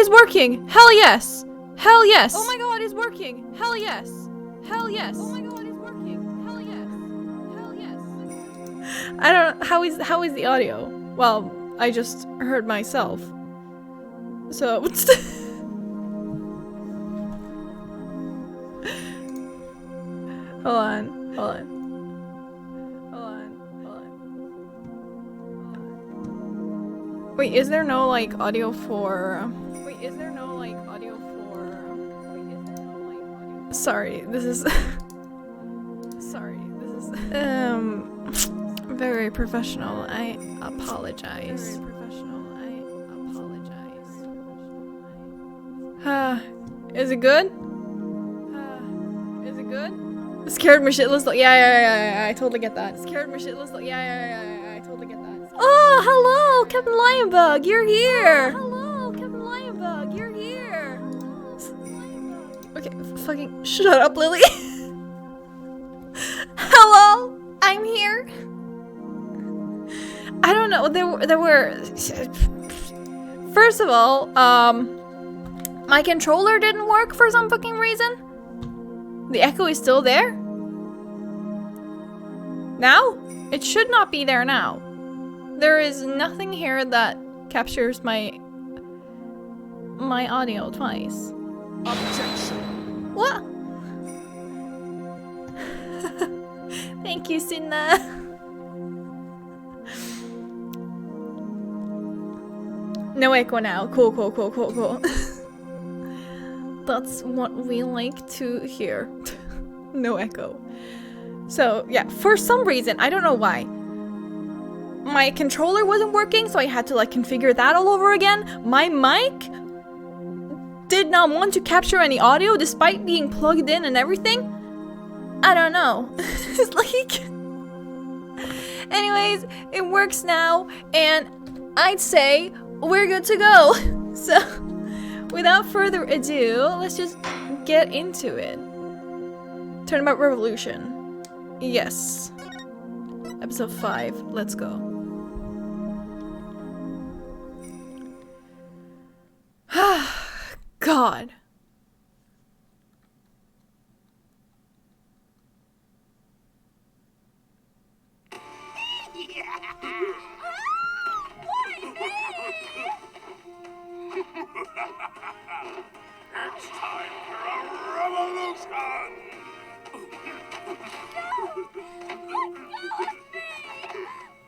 it's working! Hell yes! Hell yes! Oh my god, it's working! Hell yes! Hell yes! Oh my god, it's working! Hell yes! Hell yes! I don't. How is the audio? Well, I just heard myself. So. Hold on. Hold on. Wait, is there no like audio for? Wait, is there no like audio for? Wait, is there no like audio? Sorry, this is. Sorry, this is. Very professional. I apologize. Very professional. I apologize. Is it good? Is it good? Scared me shitless. Yeah. I totally get that. Scared me shitless. Yeah. I totally get that. Oh, hello, Captain Lionbug, you're here! Oh, hello, Captain Lionbug, you're here! Okay, fucking shut up, Lily. Hello, I'm here. I don't know, there were... First of all, my controller didn't work for some fucking reason. The echo is still there? Now? It should not be there now. There is nothing here that captures my audio twice. Objection. What? Thank you, Sinna. No echo now. Cool. That's what we like to hear. No echo. So, yeah, for some reason, I don't know why, my controller wasn't working, so I had to like configure that all over again. My mic did not want to capture any audio despite being plugged in and everything. I don't know. It's like... Anyways, it works now, and I'd say we're good to go. So, without further ado, let's just get into it. Turnabout Revolution. Yes. Episode 5. Let's go. God. It's time for a revolution!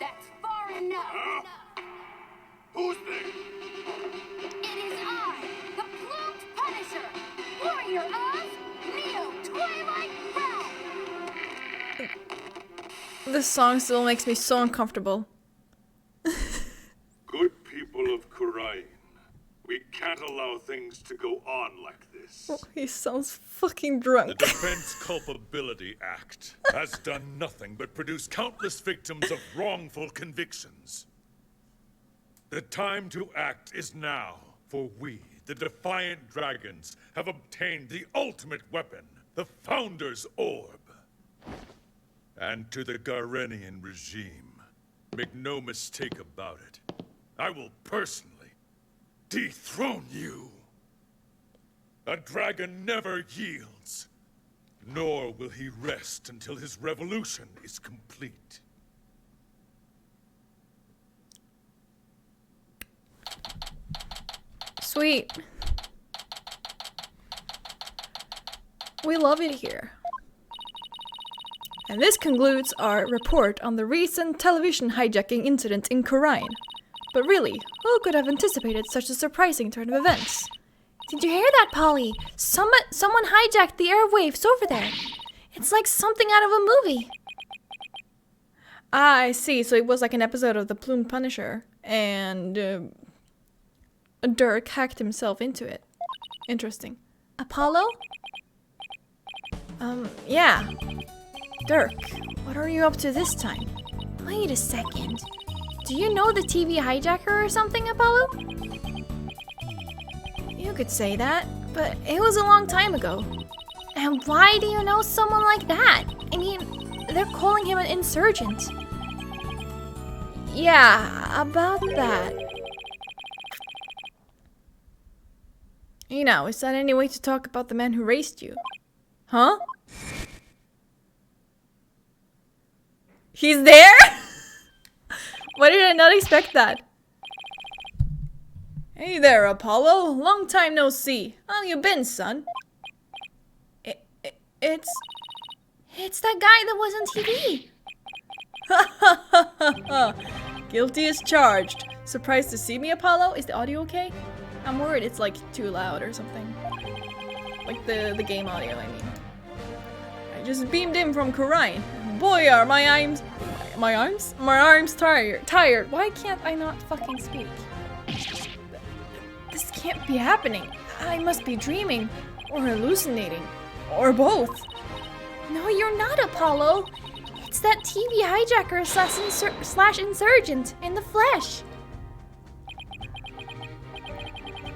That's far enough. Huh? Who's there? It is I, the Plumed Punisher, warrior of Neo Twilight Realm. This song still makes me so uncomfortable. Good people of Kurain, we can't allow things to go on like this. Oh, he sounds fucking drunk. The Defense Culpability Act has done nothing but produce countless victims of wrongful convictions. The time to act is now, for we, the Defiant Dragons, have obtained the ultimate weapon, the Founder's Orb. And to the Garenian regime, make no mistake about it, I will personally dethrone you. A dragon never yields, nor will he rest until his revolution is complete. Sweet. We love it here. And this concludes our report on the recent television hijacking incident in Kurain. But really, who could have anticipated such a surprising turn of events? Did you hear that, Polly? Someone hijacked the airwaves over there. It's like something out of a movie. Ah, I see. So it was like an episode of The Plumed Punisher, and Dirk hacked himself into it. Interesting. Apollo? Yeah. Dirk, what are you up to this time? Wait a second. Do you know the TV hijacker or something, Apollo? You could say that, but it was a long time ago. And why do you know someone like that? I mean, they're calling him an insurgent. Yeah, about that. You know, is that any way to talk about the man who raised you? Huh? He's there? Why did I not expect that? Hey there, Apollo. Long time no see. How you been, son? It's that guy that was on TV. Guilty as charged. Surprised to see me, Apollo? Is the audio okay? I'm worried it's like too loud or something. Like the game audio, I mean. I just beamed in from Khura'in. Boy, are my arms tired. Why can't I not fucking speak? This can't be happening. I must be dreaming, or hallucinating, or both. No, you're not, Apollo. It's that TV hijacker slash insurgent in the flesh.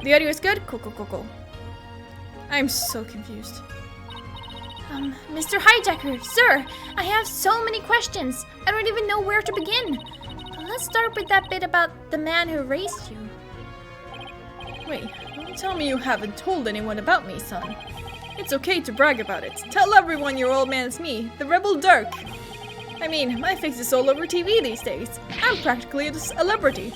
The audio is good? Cool. I'm so confused. Mr. Hijacker, sir, I have so many questions. I don't even know where to begin. Let's start with that bit about the man who raised you. Wait, don't tell me you haven't told anyone about me, son. It's okay to brag about it. Tell everyone your old man's me, the rebel Dirk. I mean, my face is all over TV these days. I'm practically a celebrity.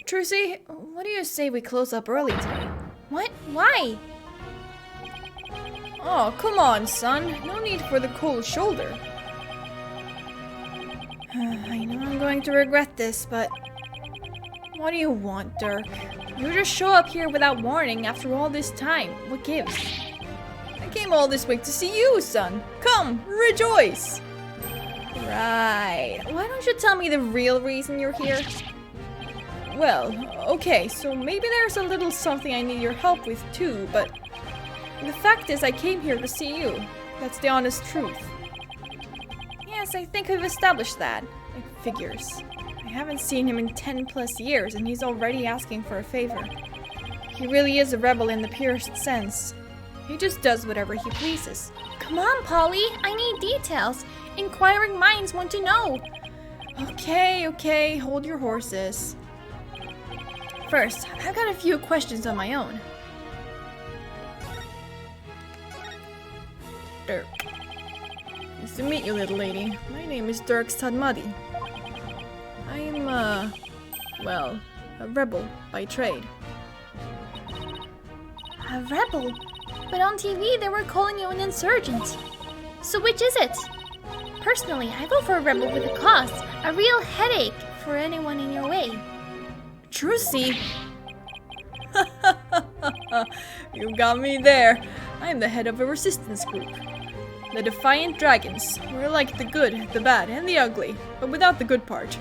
Trucy, what do you say we close up early today? What? Why? Oh, come on, son. No need for the cold shoulder. I know I'm going to regret this, but... What do you want, Dirk? You just show up here without warning after all this time. What gives? I came all this way to see you, son. Come, rejoice! Right. Why don't you tell me the real reason you're here? Well, okay, so maybe there's a little something I need your help with too, but... The fact is I came here to see you. That's the honest truth. Yes, I think we've established that. It figures. I haven't seen him in 10 plus years and he's already asking for a favor. He really is a rebel in the purest sense. He just does whatever he pleases. Come on, Polly, I need details. Inquiring minds want to know. Okay, hold your horses. First, I've got a few questions of my own. Dirk. Nice to meet you, little lady. My name is Dirk Sadmadi. I'm, well, a rebel by trade. A rebel? But on TV they were calling you an insurgent. So which is it? Personally, I vote for a rebel with a cause. A real headache for anyone in your way. Trucy! You got me there. I'm the head of a resistance group. The Defiant Dragons. We're like the good, the bad, and the ugly, but without the good part.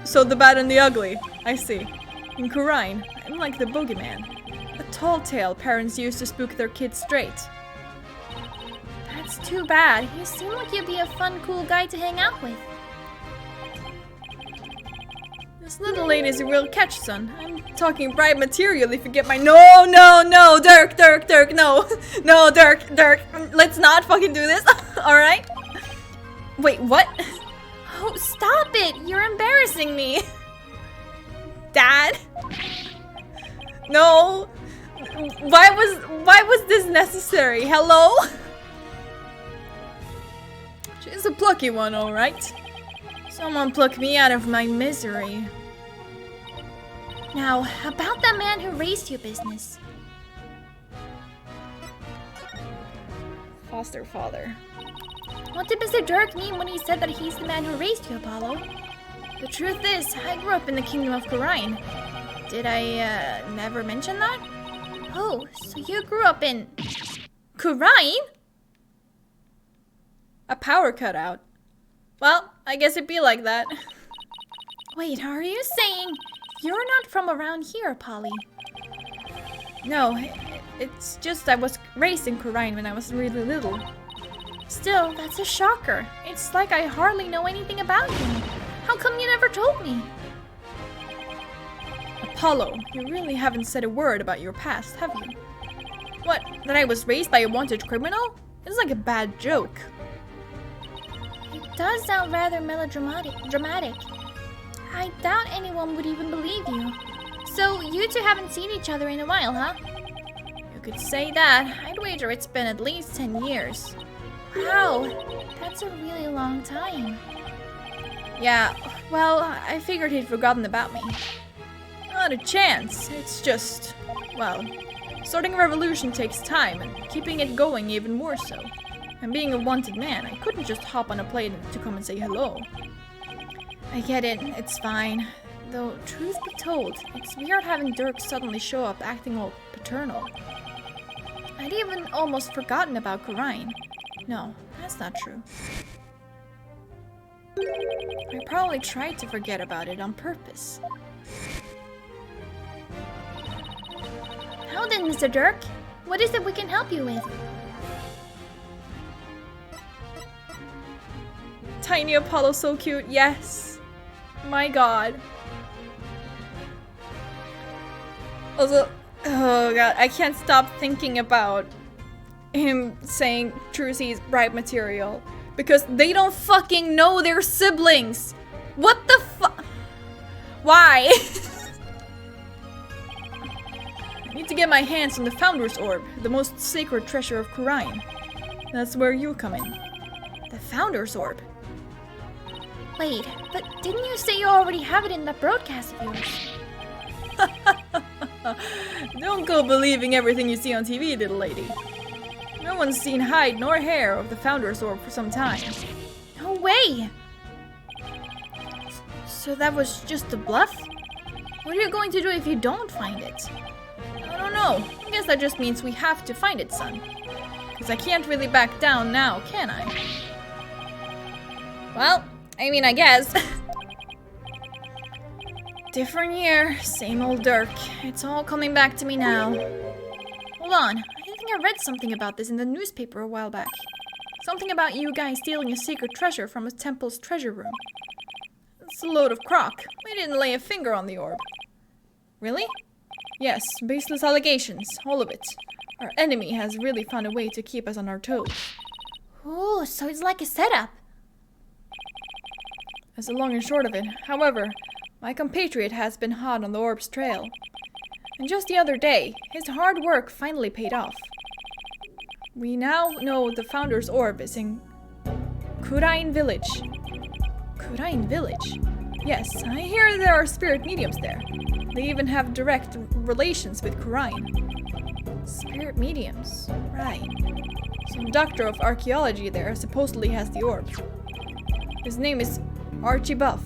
So the bad and the ugly, I see. In Khura'in, I'm like the boogeyman. A tall tale parents use to spook their kids straight. That's too bad. You seem like you'd be a fun, cool guy to hang out with. This little lady's a real catch, son. I'm talking bright material if you get my— No, Dirk, no. No, Dirk, let's not fucking do this, alright? Wait, what? Oh, stop it! You're embarrassing me! Dad? No! Why was this necessary? Hello? She's a plucky one, alright. Someone pluck me out of my misery. Now, about that man who raised you business. Foster father. What did Mr. Dirk mean when he said that he's the man who raised you, Apollo? The truth is, I grew up in the kingdom of Khura'in. Did I, never mention that? Oh, so you grew up in... Khura'in? A power cutout. Well, I guess it'd be like that. Wait, are you saying you're not from around here, Polly? No, it's just I was raised in Khura'in when I was really little. Still, that's a shocker. It's like I hardly know anything about you. How come you never told me? Apollo, you really haven't said a word about your past, have you? What, that I was raised by a wanted criminal? It's like a bad joke. It does sound rather melodramatic. I doubt anyone would even believe you. So, you two haven't seen each other in a while, huh? You could say that. I'd wager it's been at least 10 years. Wow, that's a really long time. Yeah, well, I figured he'd forgotten about me. Not a chance. It's just, well, starting a revolution takes time, and keeping it going even more so. And being a wanted man, I couldn't just hop on a plane to come and say hello. I get it, it's fine. Though, truth be told, it's weird having Dirk suddenly show up acting all paternal. I'd even almost forgotten about Kurain. No, that's not true. I probably tried to forget about it on purpose. How then, Mr. Dirk? What is it we can help you with? Tiny Apollo, so cute, yes. My god. Also, oh god, I can't stop thinking about him saying Trucy's bribe material. Because they don't fucking know their siblings! What the fuck? Why? I need to get my hands on the Founder's Orb, the most sacred treasure of Kurain. That's where you come in. The Founder's Orb? Wait, but didn't you say you already have it in that broadcast of yours? Don't go believing everything you see on TV, little lady. No one's seen hide nor hair of the Founder's Orb for some time. No way! So that was just a bluff? What are you going to do if you don't find it? I don't know. I guess that just means we have to find it, son. Because I can't really back down now, can I? Well, I mean, I guess. Different year, same old Dirk. It's all coming back to me now. Hold on, I think I read something about this in the newspaper a while back. Something about you guys stealing a secret treasure from a temple's treasure room. It's a load of crock. We didn't lay a finger on the orb. Really? Yes, baseless allegations, all of it. Our enemy has really found a way to keep us on our toes. Oh, so it's like a setup. That's the long and short of it. However, my compatriot has been hot on the orb's trail. And just the other day, his hard work finally paid off. We now know the Founder's Orb is in Kurain Village. Kurain Village? Yes, I hear there are spirit mediums there. They even have direct relations with Kurain. Spirit mediums, right. Some doctor of archaeology there supposedly has the orb. His name is Archie Buff.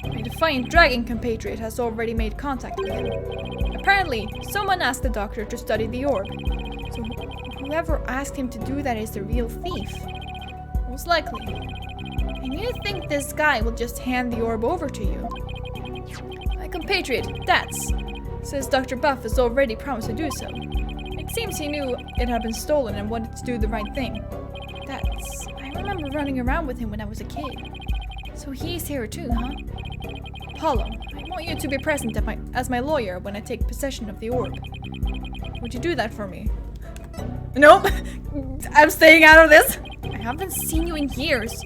My defiant dragon compatriot has already made contact with him. Apparently, someone asked the doctor to study the orb. So whoever asked him to do that is the real thief. Most likely. And you think this guy will just hand the orb over to you? My compatriot, Dats, says Dr. Buff has already promised to do so. It seems he knew it had been stolen and wanted to do the right thing. Dats, I remember running around with him when I was a kid. So he's here too, huh? Apollo, I want you to be present as my lawyer when I take possession of the orb. Would you do that for me? Nope! I'm staying out of this! I haven't seen you in years.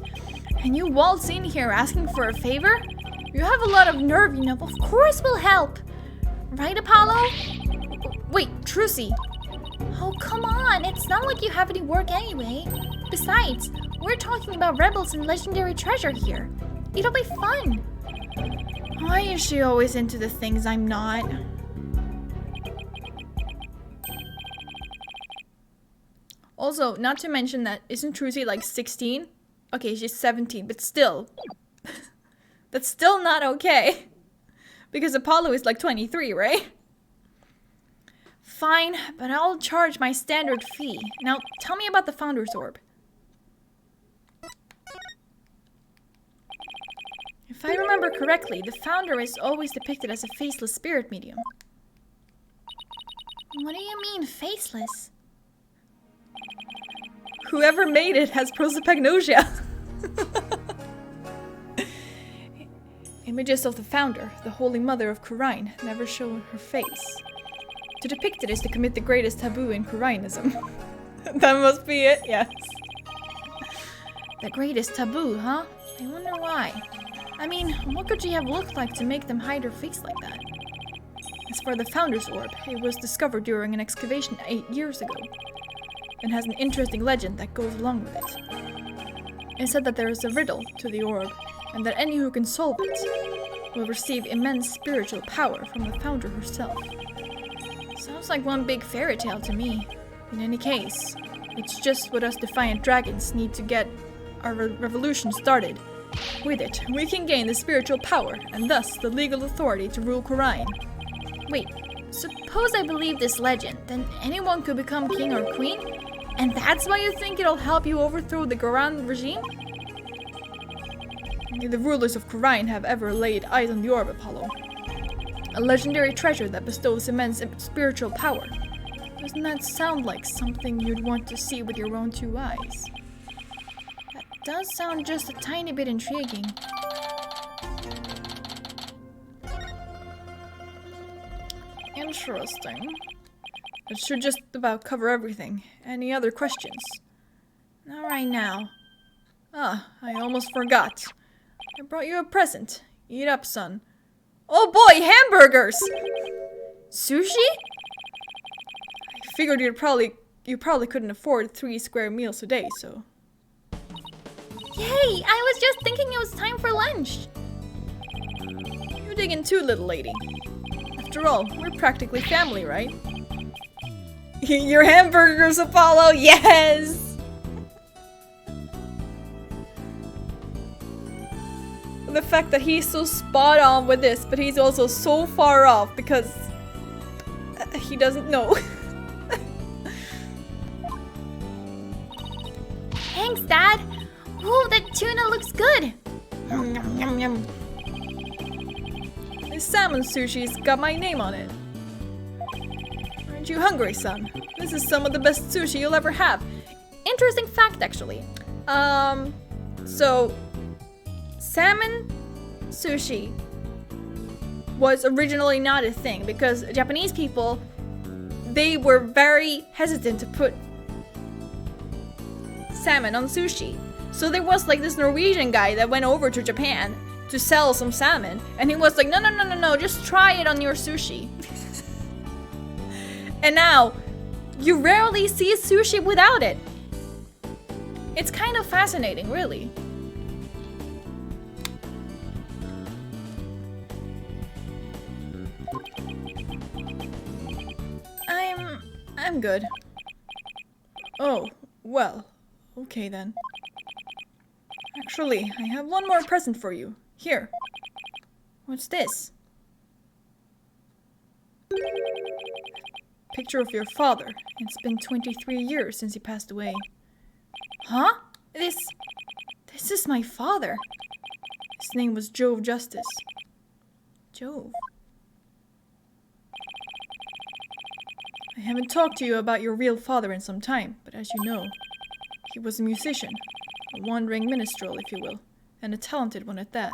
And you waltz in here asking for a favor? You have a lot of nerve, you know. Of course we'll help! Right, Apollo? Wait, Trucy! Oh, come on! It's not like you have any work anyway. Besides, we're talking about rebels and legendary treasure here. It'll be fun! Why is she always into the things I'm not? Also, not to mention that, isn't Trucy like 16? Okay, she's 17, but still. That's still not okay. Because Apollo is like 23, right? Fine, but I'll charge my standard fee. Now, tell me about the Founder's Orb. If I remember correctly, the Founder is always depicted as a faceless spirit medium. What do you mean, faceless? Whoever made it has prosopagnosia. Images of the Founder, the Holy Mother of Kurain, never show her face. To depict it is to commit the greatest taboo in Kurainism. That must be it, yes. The greatest taboo, huh? I wonder why. I mean, what could she have looked like to make them hide her face like that? As for the Founder's Orb, it was discovered during an excavation 8 years ago, and has an interesting legend that goes along with it. It said that there is a riddle to the orb, and that any who can solve it will receive immense spiritual power from the Founder herself. Sounds like one big fairy tale to me. In any case, it's just what us Defiant Dragons need to get our revolution started. With it, we can gain the spiritual power, and thus the legal authority to rule Khura'in. Wait, suppose I believe this legend, then anyone could become king or queen? And that's why you think it'll help you overthrow the Goran regime? Only the rulers of Khura'in have ever laid eyes on the orb, Apollo. A legendary treasure that bestows immense spiritual power. Doesn't that sound like something you'd want to see with your own 2 eyes? That does sound just a tiny bit intriguing. Interesting. It should just about cover everything. Any other questions? Not right now. Ah, I almost forgot. I brought you a present. Eat up, son. Oh boy, hamburgers! Sushi? I figured you probably couldn't afford 3 square meals a day, so... Yay! I was just thinking it was time for lunch. You're digging too, little lady. After all, we're practically family, right? Your hamburgers, Apollo! Yes! The fact that he's so spot on with this, but he's also so far off because he doesn't know. Thanks, Dad. Ooh, that tuna looks good. Yum, yum, yum, yum. This salmon sushi's got my name on it. Aren't you hungry, son? This is some of the best sushi you'll ever have. Interesting fact, actually. So, salmon sushi was originally not a thing because Japanese people, they were very hesitant to put salmon on sushi. So there was like this Norwegian guy that went over to Japan to sell some salmon, and he was like, no, just try it on your sushi. And now, you rarely see sushi without it. It's kind of fascinating, really. I'm good. Oh, well, okay then. Actually, I have one more present for you. Here. What's this? Picture of your father. It's been 23 years since he passed away. Huh? This is my father. His name was Jove Justice. Jove. I haven't talked to you about your real father in some time, but as you know, he was a musician, a wandering minstrel, if you will, and a talented one at that.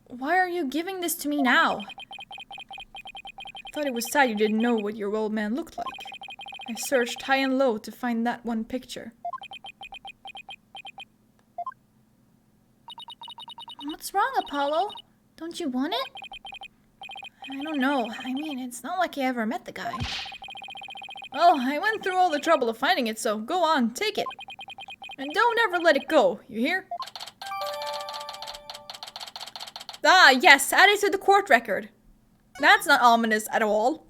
Why are you giving this to me now? I thought it was sad you didn't know what your old man looked like. I searched high and low to find that one picture. What's wrong, Apollo? Don't you want it? I don't know. I mean, it's not like I ever met the guy. Well, I went through all the trouble of finding it, so go on, take it. And don't ever let it go, you hear? Ah, yes, add it to the court record. That's not ominous at all.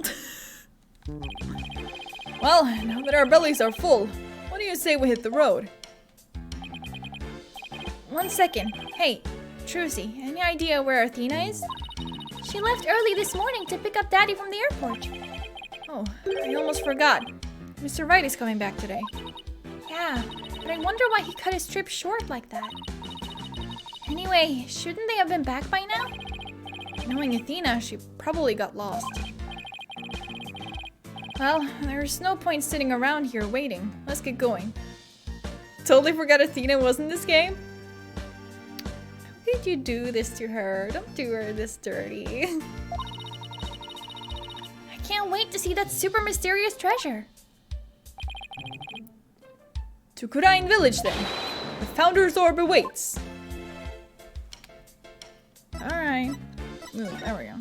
Well, now that our bellies are full, what do you say we hit the road? 1 second. Hey, Trucy, any idea where Athena is? She left early this morning to pick up Daddy from the airport. Oh, I almost forgot. Mr. Wright is coming back today. Yeah, but I wonder why he cut his trip short like that. Anyway, shouldn't they have been back by now? Knowing Athena, she probably got lost. Well, there's no point sitting around here waiting. Let's get going. Totally forgot Athena was in this game. How could you do this to her? Don't do her this dirty. I can't wait to see that super mysterious treasure. To Khura'in village then. The Founder's Orb awaits. Alright. Ooh, there we go.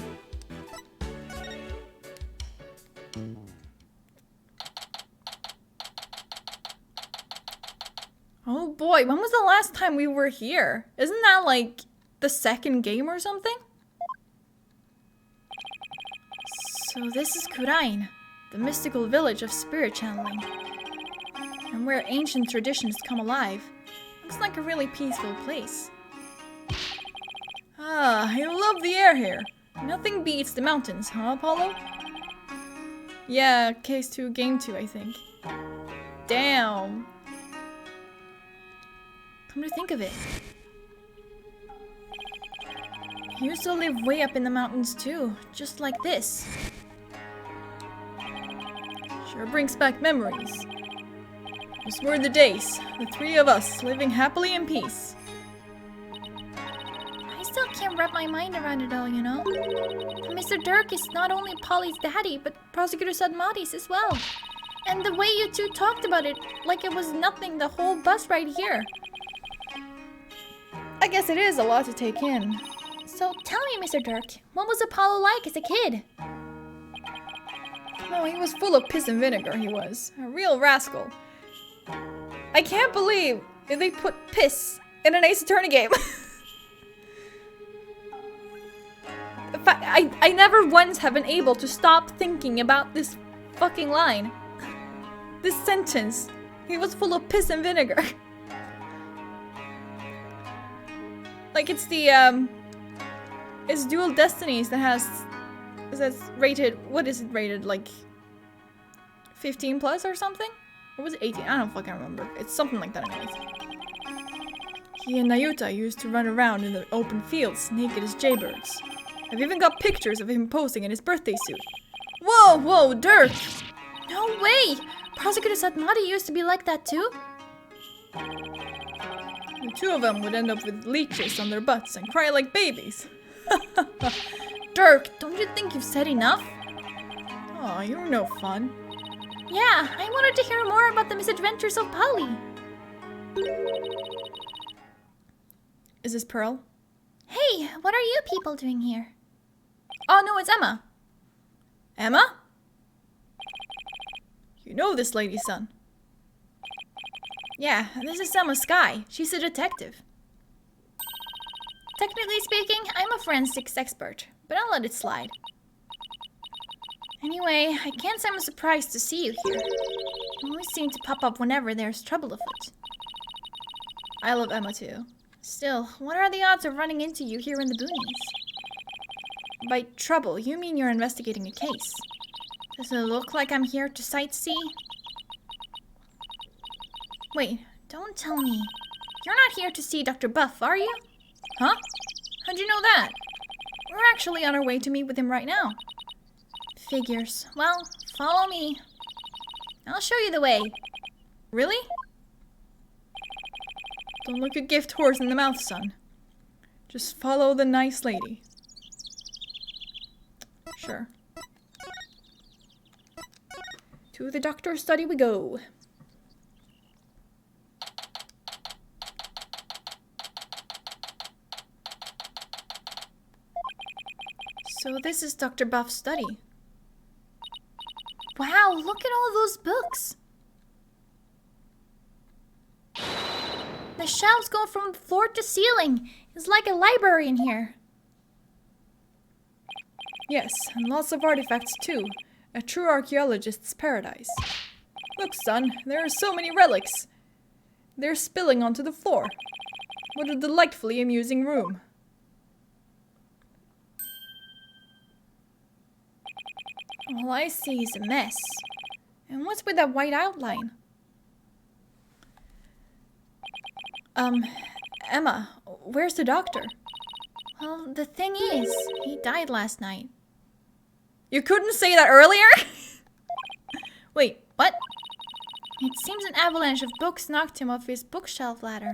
Oh boy, when was the last time we were here? Isn't that like the second game or something? So this is Kurain, the mystical village of spirit channeling. And where ancient traditions come alive. Looks like a really peaceful place. Ah, I love the air here. Nothing beats the mountains, huh, Apollo? Yeah, case 2, game 2, I think. Damn. Come to think of it. He used to live way up in the mountains too, just like this. Sure brings back memories. Those were the days, the three of us living happily in peace. I still can't wrap my mind around it all, you know? Mr. Dirk is not only Polly's daddy, but Prosecutor Sadmati's as well. And the way you two talked about it, like it was nothing the whole bus ride here. I guess it is a lot to take in. So tell me, Mr. Dirk, what was Apollo like as a kid? Oh, he was full of piss and vinegar, he was. A real rascal. I can't believe they put piss in an Ace Attorney game. In fact, I never once have been able to stop thinking about this fucking line. This sentence. He was full of piss and vinegar. Like it's the it's Dual Destinies that has that's rated, what is it rated, like 15 plus or something? Or was it 18? I don't fucking remember. It's something like that anyways. He and Nayuta used to run around in the open fields, naked as jaybirds. I've even got pictures of him posing in his birthday suit. Whoa, whoa, Dirk! No way! Prosecutor Sadmati used to be like that too? The two of them would end up with leeches on their butts and cry like babies. Dirk, don't you think you've said enough? Aw, you're no fun. Yeah, I wanted to hear more about the misadventures of Polly. Is this Pearl? Hey, what are you people doing here? Oh no, it's Emma. Emma? You know this lady, son. Yeah, this is Emma Sky. She's a detective. Technically speaking, I'm a forensics expert, but I'll let it slide. Anyway, I can't say I'm surprised to see you here. You always seem to pop up whenever there's trouble afoot. I love Emma too. Still, what are the odds of running into you here in the boonies? By trouble, you mean you're investigating a case. Does it look like I'm here to sightsee? Wait, don't tell me. You're not here to see Dr. Buff, are you? Huh? How'd you know that? We're actually on our way to meet with him right now. Figures. Well, follow me. I'll show you the way. Really? Don't look a gift horse in the mouth, son. Just follow the nice lady. Sure. To the doctor's study we go. So this is Dr. Buff's study. Wow, look at all those books. The shelves go from floor to ceiling. It's like a library in here. Yes, and lots of artifacts too. A true archaeologist's paradise. Look, son, there are so many relics. They're spilling onto the floor. What a delightfully amusing room. All I see is a mess. And what's with that white outline? Emma, where's the doctor? Well, the thing is, he died last night. You couldn't say that earlier? Wait, what? It seems an avalanche of books knocked him off his bookshelf ladder.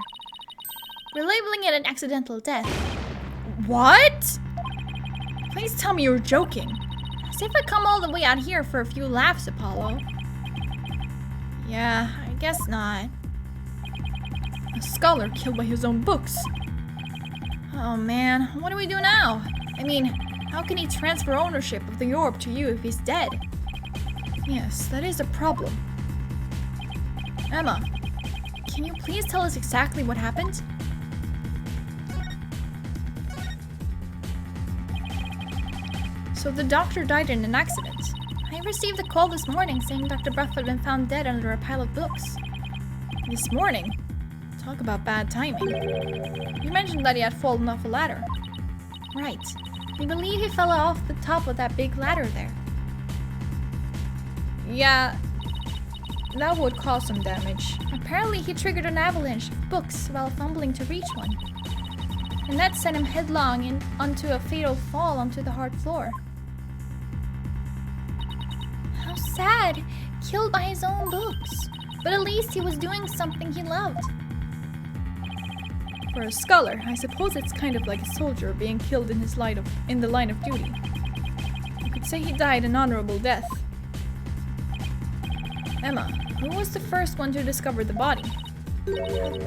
We're labeling it an accidental death. What? Please tell me you're joking. As if I come all the way out here for a few laughs, Apollo. Yeah, I guess not. A scholar killed by his own books. Oh man, what do we do now? I mean, how can he transfer ownership of the orb to you if he's dead? Yes, that is a problem. Emma, can you please tell us exactly what happened? So the doctor died in an accident. I received a call this morning saying Dr. Bruff had been found dead under a pile of books. This morning? Talk about bad timing. You mentioned that he had fallen off a ladder. Right. We believe he fell off the top of that big ladder there. Yeah, that would cause some damage. Apparently he triggered an avalanche of books while fumbling to reach one. And that sent him headlong onto a fatal fall onto the hard floor. How sad! Killed by his own books. But at least he was doing something he loved. For a scholar, I suppose it's kind of like a soldier being killed in the line of duty. You could say he died an honorable death. Emma, who was the first one to discover the body?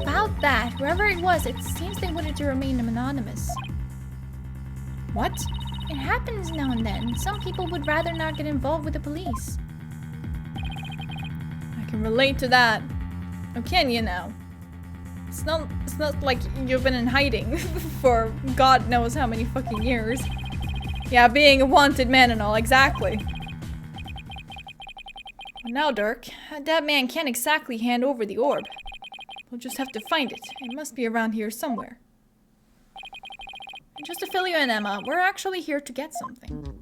About that, whoever it was, it seems they wanted to remain anonymous. What? It happens now and then. Some people would rather not get involved with the police. I can relate to that. Oh, can you now? It's not like you've been in hiding for God knows how many fucking years. Yeah, being a wanted man and all, exactly. Now, Dirk, that man can't exactly hand over the orb. We'll just have to find it. It must be around here somewhere. And just to fill you in, Emma, we're actually here to get something.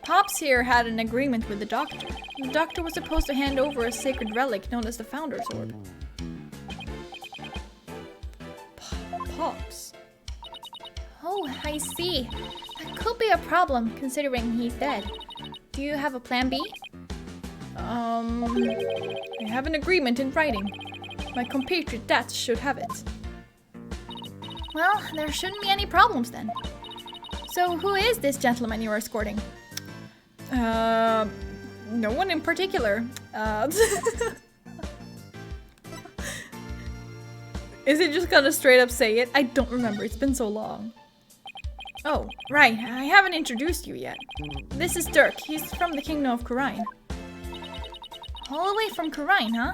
Pops here had an agreement with the doctor. The doctor was supposed to hand over a sacred relic known as the Founder's Orb. Pops? Oh, I see. That could be a problem, considering he's dead. Do you have a plan B? I have an agreement in writing. My compatriot Dat should have it. Well, there shouldn't be any problems then. So, who is this gentleman you're escorting? No one in particular. Is it just gonna straight up say it? I don't remember, it's been so long. Oh, right, I haven't introduced you yet. This is Dirk, he's from the Kingdom of Kurine. All the way from Kurine, huh?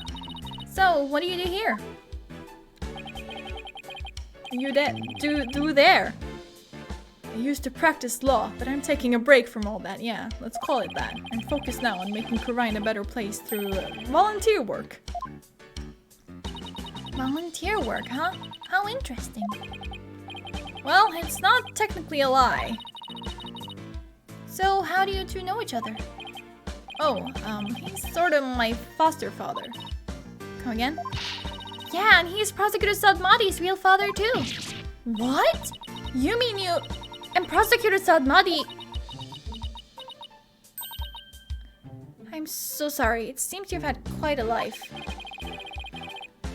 So, what do you do here? You do there? I used to practice law, but I'm taking a break from all that, yeah, let's call it that. I'm focused now on making Kurine a better place through volunteer work. Volunteer work, huh? How interesting. Well, it's not technically a lie. So, how do you two know each other? Oh, he's sort of my foster father. Come again? Yeah, and he's Prosecutor Sadmadi's real father too. What? You mean you... And Prosecutor Sadmadi... I'm so sorry. It seems you've had quite a life.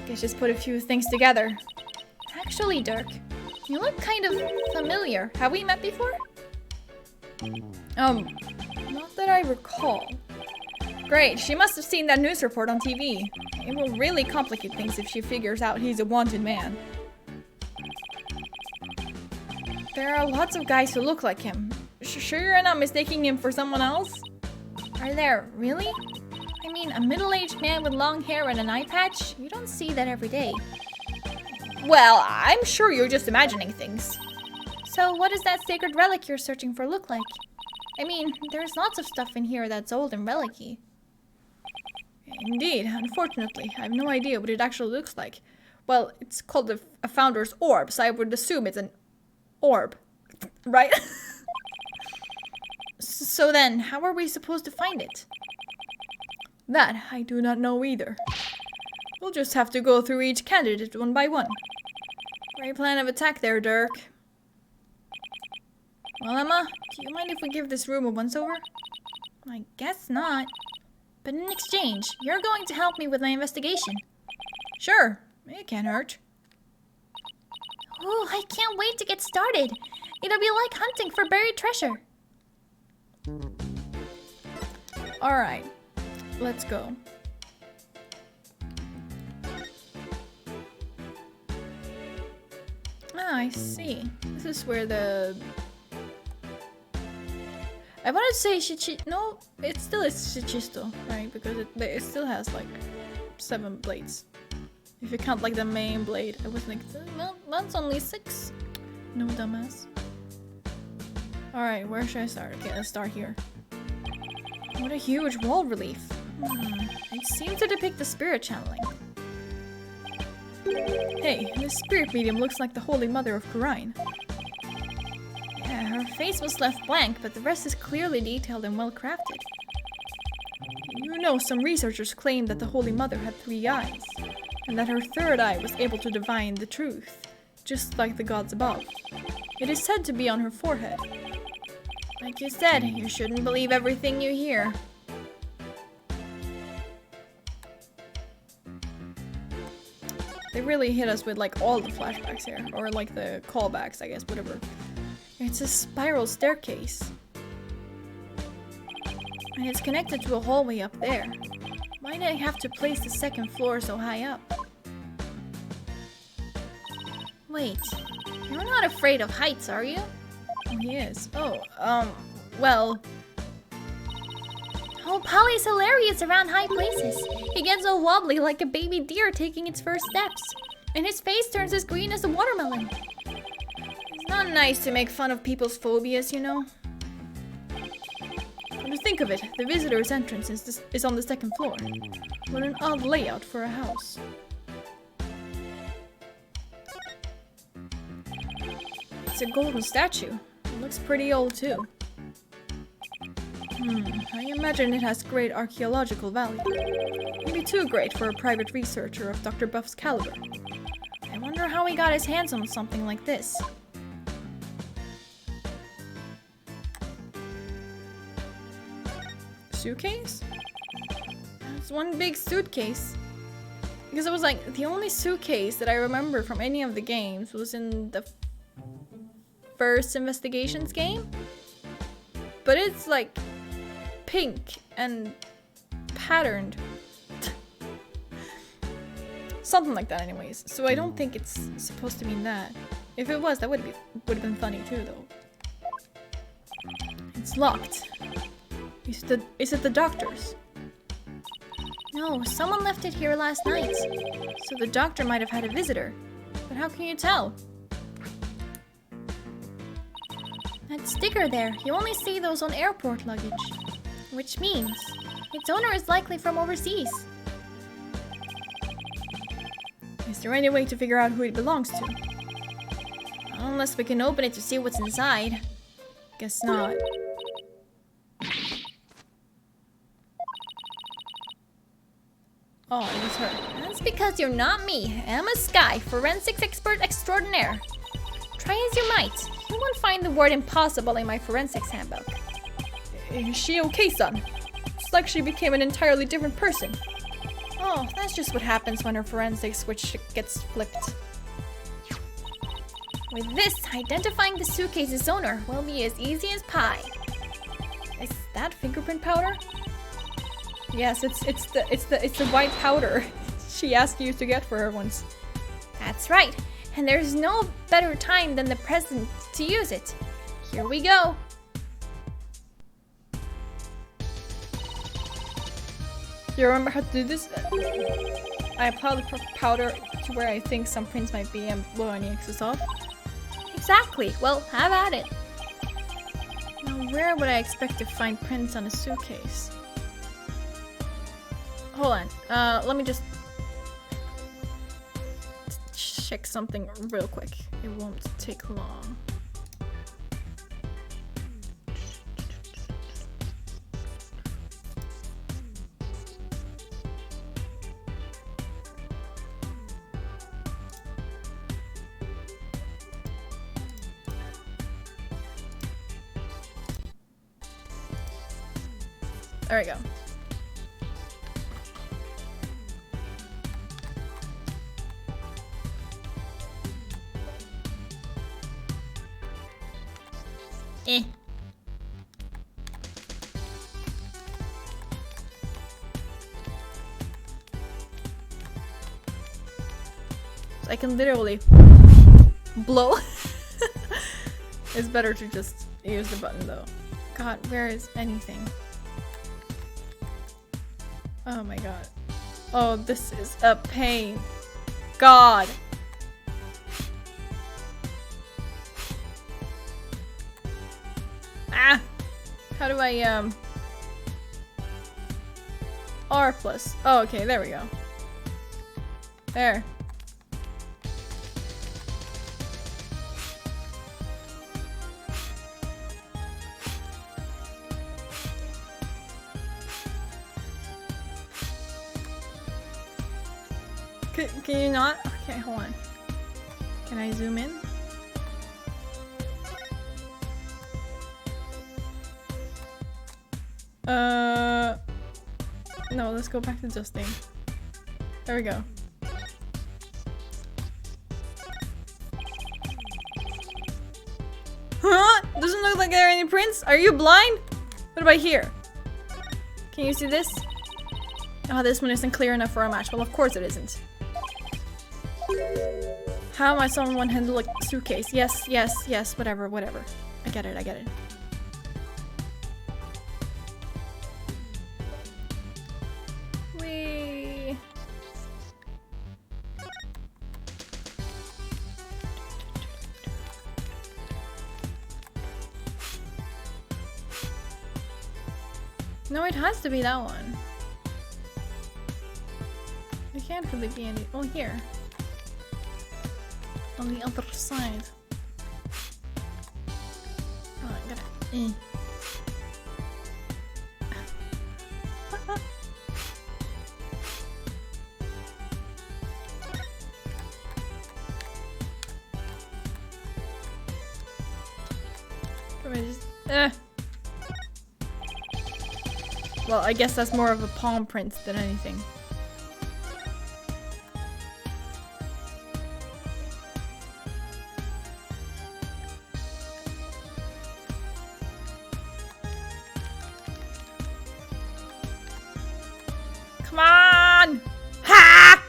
Guess just put a few things together. Actually, Dirk, you look kind of familiar. Have we met before? Not that I recall. Great, she must have seen that news report on TV. It will really complicate things if she figures out he's a wanted man. There are lots of guys who look like him. Sure you're not mistaking him for someone else? Are there, really? I mean, a middle-aged man with long hair and an eye patch? You don't see that every day. Well, I'm sure you're just imagining things. So what does that sacred relic you're searching for look like? I mean, there's lots of stuff in here that's old and relic-y. Indeed, unfortunately, I have no idea what it actually looks like. Well, it's called a Founder's Orb, so I would assume it's an orb, right? So then, how are we supposed to find it? That I do not know either. We'll just have to go through each candidate one by one. Great plan of attack there, Dirk. Well, Emma, do you mind if we give this room a once-over? I guess not. But in exchange, you're going to help me with my investigation. Sure, it can't hurt. Oh, I can't wait to get started. It'll be like hunting for buried treasure. Alright, let's go. Ah, I see. This is where the... I wanted to say no, it still is Shichisto, right? Because it still has like 7 blades. If you count like the main blade, I was like, well, that's only 6. No, dumbass. Alright, where should I start? Okay, let's start here. What a huge wall relief. It seems to depict the spirit channeling. Hey, this spirit medium looks like the Holy Mother of Kurine. Yeah, her face was left blank, but the rest is clearly detailed and well crafted. You know, some researchers claim that the Holy Mother had 3 eyes, and that her 3rd eye was able to divine the truth, just like the gods above. It is said to be on her forehead. Like you said, you shouldn't believe everything you hear. They really hit us with like all the flashbacks here, or like the callbacks, I guess, whatever. It's a spiral staircase. And it's connected to a hallway up there. Why did I have to place the 2nd floor so high up? Wait, you're not afraid of heights, are you? Oh, he is. Oh, well... Oh, Polly's hilarious around high places. He gets all wobbly like a baby deer taking its first steps. And his face turns as green as a watermelon. It's not nice to make fun of people's phobias, you know? Come to think of it, the visitor's entrance is on the 2nd floor. What an odd layout for a house. It's a golden statue. It looks pretty old too. I imagine it has great archaeological value. Maybe too great for a private researcher of Dr. Buff's caliber. I wonder how he got his hands on something like this. Suitcase? It's one big suitcase. Because it was like, the only suitcase that I remember from any of the games was in the first Investigations game. But it's like pink and patterned. Something like that anyways. So I don't think it's supposed to mean that. If it was, that would have been funny too though. It's locked. Is it the doctor's? No, someone left it here last night. So the doctor might have had a visitor. But how can you tell? That sticker there, you only see those on airport luggage. Which means its owner is likely from overseas. Is there any way to figure out who it belongs to? Unless we can open it to see what's inside. Guess not. Oh, it was her. That's because you're not me. I'm a Sky, forensics expert extraordinaire. Try as you might, you won't find the word impossible in my forensics handbook. Is she okay, son? It's like she became an entirely different person. Oh, that's just what happens when her forensics switch gets flipped. With this, identifying the suitcase's owner will be as easy as pie. Is that fingerprint powder? Yes, it's the white powder she asked you to get for her once. That's right, and there's no better time than the present to use it. Here we go. You remember how to do this? I apply the powder to where I think some prints might be and blow any excess off. Exactly. Well, have at it. Now, where would I expect to find prints on a suitcase? Hold on. Let me just check something real quick. It won't take long. There we go. So I can literally blow. It's better to just use the button though. God, where is anything? Oh my god. Oh, this is a pain. God. Ah! How do I, R plus. Oh, okay, there we go. There. Can you not? Okay, hold on. Can I zoom in? No, let's go back to adjusting. There we go. Huh? Doesn't look like there are any prints. Are you blind? What about here? Can you see this? Oh, this one isn't clear enough for a match. Well, of course it isn't. How am I someone handle a suitcase? Yes, yes, yes, whatever, whatever. I get it, I get it. Whee! No, it has to be that one. It can't really be any. Oh, here. On the other side. Oh, I gotta. Can I just. Well, I guess that's more of a palm print than anything. Come on! Ha!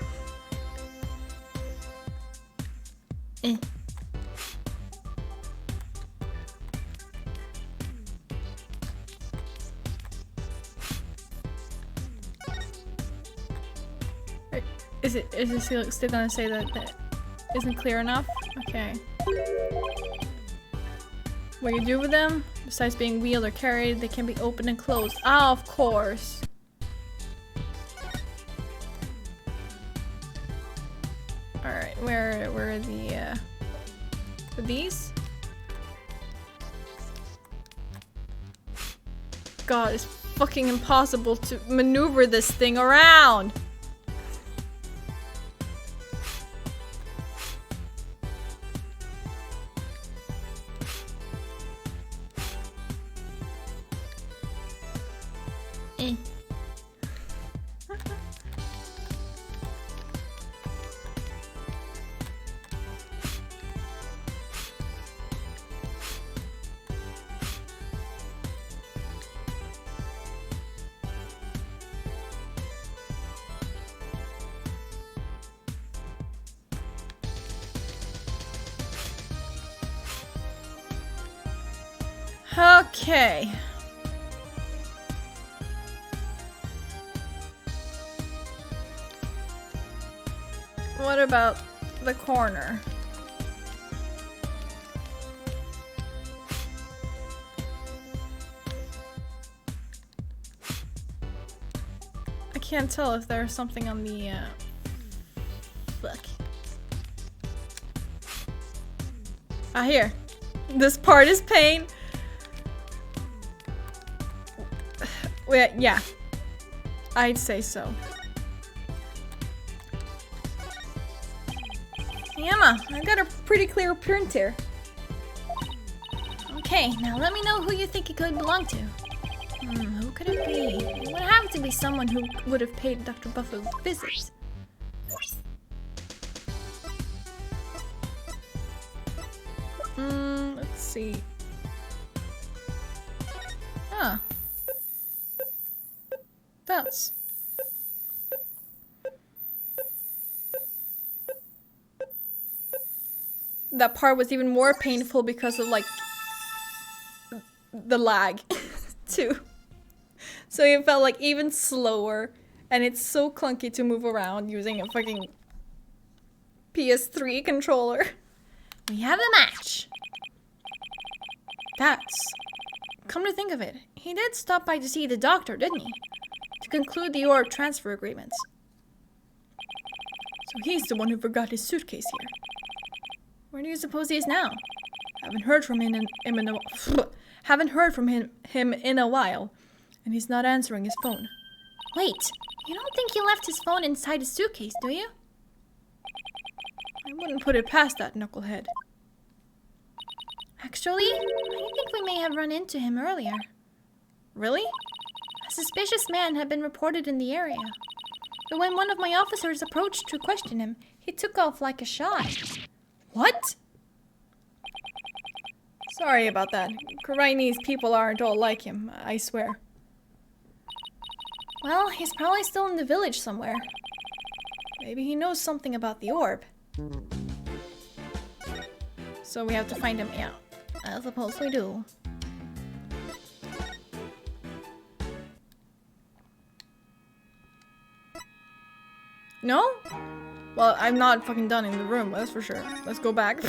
Is it still gonna say that that isn't clear enough? Okay. What you do with them, besides being wheeled or carried, they can be opened and closed. Ah, of course. Alright, where are the, for these? God, it's fucking impossible to maneuver this thing around! Okay. What about the corner? I can't tell if there's something on the, Fuck. Ah, here. This part is pain. Wait, yeah. I'd say so. Emma, I got a pretty clear print here. Okay, now let me know who you think it could belong to. Who could it be? It would have to be someone who would have paid Dr. Buff a visit. Let's see. Huh. That's. that part was even more painful because of like the lag too. So it felt like even slower, and it's so clunky to move around using a fucking PS3 controller. We have a match. Come to think of it, he did stop by to see the doctor, didn't he? To conclude the orb transfer agreements. So he's the one who forgot his suitcase here. Where do you suppose he is now? Haven't heard from him in a while, and he's not answering his phone. Wait, you don't think he left his phone inside his suitcase, do you? I wouldn't put it past that knucklehead. Actually, I think we may have run into him earlier. Really? A suspicious man had been reported in the area. But when one of my officers approached to question him, he took off like a shot. What? Sorry about that. Karaini's people aren't all like him, I swear. Well, he's probably still in the village somewhere. Maybe he knows something about the orb. So we have to find him, yeah. I suppose we do. No? Well, I'm not fucking done in the room, that's for sure. Let's go back.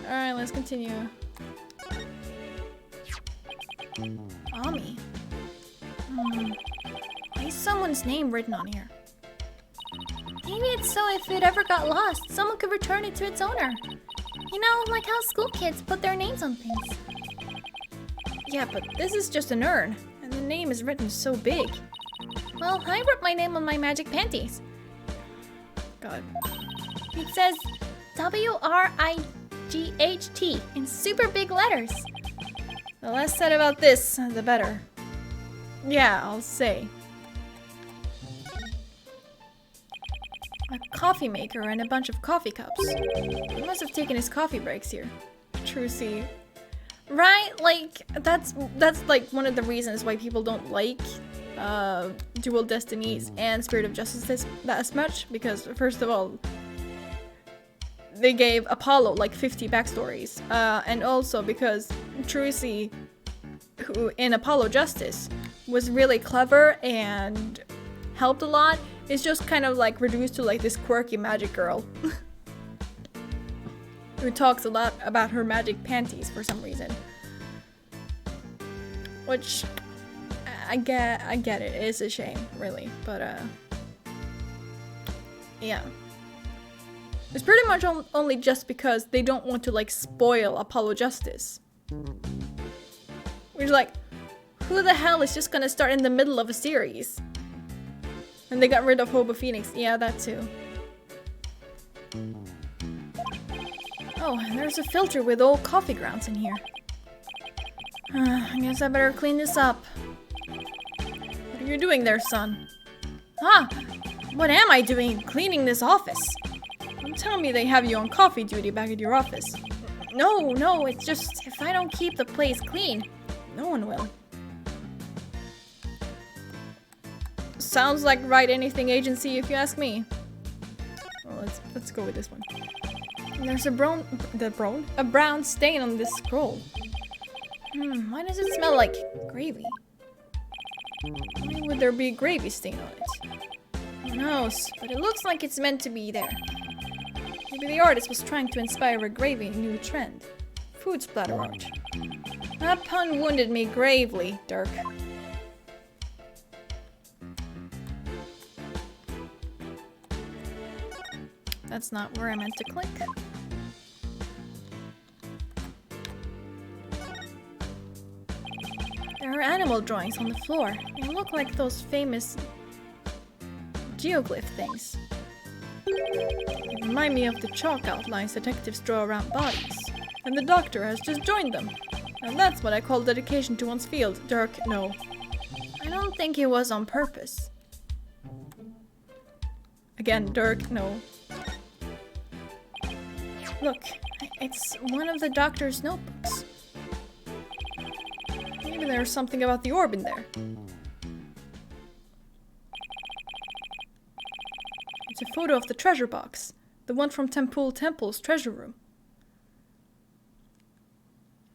Alright, let's continue. Ami. Why is someone's name written on here? Maybe it's so if it ever got lost, someone could return it to its owner. You know, like how school kids put their names on things. Yeah, but this is just an urn, and the name is written so big. Well, I wrote my name on my magic panties. God. It says WRIGHT in super big letters. The less said about this, the better. Yeah, I'll say. A coffee maker and a bunch of coffee cups. He must have taken his coffee breaks here. Trucy. Right? Like, that's like one of the reasons why people don't like Dual Destinies and Spirit of Justice as much. Because, first of all, they gave Apollo like 50 backstories. And also because Trucy, who in Apollo Justice was really clever and helped a lot, is just kind of like reduced to like this quirky magic girl who talks a lot about her magic panties for some reason. Which I get it. It is a shame, really, but yeah. It's pretty much only just because they don't want to like spoil Apollo Justice. Which, like, who the hell is just gonna start in the middle of a series? And they got rid of Hobo Phoenix. Yeah, that too. Oh, and there's a filter with old coffee grounds in here. I guess I better clean this up. What are you doing there, son? Ah, what am I doing cleaning this office? Don't tell me they have you on coffee duty back at your office. No, it's just if I don't keep the place clean, no one will. Sounds like Write Anything Agency if you ask me. Well, let's go with this one. There's a brown stain on this scroll. Why does it smell like gravy? Why would there be a gravy stain on it? Who knows, but it looks like it's meant to be there. Maybe the artist was trying to inspire a gravy new trend. Food splatter art. That pun wounded me gravely, Dirk. That's not where I meant to click. There are animal drawings on the floor. They look like those famous geoglyph things. They remind me of the chalk outlines detectives draw around bodies. And the doctor has just joined them. And that's what I call dedication to one's field. Dirk, no. I don't think it was on purpose. Again, Dirk, no. Look, it's one of the doctor's notebooks. Maybe there's something about the orb in there. a photo of the treasure box, the one from Temple's treasure room.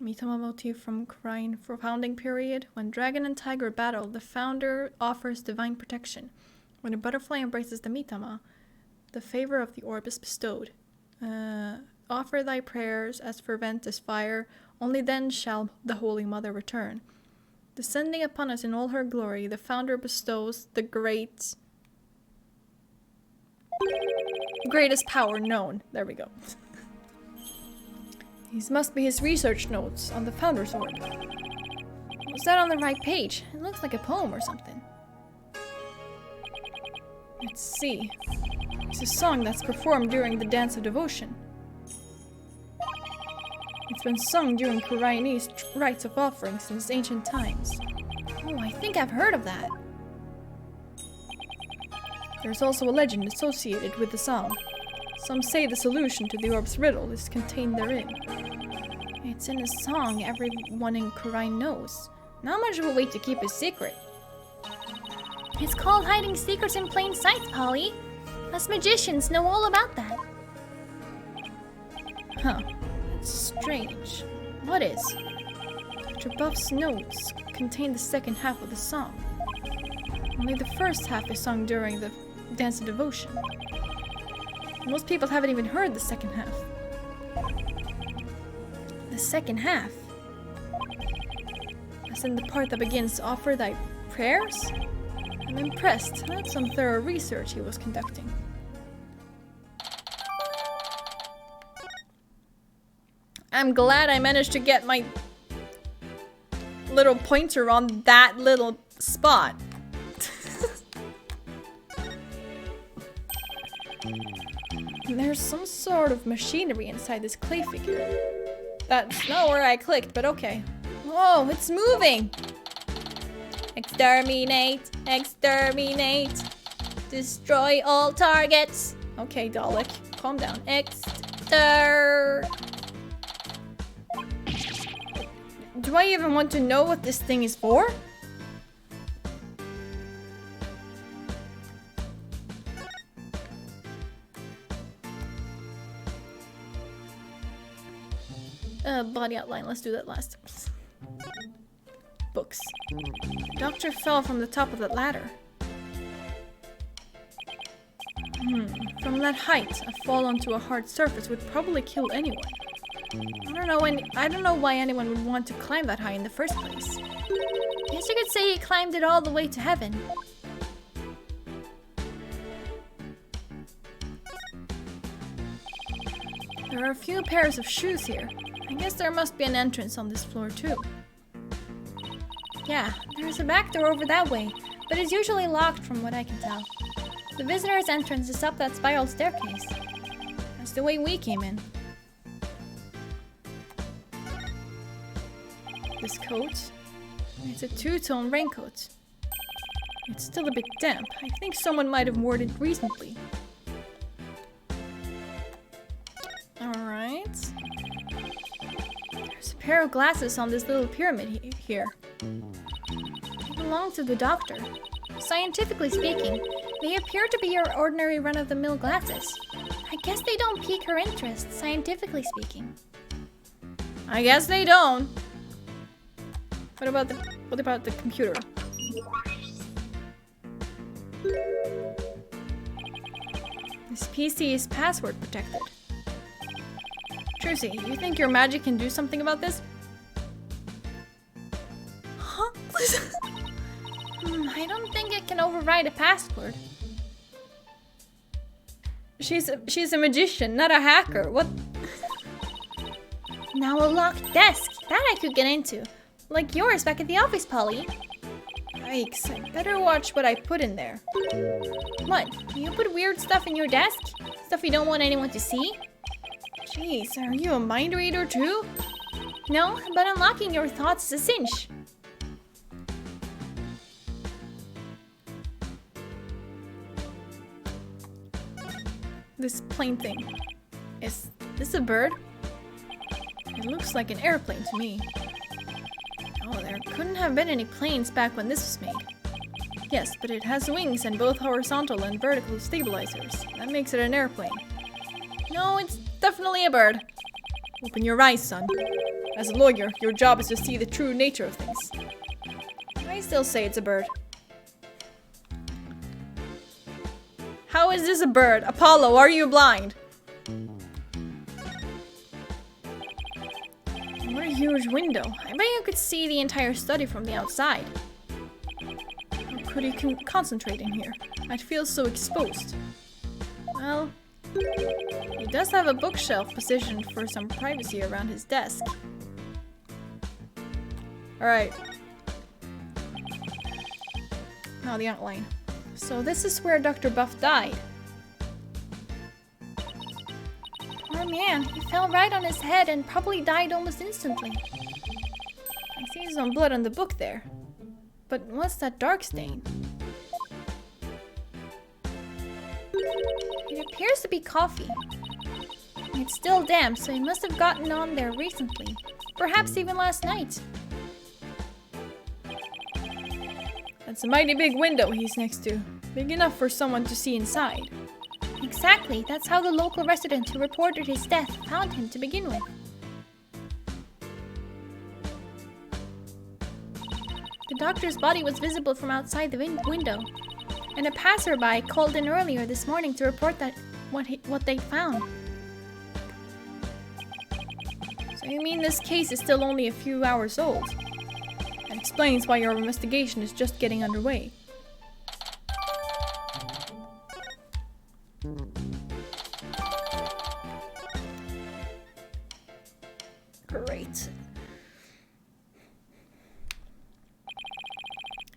Mitama motif from Crane for founding period. When dragon and tiger battle, the founder offers divine protection. When a butterfly embraces the Mitama, the favor of the orb is bestowed. Offer thy prayers as fervent as fire, only then shall the Holy Mother return. Descending upon us in all her glory, the founder bestows the greatest power known. There we go. These must be his research notes on the founder's orb. Was that on the right page? It looks like a poem or something. Let's see. It's a song that's performed during the Dance of Devotion. It's been sung during Koreanese rites of offering since ancient times. Oh, I think I've heard of that. There's also a legend associated with the song. Some say the solution to the orb's riddle is contained therein. It's in a song everyone in Korean knows. Not much of a way to keep a secret. It's called hiding secrets in plain sight, Polly. Us magicians know all about that. Huh. That's strange. What is? Dr. Buff's notes contain the second half of the song. Only the first half is sung during the Dance of Devotion. Most people haven't even heard the second half. The second half? As in the part that begins, offer thy prayers? I'm impressed. That's some thorough research he was conducting. I'm glad I managed to get my little pointer on that little spot. There's some sort of machinery inside this clay figure. That's not where I clicked, but okay. Whoa, it's moving! Exterminate! Exterminate! Destroy all targets! Okay, Dalek, calm down. Do I even want to know what this thing is for? Body outline, let's do that last. Books. The doctor fell from the top of that ladder. From that height, a fall onto a hard surface would probably kill anyone. I don't know why anyone would want to climb that high in the first place. Guess you could say he climbed it all the way to heaven. There are a few pairs of shoes here. I guess there must be an entrance on this floor too. Yeah, there's a back door over that way, but it's usually locked from what I can tell. The visitor's entrance is up that spiral staircase. That's the way we came in. This coat? It's a two-tone raincoat. It's still a bit damp. I think someone might have worn it recently. Alright. There's a pair of glasses on this little pyramid here. They belong to the doctor. Scientifically speaking, they appear to be your ordinary run-of-the-mill glasses. I guess they don't pique her interest, scientifically speaking. I guess they don't. What about the computer? This PC is password protected. Trucy, you think your magic can do something about this? Huh? I don't think it can override a password. She's a magician, not a hacker. What? Now a locked desk. That I could get into. Like yours back at the office, Polly. Yikes, I better watch what I put in there. What? You put weird stuff in your desk? Stuff you don't want anyone to see? Jeez, are you a mind reader too? No, but unlocking your thoughts is a cinch. This plane thing. Is this a bird? It looks like an airplane to me. Oh, there couldn't have been any planes back when this was made. Yes, but it has wings and both horizontal and vertical stabilizers. That makes it an airplane. No, it's definitely a bird. Open your eyes, son. As a lawyer, your job is to see the true nature of things. I still say it's a bird. How is this a bird? Apollo, are you blind? What a huge window. I bet you could see the entire study from the outside. How could he concentrate in here? I'd feel so exposed. Well, he does have a bookshelf positioned for some privacy around his desk. Alright. Now the outline. So this is where Dr. Buff died. Poor man, he fell right on his head and probably died almost instantly. I see some blood on the book there. But what's that dark stain? It appears to be coffee. It's still damp, so he must have gotten on there recently. Perhaps even last night. That's a mighty big window he's next to. Big enough for someone to see inside. Exactly, that's how the local resident who reported his death found him to begin with. The doctor's body was visible from outside the window, and a passerby called in earlier this morning to report that what they found. So you mean this case is still only a few hours old? That explains why your investigation is just getting underway. Great.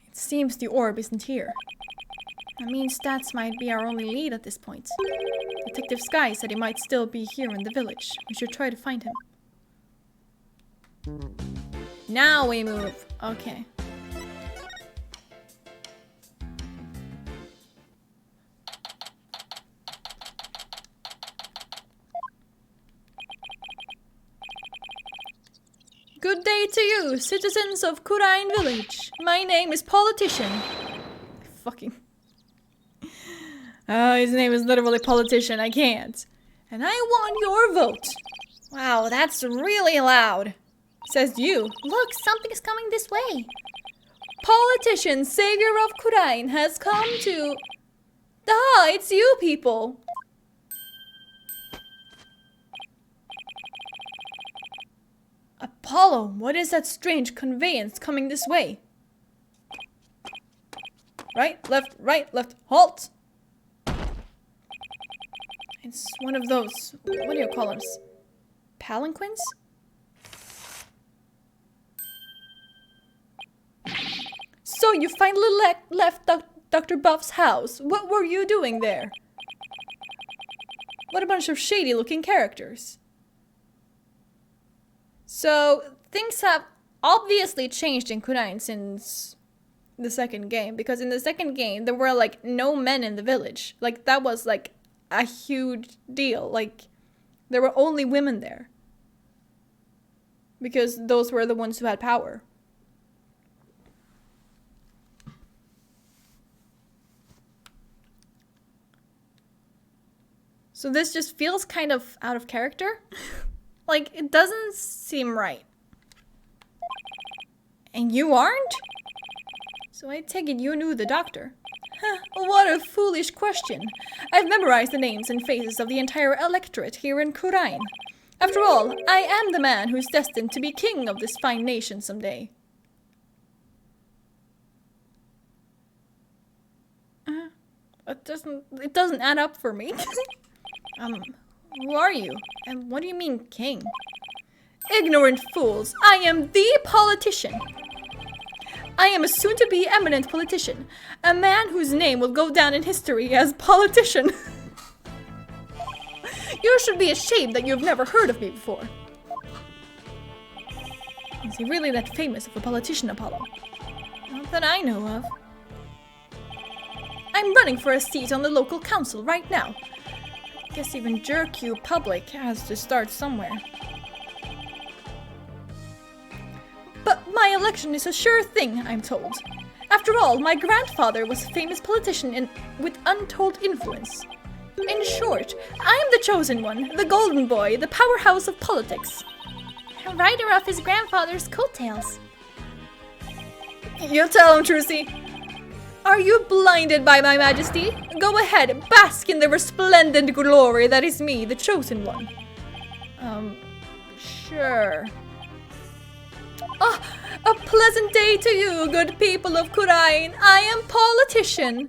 It seems the orb isn't here. That means Stats might be our only lead at this point. Detective Sky said he might still be here in the village. We should try to find him. Now we move. Okay. Good day to you, citizens of Kurain Village. My name is Politician. Fucking... his name is literally Politician, I can't. And I want your vote. Wow, that's really loud. Says you. Look, something's coming this way. Politician, savior of Kurain, has come to... Ah, it's you people. Apollo, what is that strange conveyance coming this way? Right, left, halt! It's one of those, what do you call them? Palanquins? So you finally left Dr. Buff's house. What were you doing there? What a bunch of shady looking characters. So, things have obviously changed in Kurain since the second game. Because in the second game, there were, like, no men in the village. Like, that was, like, a huge deal. Like, there were only women there. Because those were the ones who had power. So this just feels kind of out of character. Like, it doesn't seem right. And you aren't? So I take it you knew the doctor. Huh, what a foolish question. I've memorized the names and faces of the entire electorate here in Kurain. After all, I am the man who's destined to be king of this fine nation someday. It doesn't add up for me. Who are you? And what do you mean, king? Ignorant fools! I am the politician! I am a soon-to-be eminent politician. A man whose name will go down in history as politician. You should be ashamed that you've never heard of me before. Is he really that famous of a politician, Apollo? Not that I know of. I'm running for a seat on the local council right now. Guess even Jerku Public has to start somewhere. But my election is a sure thing, I'm told. After all, my grandfather was a famous politician with untold influence. In short, I am the chosen one, the golden boy, the powerhouse of politics. A rider off his grandfather's coattails. You tell him, Trucy. Are you blinded by my majesty? Go ahead, bask in the resplendent glory that is me, the chosen one. Sure. Ah, a pleasant day to you, good people of Kurain. I am politician.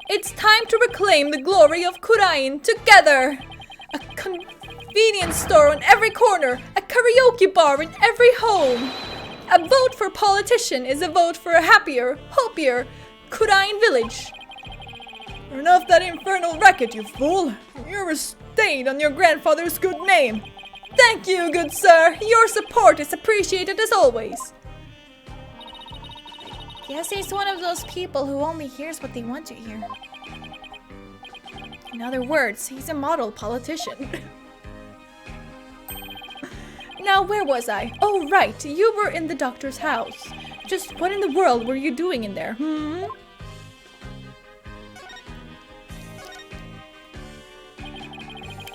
It's time to reclaim the glory of Kurain together. A convenience store on every corner, a karaoke bar in every home. A vote for politician is a vote for a happier, hoppier Kurain village. Turn off that infernal racket, you fool. You're a stain on your grandfather's good name. Thank you, good sir. Your support is appreciated as always. Guess he's one of those people who only hears what they want to hear. In other words, he's a model politician. Now, where was I? Oh, right. You were in the doctor's house. Just what in the world were you doing in there,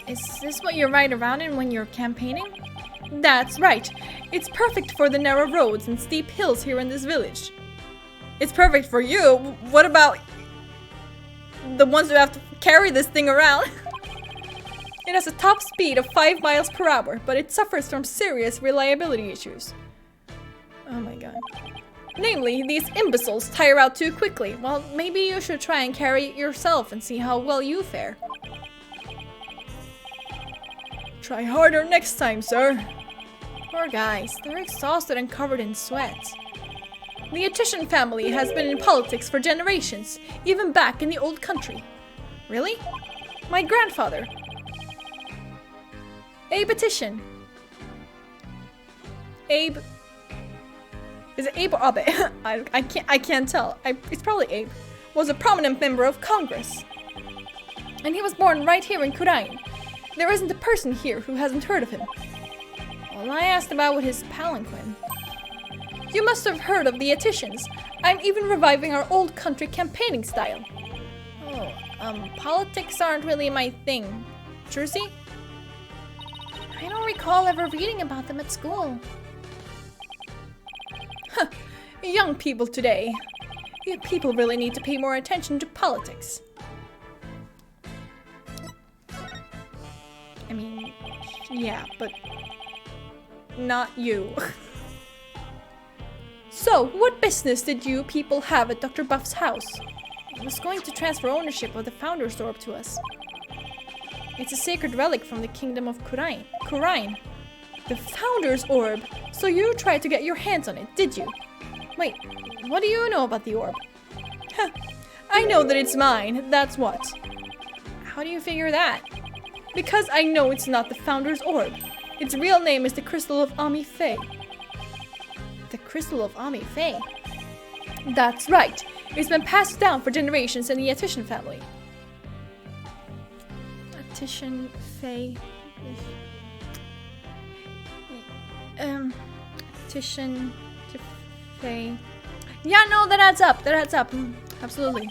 Is this what you ride around in when you're campaigning? That's right. It's perfect for the narrow roads and steep hills here in this village. It's perfect for you. What about the ones who have to carry this thing around? It has a top speed of 5 miles per hour, but it suffers from serious reliability issues. Oh my god. Namely, these imbeciles tire out too quickly. Well, maybe you should try and carry it yourself and see how well you fare. Try harder next time, sir. Poor guys, they're exhausted and covered in sweat. The Attition family has been in politics for generations, even back in the old country. Really? My grandfather. Abe Attition. Abe. Is it Abe or Abe? I can't tell. It's probably Abe. Was a prominent member of Congress. And he was born right here in Kurain. There isn't a person here who hasn't heard of him. Well, I asked about his palanquin. You must have heard of the Attitians. I'm even reviving our old country campaigning style. Oh, politics aren't really my thing. Trucy? I don't recall ever reading about them at school. Huh. Young people today. People really need to pay more attention to politics. I mean, yeah, but not you. So, what business did you people have at Dr. Buff's house? He was going to transfer ownership of the Founder's Orb to us. It's a sacred relic from the kingdom of Kurain. The Founder's Orb? So you tried to get your hands on it, did you? Wait, what do you know about the orb? Huh, I know that it's mine, that's what. How do you figure that? Because I know it's not the Founder's Orb. Its real name is the Crystal of Ami Faye. The Crystal of Ami Faye? That's right. It's been passed down for generations in the Attition family. Attition Faye... Attition... Faye... Yeah, no, that adds up. Absolutely.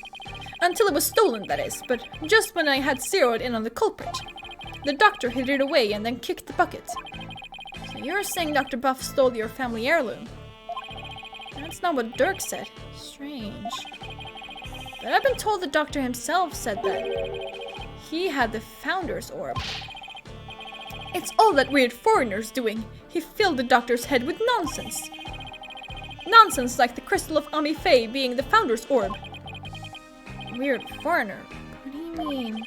Until it was stolen, that is. But just when I had zeroed in on the culprit. The doctor hid it away and then kicked the bucket. So you're saying Dr. Buff stole your family heirloom? That's not what Dirk said. Strange. But I've been told the doctor himself said that he had the Founder's Orb. It's all that weird foreigner's doing. He filled the doctor's head with nonsense. Nonsense like the Crystal of Ami Faye being the Founder's Orb. Weird foreigner? What do you mean?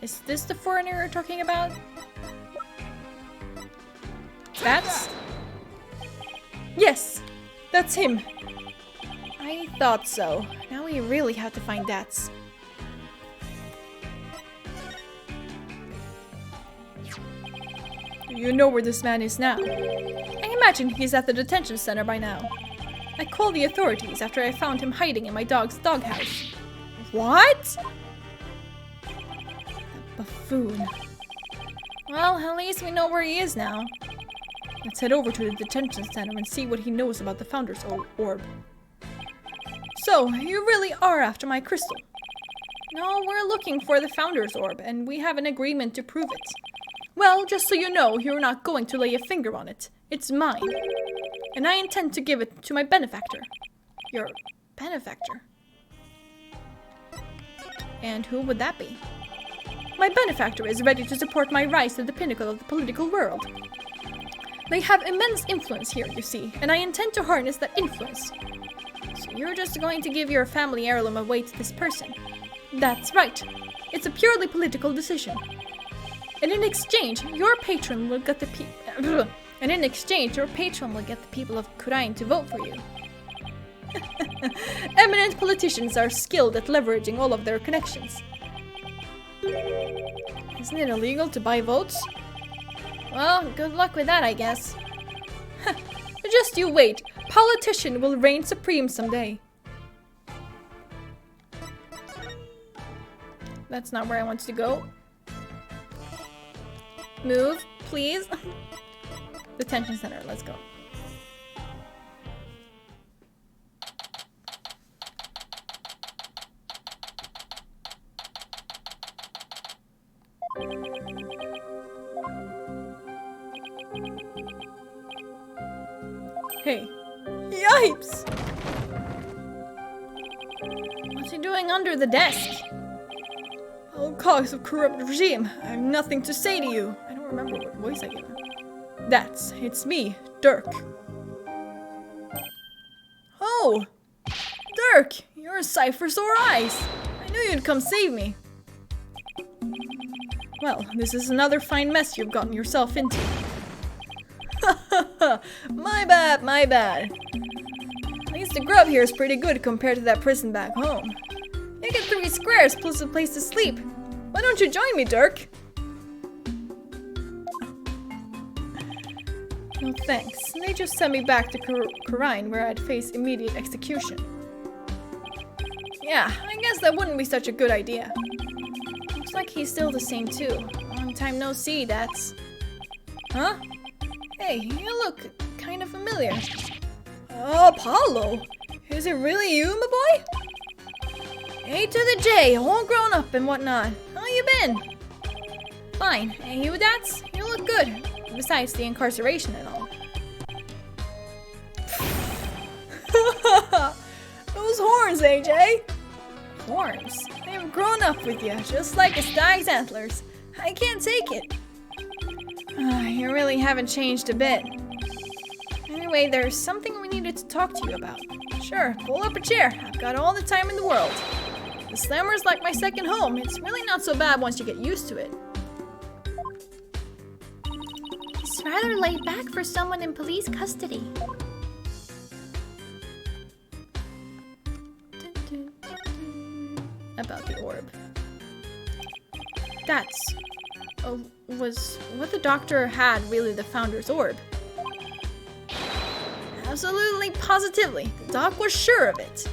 Is this the foreigner you're talking about? That's... Yes, that's him. I thought so. Now we really have to find Dats. Do you know where this man is now? I imagine he's at the detention center by now. I called the authorities after I found him hiding in my dog's doghouse. What? Buffoon. Well, at least we know where he is now. Let's head over to the detention center and see what he knows about the Founder's Orb. So, you really are after my crystal? No, we're looking for the Founder's Orb, and we have an agreement to prove it. Well, just so you know, you're not going to lay a finger on it. It's mine. And I intend to give it to my benefactor. Your benefactor? And who would that be? My benefactor is ready to support my rise to the pinnacle of the political world. They have immense influence here, you see, and I intend to harness that influence. So you're just going to give your family heirloom away to this person? That's right. It's a purely political decision. And in exchange, your patron will get the people of Kurain to vote for you. Eminent politicians are skilled at leveraging all of their connections. Isn't it illegal to buy votes? Well, good luck with that, I guess. Just you wait. Politician will reign supreme someday. That's not where I want to go. Move, please. Detention center, let's go. Hey. Yipes! What's he doing under the desk? Oh, cogs of corrupt regime. I have nothing to say to you. I don't remember what voice I gave him. It's me, Dirk. Oh! Dirk! You're a sight for sore eyes. I knew you'd come save me. Well, this is another fine mess you've gotten yourself into. My bad, my bad. At least the grub here is pretty good compared to that prison back home. You get 3 squares plus a place to sleep. Why don't you join me, Dirk? No thanks. They just sent me back to Kurain where I'd face immediate execution. Yeah, I guess that wouldn't be such a good idea. Looks like he's still the same too. Long time no see, that's... Huh? Hey, you look kind of familiar. Apollo! Is it really you, my boy? A to the J, all grown up and whatnot. How you been? Fine. Hey, you that's? You look good. Besides the incarceration and all. Those horns, AJ! Horns? They've grown up with you, just like a stag's antlers. I can't take it. You really haven't changed a bit. Anyway, there's something we needed to talk to you about. Sure, pull up a chair. I've got all the time in the world. The slammer's like my second home. It's really not so bad once you get used to it. It's rather laid back for someone in police custody. About the orb. Was what the doctor had really the Founder's Orb? Absolutely, positively. The doc was sure of it.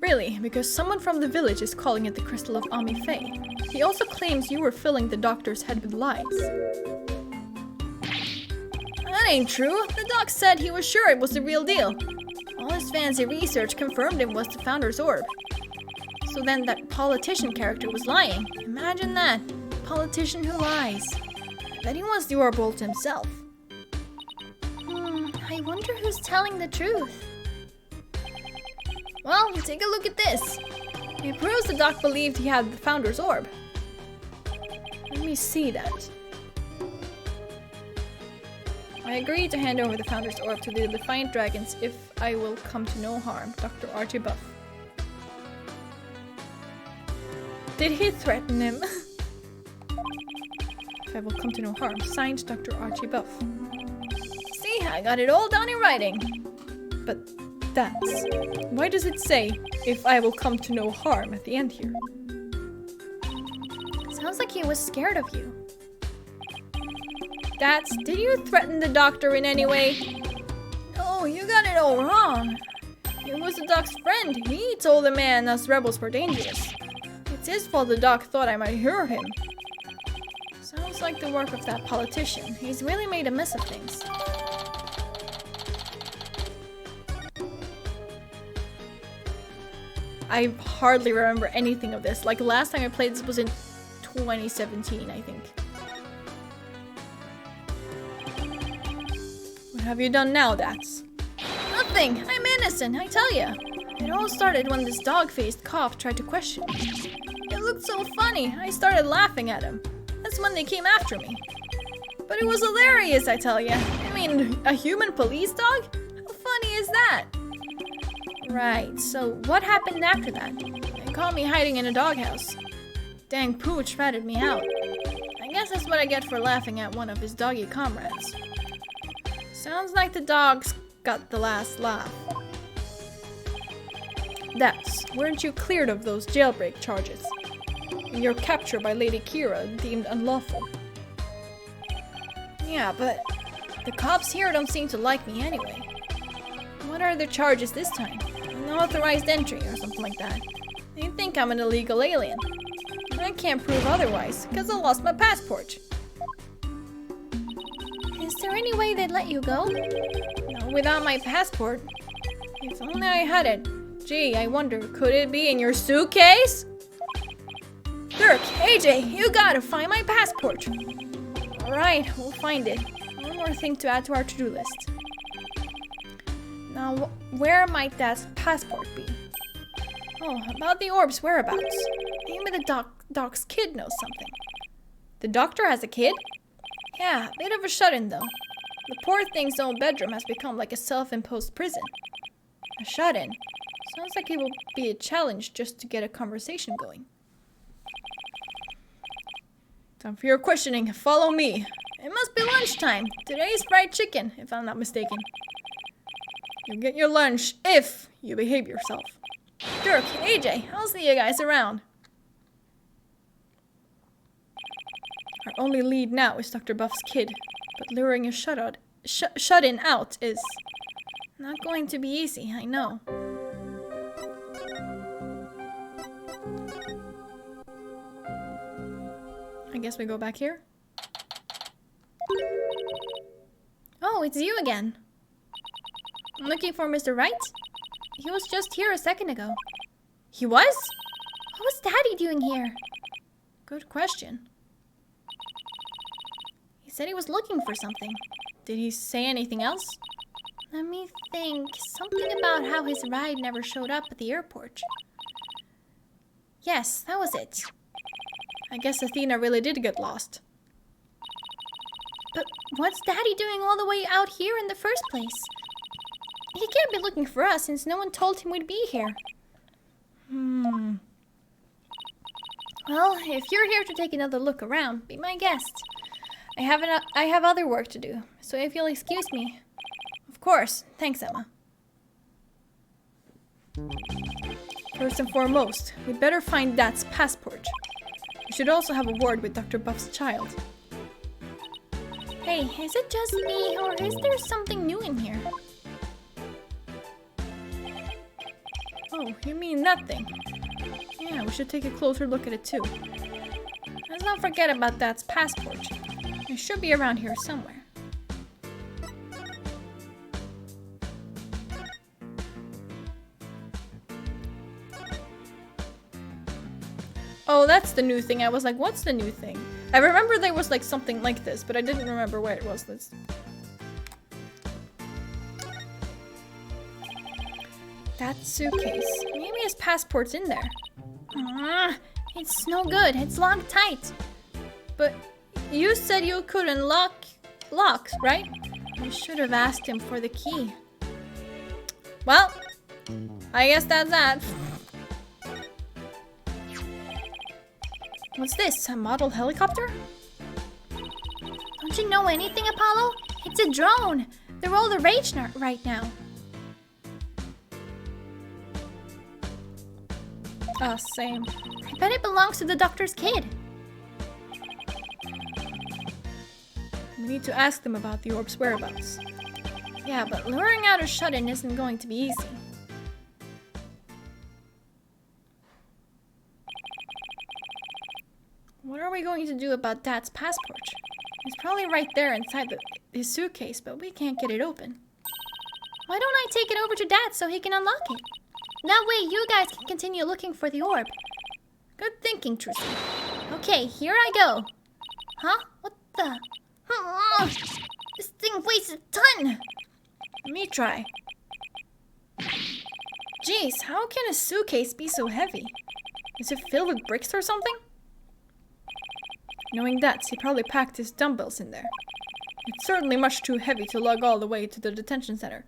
Really, because someone from the village is calling it the Crystal of Ami Faye. He also claims you were filling the doctor's head with lies. That ain't true. The doc said he was sure it was the real deal. All his fancy research confirmed it was the Founder's Orb. So then that politician character was lying. Imagine that. Politician who lies. I bet he wants the orb bolt himself. I wonder who's telling the truth. Well, take a look at this. It proves the doc believed he had the Founder's Orb. Let me see that. I agree to hand over the Founder's Orb to the Defiant Dragons if I will come to no harm. Dr. Archie Buff. Did he threaten him? If I will come to no harm. Signed, Dr. Archie Buff. See, I got it all down in writing. But that's... Why does it say, if I will come to no harm at the end here? Sounds like he was scared of you. Did you threaten the doctor in any way? No, you got it all wrong. He was the doc's friend. He told the man us rebels were dangerous. It's his fault the dog thought I might hear him. Sounds like the work of that politician. He's really made a mess of things. I hardly remember anything of this. Like, last time I played this was in 2017, I think. What have you done now, Dats? Nothing! I'm innocent, I tell ya! It all started when this dog-faced cop tried to question me. It looked so funny, I started laughing at him. That's when they came after me. But it was hilarious, I tell ya. I mean, a human police dog? How funny is that? Right, so what happened after that? They caught me hiding in a doghouse. Dang Pooch ratted me out. I guess that's what I get for laughing at one of his doggy comrades. Sounds like the dogs got the last laugh. That's, weren't you cleared of those jailbreak charges? And your capture by Lady Kira deemed unlawful. Yeah, but the cops here don't seem to like me anyway. What are the charges this time? Unauthorized entry or something like that. They think I'm an illegal alien. I can't prove otherwise, because I lost my passport. Is there any way they'd let you go? No, without my passport. If only I had it. Gee, I wonder, could it be in your suitcase? Dirk, AJ, you gotta find my passport. Alright, we'll find it. One more thing to add to our to-do list. Now, where might that passport be? Oh, about the orb's whereabouts. Maybe the doc's kid knows something. The doctor has a kid? Yeah, a bit of a shut-in though. The poor thing's own bedroom has become like a self-imposed prison. A shut-in? Sounds like it will be a challenge just to get a conversation going. Time for your questioning. Follow me. It must be lunchtime. Today's fried chicken, if I'm not mistaken. You'll get your lunch if you behave yourself. Dirk, AJ, I'll see you guys around. Our only lead now is Dr. Buff's kid, but luring a shut-in out is not going to be easy, I know. I guess we go back here. Oh, it's you again. I'm looking for Mr. Wright? He was just here a second ago. He was? What was Daddy doing here? Good question. He said he was looking for something. Did he say anything else? Let me think. Something about how his ride never showed up at the airport. Yes, that was it. I guess Athena really did get lost. But what's Daddy doing all the way out here in the first place? He can't be looking for us since no one told him we'd be here. Well, if you're here to take another look around, be my guest. I have other work to do, so if you'll excuse me. Of course. Thanks, Emma. First and foremost, we'd better find Dad's passport. We should also have a word with Dr. Buff's child. Hey, is it just me, or is there something new in here? Oh, you mean that thing? Yeah, we should take a closer look at it too. Let's not forget about Dad's passport. It should be around here somewhere. Oh, that's the new thing. I was like, what's the new thing? I remember there was like something like this, but I didn't remember where it was. That suitcase. Maybe his passport's in there. It's no good. It's locked tight. But you said you couldn't lock locks, right? You should have asked him for the key. Well, I guess that's that. What's this? A model helicopter? Don't you know anything, Apollo? It's a drone. They're all the rage right now. Same. I bet it belongs to the doctor's kid. We need to ask them about the orb's whereabouts. Yeah, but luring out a shut-in isn't going to be easy. we going to do about Dad's passport? It's probably right there inside his suitcase, but we can't get it open. Why don't I take it over to Dad so he can unlock it? That way you guys can continue looking for the orb. Good thinking, Trucy. Okay, here I go. Huh? What the? This thing weighs a ton. Let me try. Jeez, how can a suitcase be so heavy? Is it filled with bricks or something? Knowing that, he probably packed his dumbbells in there. It's certainly much too heavy to lug all the way to the detention center.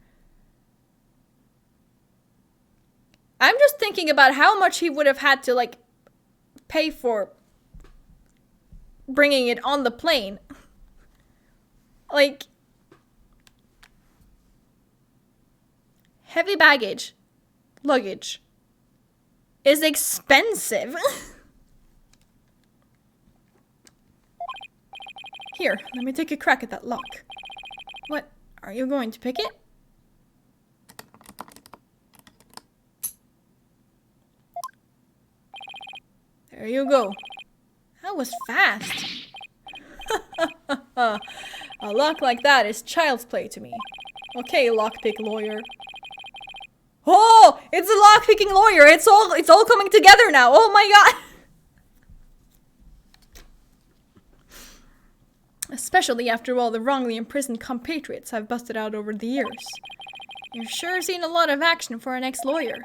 I'm just thinking about how much he would have had to, like, pay for bringing it on the plane. Like, heavy luggage is expensive. Here, let me take a crack at that lock. What, are you going to pick it? There you go. That was fast. A lock like that is child's play to me. Okay, lockpick lawyer. Oh, it's a lockpicking lawyer. It's all coming together now. Oh my god. Especially after all the wrongly imprisoned compatriots I've busted out over the years. You've sure seen a lot of action for an ex-lawyer.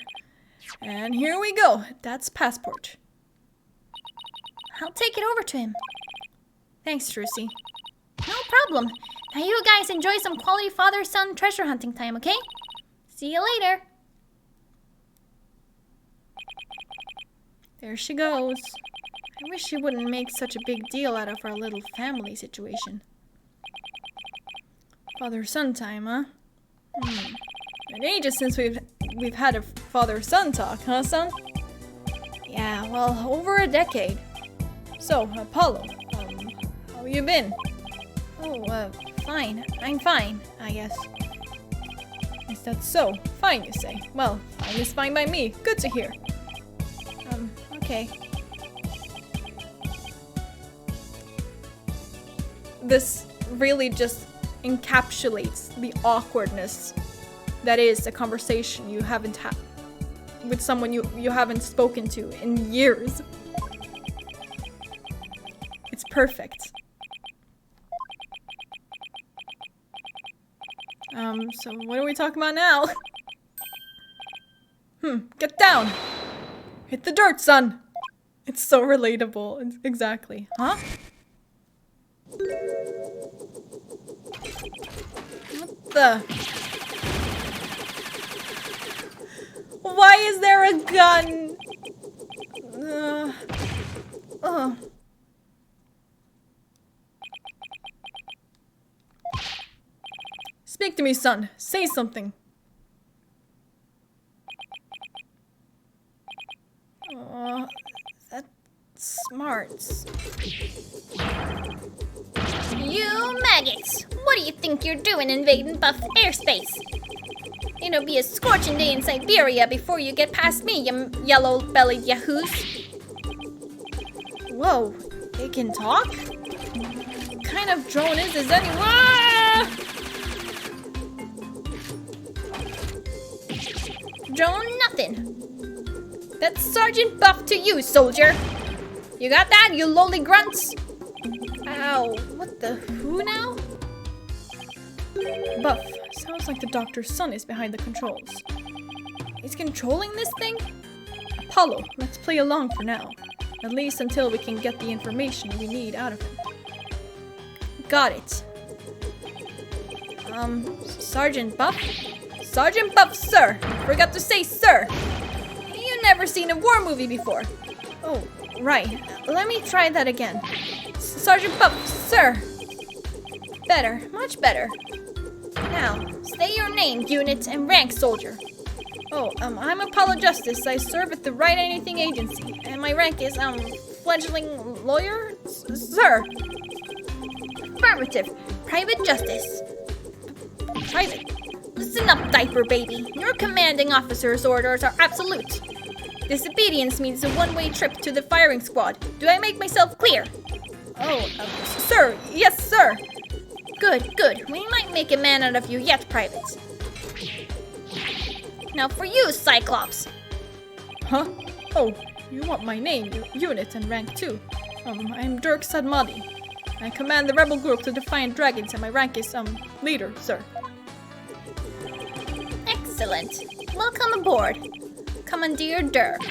And here we go. That's passport. I'll take it over to him. Thanks, Trucy. No problem. Now you guys enjoy some quality father-son treasure hunting time, okay? See you later. There she goes. I wish she wouldn't make such a big deal out of our little family situation. Father-son time, huh? Been ages since we've had a father-son talk, huh, son? Yeah, well, over a decade. So, Apollo, how you been? Oh, fine. I'm fine, I guess. Is that so? Fine, you say. Well, fine is fine by me. Good to hear. Okay. This really just encapsulates the awkwardness that is a conversation you haven't had with someone you haven't spoken to in years. It's perfect. So what are we talking about now? Get down! Hit the dirt, son! It's so relatable. Exactly. Huh? What the? Why is there a gun? Speak to me, son. Say something. That smarts. You maggots! What do you think you're doing invading Buff airspace? It'll be a scorching day in Siberia before you get past me, you yellow-bellied yahoos. Whoa, they can talk? What kind of drone is this anyway? Drone nothing. That's Sergeant Buff to you, soldier. You got that, you lowly grunts? Ow, what the who now? Buff, sounds like the doctor's son is behind the controls. He's controlling this thing? Apollo, let's play along for now. At least until we can get the information we need out of him. Got it. Sergeant Buff? Sergeant Buff, sir! Forgot to say sir! You never seen a war movie before. Oh, right. Let me try that again. Sergeant Buff, sir! Better, much better. Now, say your name, unit, and rank, soldier. Oh, I'm Apollo Justice. I serve at the Right Anything Agency, and my rank is, fledgling lawyer? Sir! Affirmative. Private Justice. Private? Listen up, diaper baby. Your commanding officer's orders are absolute. Disobedience means a one-way trip to the firing squad. Do I make myself clear? Oh, sir, yes, sir. Good, good. We might make a man out of you yet, Private. Now for you, Cyclops. Huh? Oh, you want my name, unit, and rank too. I'm Dirk Sadmadi. I command the rebel group to Defiant Dragons, and my rank is, leader, sir. Excellent. Welcome aboard, Commandeer Dirk.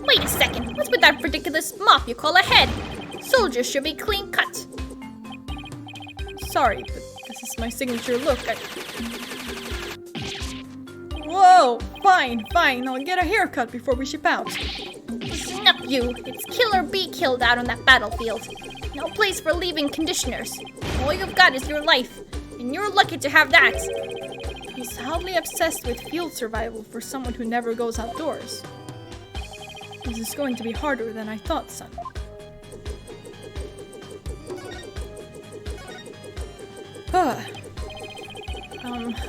Wait a second. What's with that ridiculous mop you call a head? Soldiers should be clean cut. Sorry, but this is my signature look. Whoa! Fine. I'll get a haircut before we ship out. Listen up, you. It's kill or be killed out on that battlefield. No place for leaving conditioners. All you've got is your life, and you're lucky to have that. He's oddly obsessed with field survival for someone who never goes outdoors. This is going to be harder than I thought, son.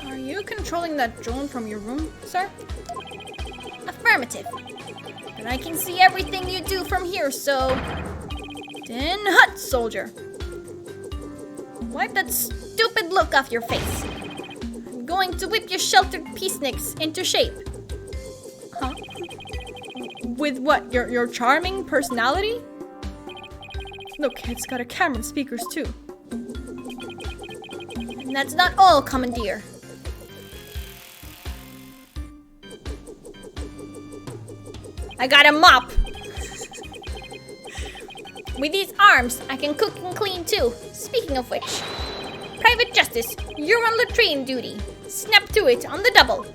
Are you controlling that drone from your room, sir? Affirmative. But I can see everything you do from here, so... Then hut, soldier. Wipe that stupid look off your face. I'm going to whip your sheltered peaceniks into shape. Huh? With what? Your charming personality? Look, it's got a camera and speakers too. And that's not all, Commandeer. I got a mop. With these arms, I can cook and clean too. Speaking of which, Private Justice, you're on latrine duty. Snap to it on the double.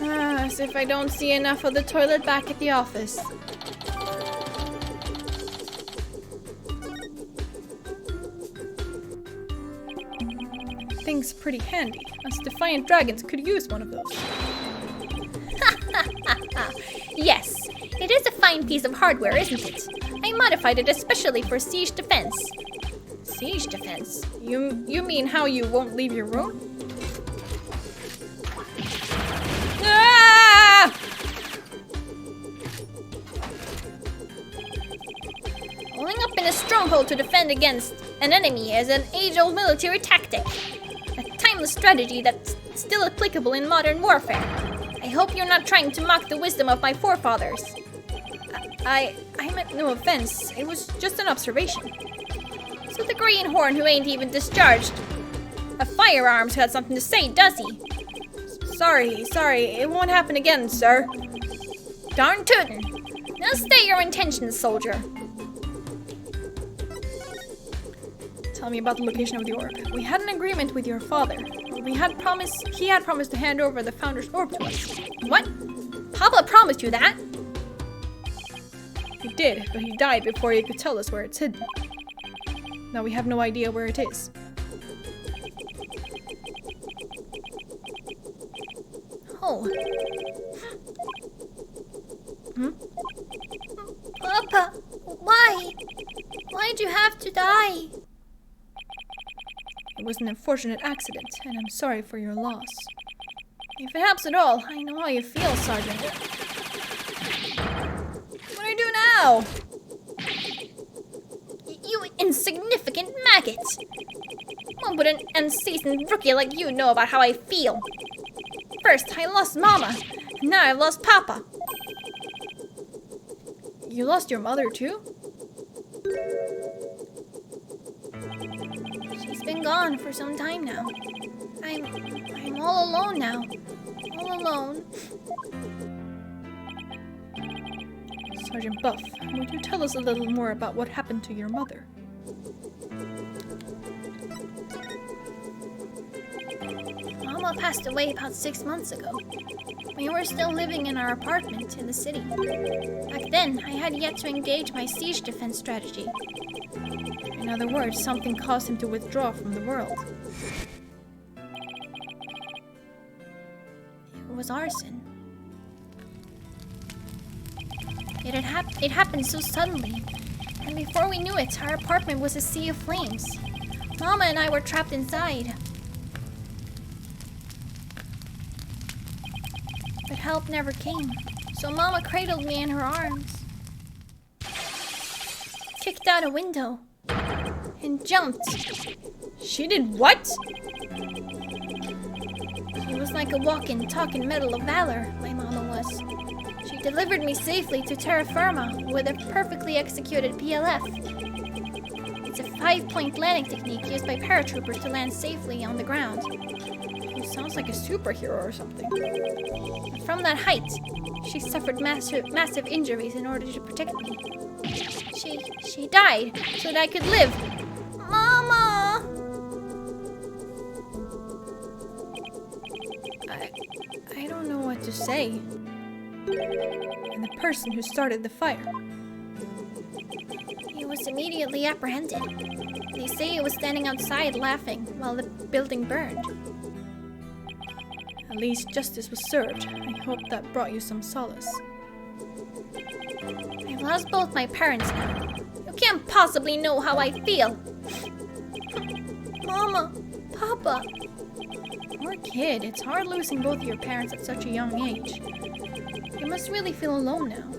As if I don't see enough of the toilet back at the office. Thing's pretty handy. Us Defiant Dragons could use one of those. Yes, it is a fine piece of hardware, isn't it? I modified it especially for siege defense. Siege defense? You mean how you won't leave your room? Ah! Holding up in a stronghold to defend against an enemy is an age-old military tactic. A timeless strategy that's still applicable in modern warfare. I hope you're not trying to mock the wisdom of my forefathers. I meant no offense. It was just an observation. So the greenhorn who ain't even discharged a firearms got something to say, does he? Sorry. It won't happen again, sir. Darn tootin'. Now state your intentions, soldier. Tell me about the location of the orb. We had an agreement with your father. He had promised to hand over the Founder's orb to us. What? Papa promised you that? He did, but he died before he could tell us where it's hidden. Now we have no idea where it is. Oh. Papa, why? Why'd you have to die? It was an unfortunate accident, and I'm sorry for your loss. If it helps at all, I know how you feel, Sergeant. What do I do now? You insignificant maggot! What would an unseasoned rookie like you know about how I feel? First, I lost Mama, and now I've lost Papa. You lost your mother, too? She's been gone for some time now. I'm all alone now. All alone. Sergeant Buff, would you tell us a little more about what happened to your mother? Mama passed away about 6 months ago. We were still living in our apartment in the city. Back then, I had yet to engage my siege defense strategy. In other words, something caused him to withdraw from the world. It was arson. It happened so suddenly, and before we knew it, our apartment was a sea of flames. Mama and I were trapped inside. But help never came, So Mama cradled me in her arms, kicked out a window, and jumped. She did what? She was like a walking, talking medal of valor, my mama was. She delivered me safely to terra firma with a perfectly executed PLF. It's a 5-point landing technique used by paratroopers to land safely on the ground. She sounds like a superhero or something. From that height, she suffered massive injuries in order to protect me. She died so that I could live. Mama! I don't know what to say. And the person who started the fire. He was immediately apprehended. They say he was standing outside laughing while the building burned. At least justice was served. I hope that brought you some solace. I've lost both my parents now. You can't possibly know how I feel. Mama, Papa. Poor kid, it's hard losing both your parents at such a young age. You must really feel alone now.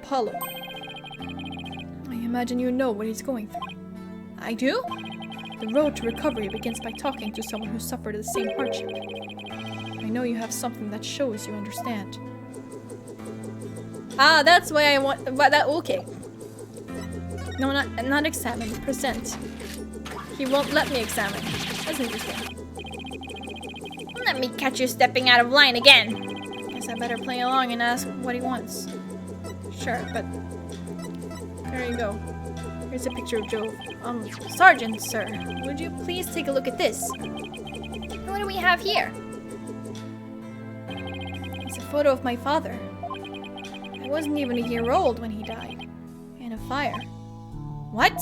Apollo. I imagine you know what he's going through. I do? The road to recovery begins by talking to someone who suffered the same hardship. I know you have something that shows you understand. Ah, that's why I want. But that okay. No, not examine. Present. He won't let me examine. That's interesting. Let me catch you stepping out of line again. Guess I better play along and ask what he wants. Sure, but there you go. Here's a picture of Jove. Sergeant, sir, would you please take a look at this? What do we have here? It's a photo of my father. I wasn't even a year old when he died. In a fire. What?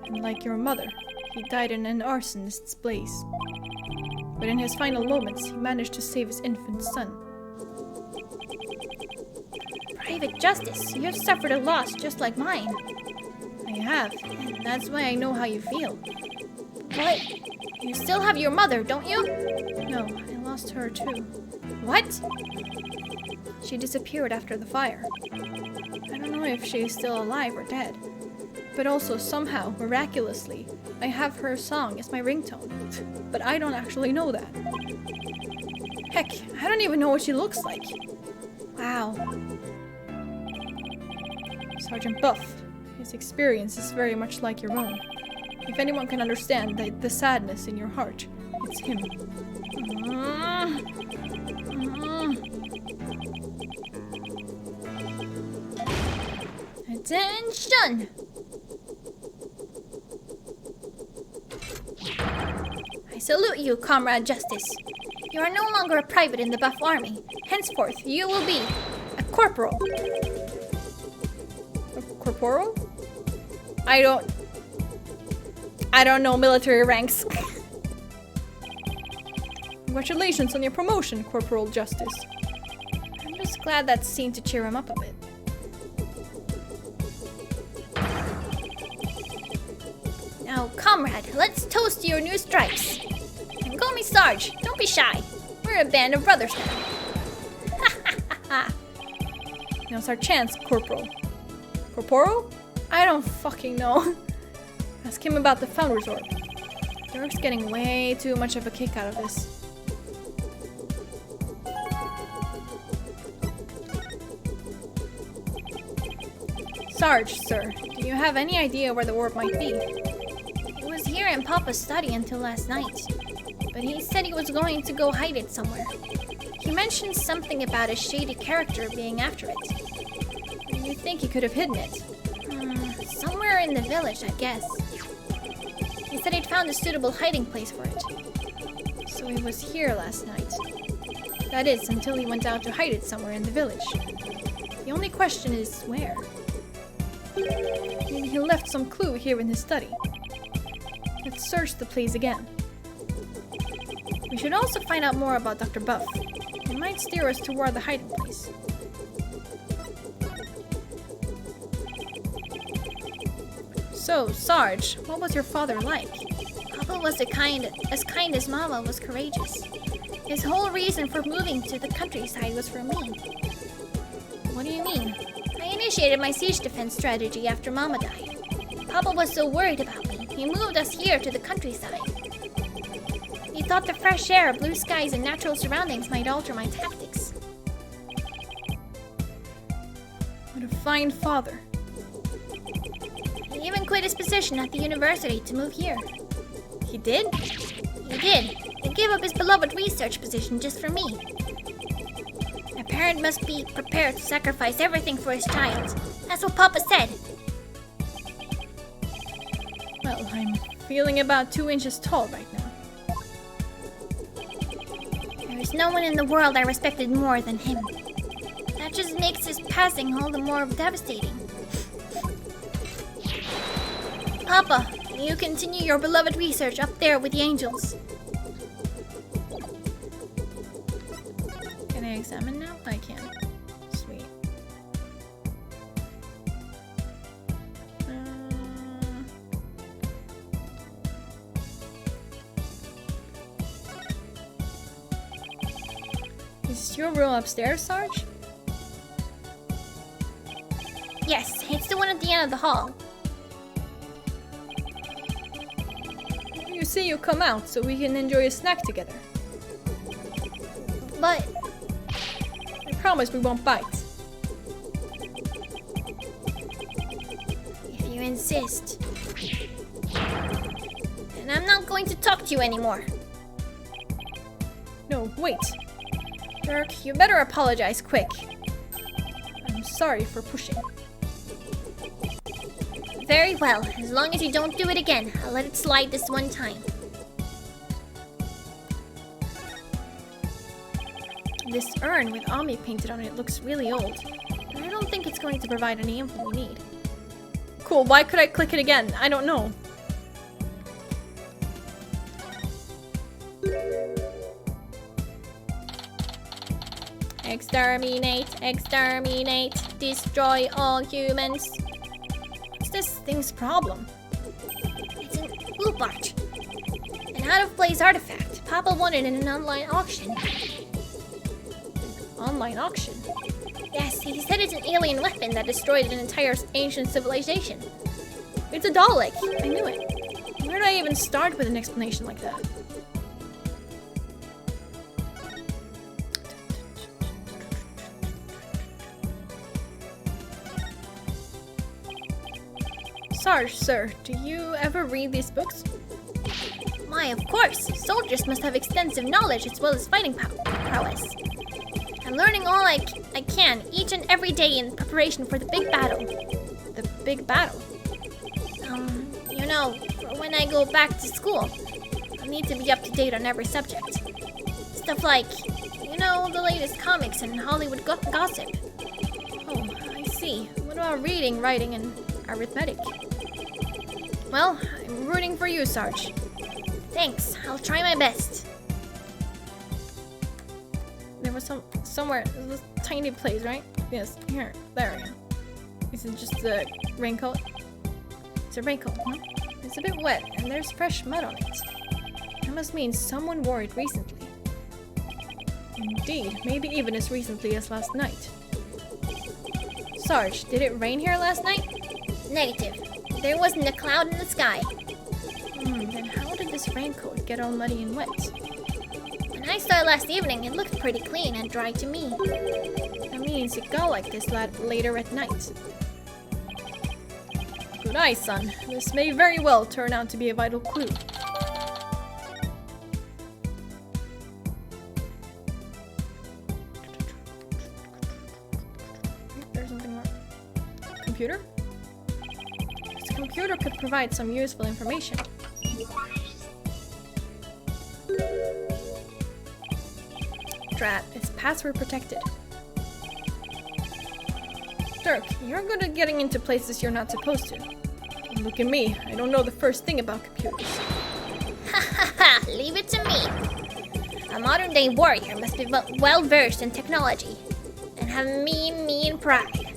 And like your mother, he died in an arsonist's blaze. But in his final moments, he managed to save his infant son. Private Justice, you have suffered a loss just like mine. I have, and that's why I know how you feel. But you still have your mother, don't you? No, I lost her too. What? She disappeared after the fire. I don't know if she is still alive or dead. But also, somehow, miraculously, I have her song as my ringtone. But I don't actually know that. Heck, I don't even know what she looks like. Wow. Sergeant Buff, his experience is very much like your own. If anyone can understand the sadness in your heart, it's him. Attention! I salute you, Comrade Justice. You are no longer a private in the Buff Army. Henceforth, you will be a corporal. A corporal? I don't know military ranks. Congratulations on your promotion, Corporal Justice. I'm just glad that seemed to cheer him up a bit. Now, comrade, let's toast to your new stripes. And call me Sarge. Don't be shy. We're a band of brothers now. Now's our chance, Corporal. Corporal? I don't fucking know. Ask him about the Founders Orb. Dirk's getting way too much of a kick out of this. Sarge, sir, do you have any idea where the orb might be? It was here in Papa's study until last night. But he said he was going to go hide it somewhere. He mentioned something about a shady character being after it. You think he could have hidden it? Somewhere in the village, I guess. He said he'd found a suitable hiding place for it. So he was here last night. That is, until he went out to hide it somewhere in the village. The only question is, where? Maybe he left some clue here in his study. Let's search the place again. We should also find out more about Dr. Buff. He might steer us toward the hiding place. So, Sarge, what was your father like? Papa was as kind as Mama was courageous. His whole reason for moving to the countryside was for me. What do you mean? I initiated my siege defense strategy after Mama died. Papa was so worried about me, he moved us here to the countryside. He thought the fresh air, blue skies, and natural surroundings might alter my tactics. What a fine father. He even quit his position at the university to move here. He did? He did. He gave up his beloved research position just for me. A parent must be prepared to sacrifice everything for his child. That's what Papa said. Well, I'm feeling about 2 inches tall right now. There is no one in the world I respected more than him. That just makes his passing all the more devastating. Papa, you continue your beloved research up there with the angels. Can I examine now? I can. Sweet. Is your room upstairs, Sarge? Yes, it's the one at the end of the hall. You say you come out so we can enjoy a snack together. But I promise we won't bite. if you insist. And I'm not going to talk to you anymore. No, wait. Dirk, you better apologize quick. I'm sorry for pushing. Very well, as long as you don't do it again, I'll let it slide this one time. This urn with Ami painted on it looks really old, but I don't think it's going to provide any info we need. Cool, why could I click it again? I don't know. Exterminate, exterminate, destroy all humans. What's this thing's problem? It's an loop art. An out-of-place artifact. Papa won it in an online auction. Online auction? Yes, he said it's an alien weapon that destroyed an entire ancient civilization. It's a Dalek! I knew it. Where did I even start with an explanation like that? Sarge, sir, do you ever read these books? Why, of course. Soldiers must have extensive knowledge as well as fighting prowess. I'm learning all I can each and every day in preparation for the big battle. The big battle? You know, for when I go back to school, I need to be up to date on every subject. Stuff like, you know, the latest comics and Hollywood gossip. Oh, I see. What about reading, writing, and arithmetic? Well, I'm rooting for you, Sarge. Thanks, I'll try my best. There was somewhere, this tiny place, right? Yes, here, there we go. Is it just a raincoat? It's a raincoat, huh? It's a bit wet, and there's fresh mud on it. That must mean someone wore it recently. Indeed, maybe even as recently as last night. Sarge, did it rain here last night? Negative. There wasn't a cloud in the sky. Then how did this raincoat get all muddy and wet? When I saw it last evening, it looked pretty clean and dry to me. That means it got like this later at night. Good eye, son. This may very well turn out to be a vital clue. There's something more. Computer? This computer could provide some useful information. Drat, it's password protected. Dirk, you're good at getting into places you're not supposed to. Look at me, I don't know the first thing about computers. Ha ha ha! Leave it to me! A modern-day warrior must be well-versed in technology and have mean pride.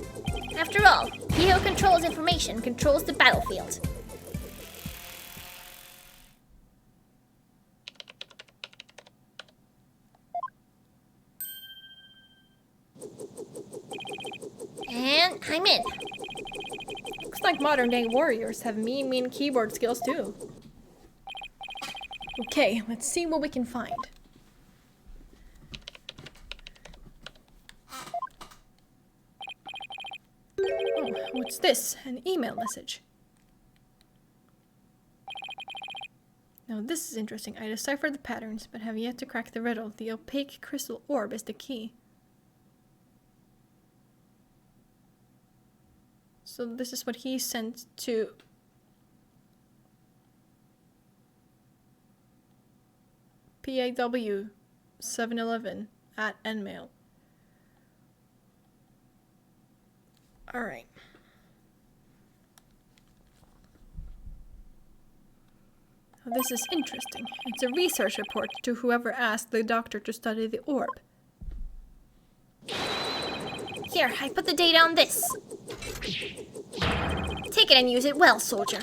After all, he who controls information controls the battlefield. on, I'm in. Looks like modern day warriors have mean keyboard skills too. Okay, let's see what we can find. Oh, what's this? An email message. Now this is interesting. I deciphered the patterns, but have yet to crack the riddle. The opaque crystal orb is the key. So this is what he sent to PAW 711 at nmail. Alright. This is interesting. It's a research report to whoever asked the doctor to study the orb. Here, I put the data on this. Take it and use it well, soldier.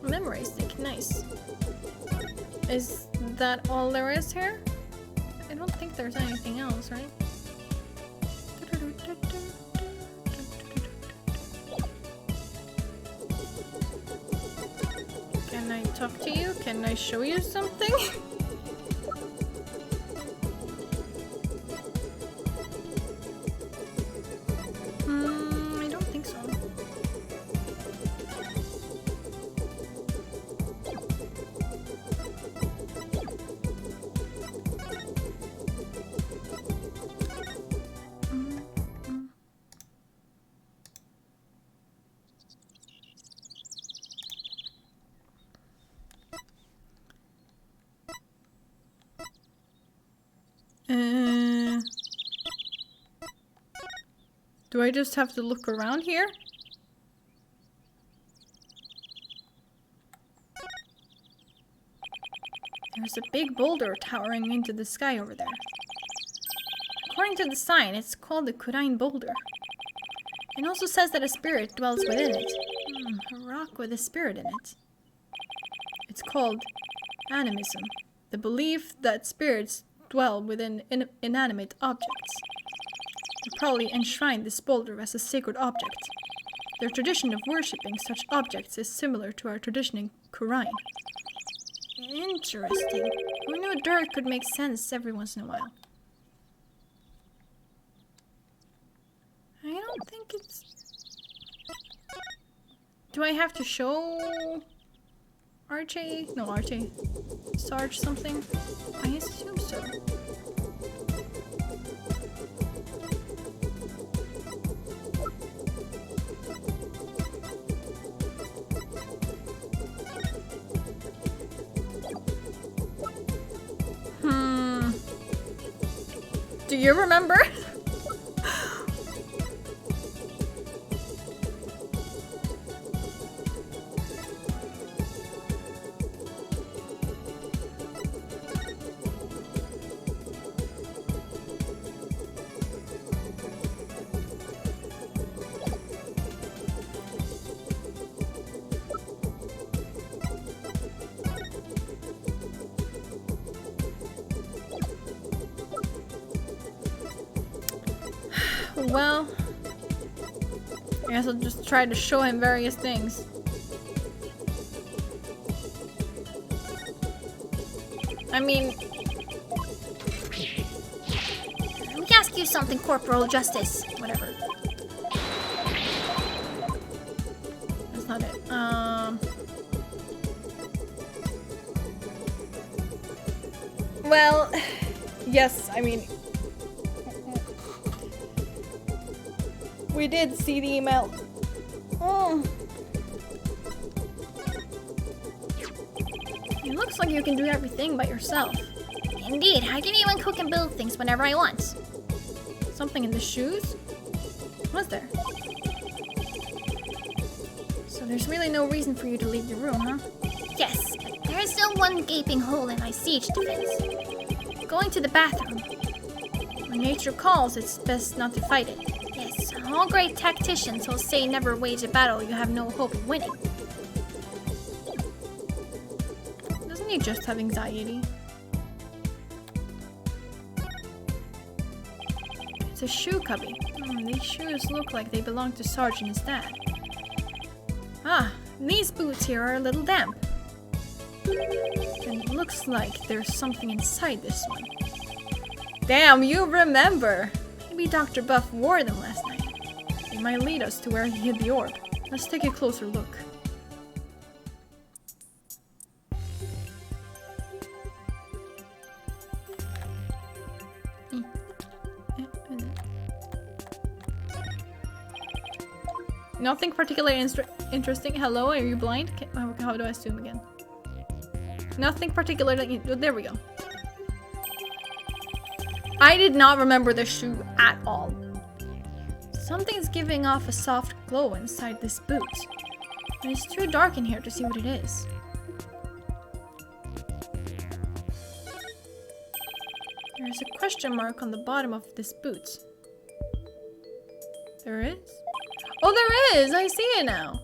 Memory stick, nice. Is that all there is here? I don't think there's anything else, right? Can I talk to you? Can I show you something? I don't think so. Do I just have to look around here? There's a big boulder towering into the sky over there. According to the sign, it's called the Kurain boulder. It also says that a spirit dwells within it. A rock with a spirit in it. It's called animism, the belief that spirits dwell within inanimate objects. They probably enshrined this boulder as a sacred object. Their tradition of worshipping such objects is similar to our tradition in Kurain. Interesting. Who knew dirt could make sense every once in a while? I don't think it's... Do I have to show... Archie? No, Archie. Sarge something? I assume so. Do you remember? Well, I guess I'll just try to show him various things. I mean... Let me ask you something, Corporal Justice. Whatever. That's not it. Well, yes, I mean... We did see the email. Oh. It looks like you can do everything by yourself. Indeed, I can even cook and build things whenever I want. Something in the shoes? Was there? So there's really no reason for you to leave your room, huh? Yes, but there is still one gaping hole in my siege defense. Going to the bathroom. When nature calls, it's best not to fight it. Yes, all great tacticians will say never wage a battle you have no hope of winning. Doesn't he just have anxiety? It's a shoe cubby. These shoes look like they belong to Sarge and his dad. Ah, these boots here are a little damp. And it looks like there's something inside this one. Damn, you remember! Maybe Dr. Buff wore them last night. They might lead us to where he hid the orb. Let's take a closer look. Nothing particularly interesting. Hello, are you blind? How do I zoom again? Nothing particularly. There we go. I did not remember the shoe at all. Something's giving off a soft glow inside this boot. And it's too dark in here to see what it is. There's a question mark on the bottom of this boot. There is? Oh, there is! I see it now.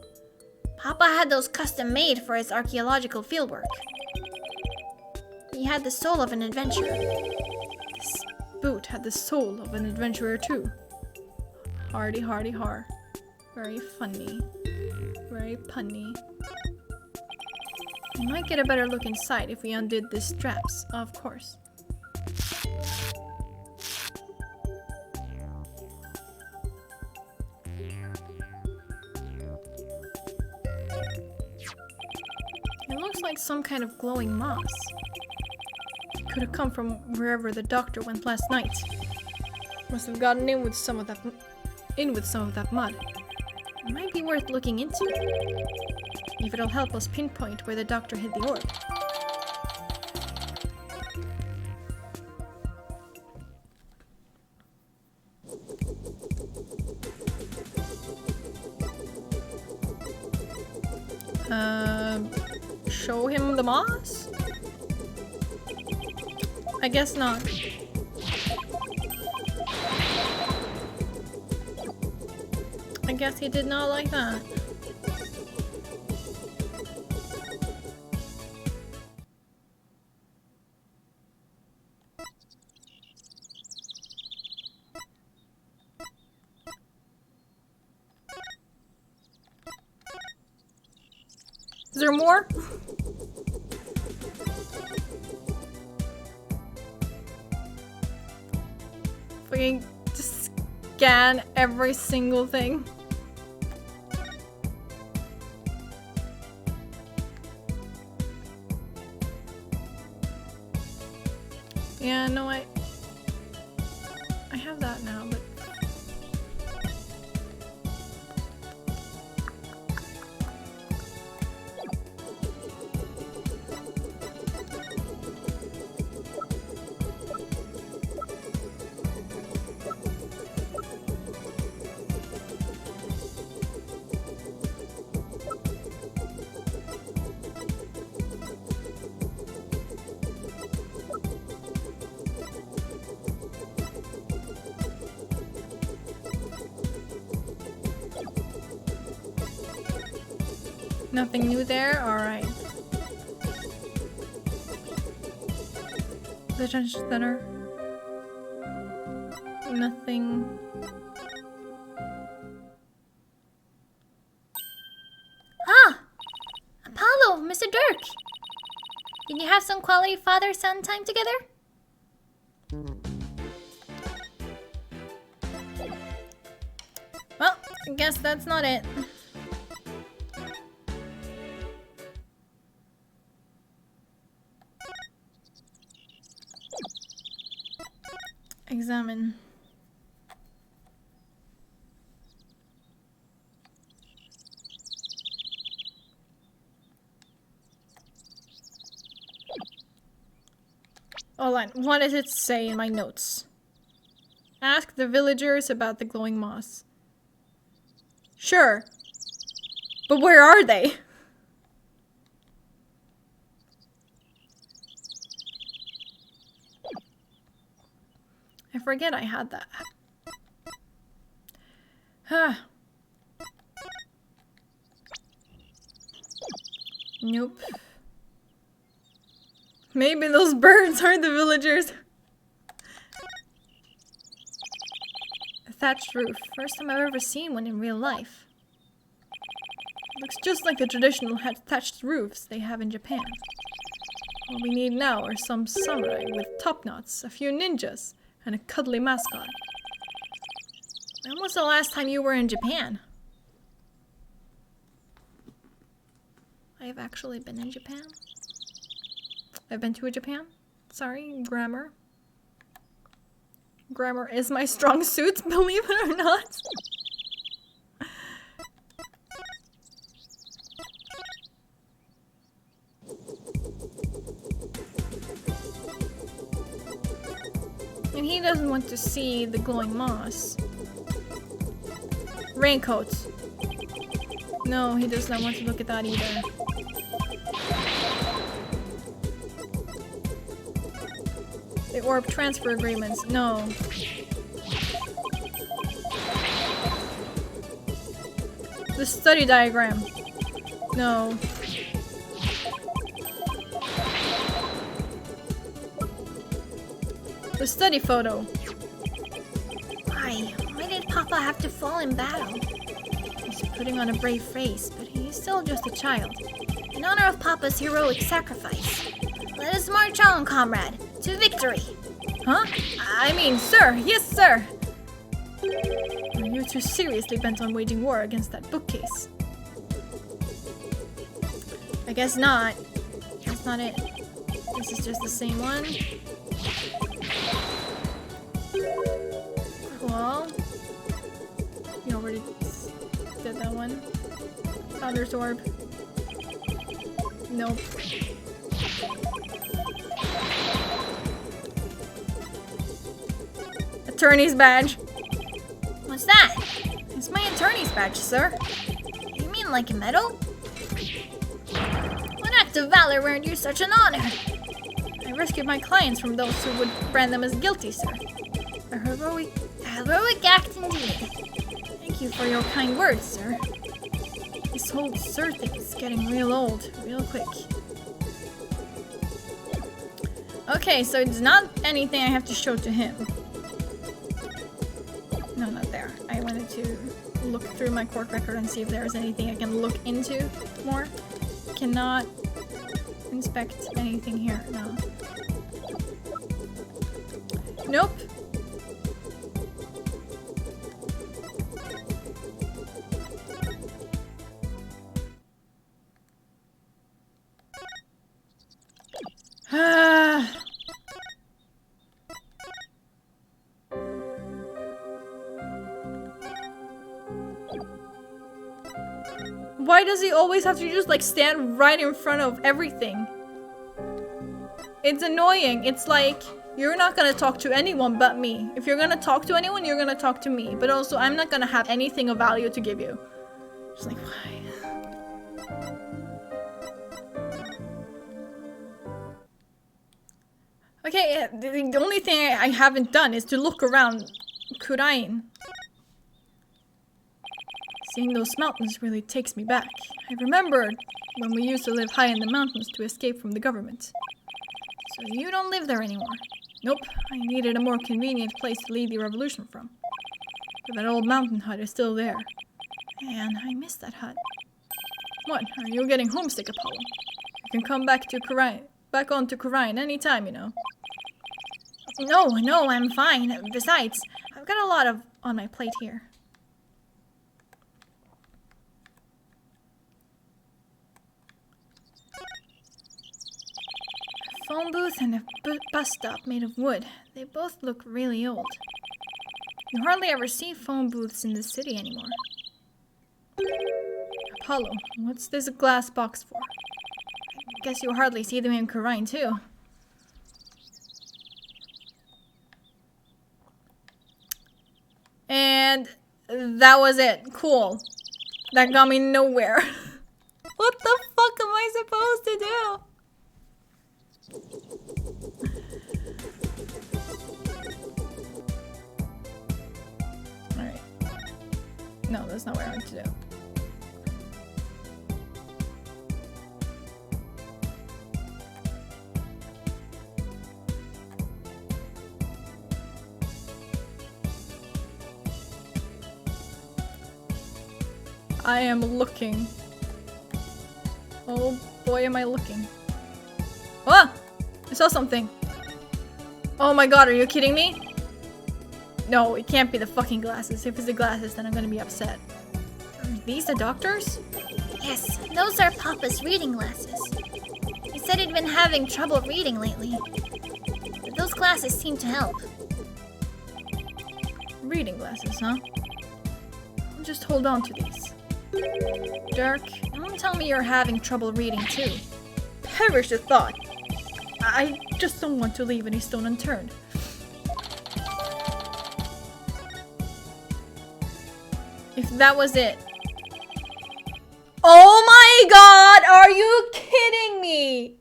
Papa had those custom made for his archaeological fieldwork. He had the soul of an adventurer. This boot had the soul of an adventurer too. Hardy, hardy, har. Very funny. Very punny. We might get a better look inside if we undid the straps, of course. It looks like some kind of glowing moss. It could have come from wherever the doctor went last night. Must have gotten in with some of that mud. It might be worth looking into. If it'll help us pinpoint where the doctor hid the orb. Show him the moss? I guess not. I guess he did not like that. Is there more? If we can just scan every single thing. Yeah, no, I have that now, but nothing new there? Alright. Detention center. Nothing. Ah! Apollo, Mr. Dirk! Did you have some quality father-son time together? Well, I guess that's not it. Examine. Hold on, what does it say in my notes? Ask the villagers about the glowing moss. Sure. But where are they? I forget I had that. Huh. Nope. Maybe those birds are the villagers. thatched roof. First time I've ever seen one in real life. Looks just like the traditional thatched roofs they have in Japan. All we need now are some samurai with top knots, a few ninjas, and a cuddly mascot. When was the last time you were in Japan? I have actually been in Japan. I've been to Japan. Sorry, grammar. Grammar is my strong suit, believe it or not. And he doesn't want to see the glowing moss. Raincoats. No, he does not want to look at that either. The orb transfer agreements. No. The study diagram. No. The study photo. Why did Papa have to fall in battle? He's putting on a brave face, but he's still just a child. In honor of Papa's heroic sacrifice, let us march on, comrade, to victory. Huh? I mean, sir! Yes, sir! Are you too seriously bent on waging war against that bookcase? I guess not. That's not it. This is just the same one. Cool. You already did that one. Founder's orb. Nope. Attorney's badge. What's that? It's my attorney's badge, sir. You mean like a medal? What act of valor earned you such an honor? I rescued my clients from those who would brand them as guilty, sir. A heroic act indeed. Thank you for your kind words, sir. This whole sir thing is getting real old, real quick. Okay, so it's not anything I have to show to him. No, not there. I wanted to look through my court record and see if there is anything I can look into more. Cannot inspect anything here, no. Nope. Why does he always have to just like stand right in front of everything? It's annoying. It's like, you're not gonna talk to anyone but me. If you're gonna talk to anyone, you're gonna talk to me. But also, I'm not gonna have anything of value to give you. Just like, why? Okay, the only thing I haven't done is to look around Kurain. Seeing those mountains really takes me back. I remembered when we used to live high in the mountains to escape from the government. So you don't live there anymore? Nope, I needed a more convenient place to lead the revolution from. But that old mountain hut is still there. Man, I miss that hut. What, are you getting homesick, Apollo? You can come back to Kurain, back on to Kurain anytime, you know. No, I'm fine. Besides, I've got a lot on my plate here. A phone booth and a bus stop made of wood. They both look really old. You hardly ever see phone booths in the city anymore. Apollo, what's this glass box for? I guess you hardly see them in Kurain too. And that was it. Cool. That got me nowhere. What the fuck am I supposed to do? Alright. No, that's not what I want to do. I am looking. Oh boy, am I looking. Ah! I saw something. Oh my god, are you kidding me? No, it can't be the fucking glasses. If it's the glasses, then I'm gonna be upset. Are these the doctors? Yes, those are Papa's reading glasses. He said he'd been having trouble reading lately. But those glasses seem to help. Reading glasses, huh? I'll just hold on to these. Dirk, don't tell me you're having trouble reading too. Perish the thought. I just don't want to leave any stone unturned. If that was it. Oh my god! Are you kidding me?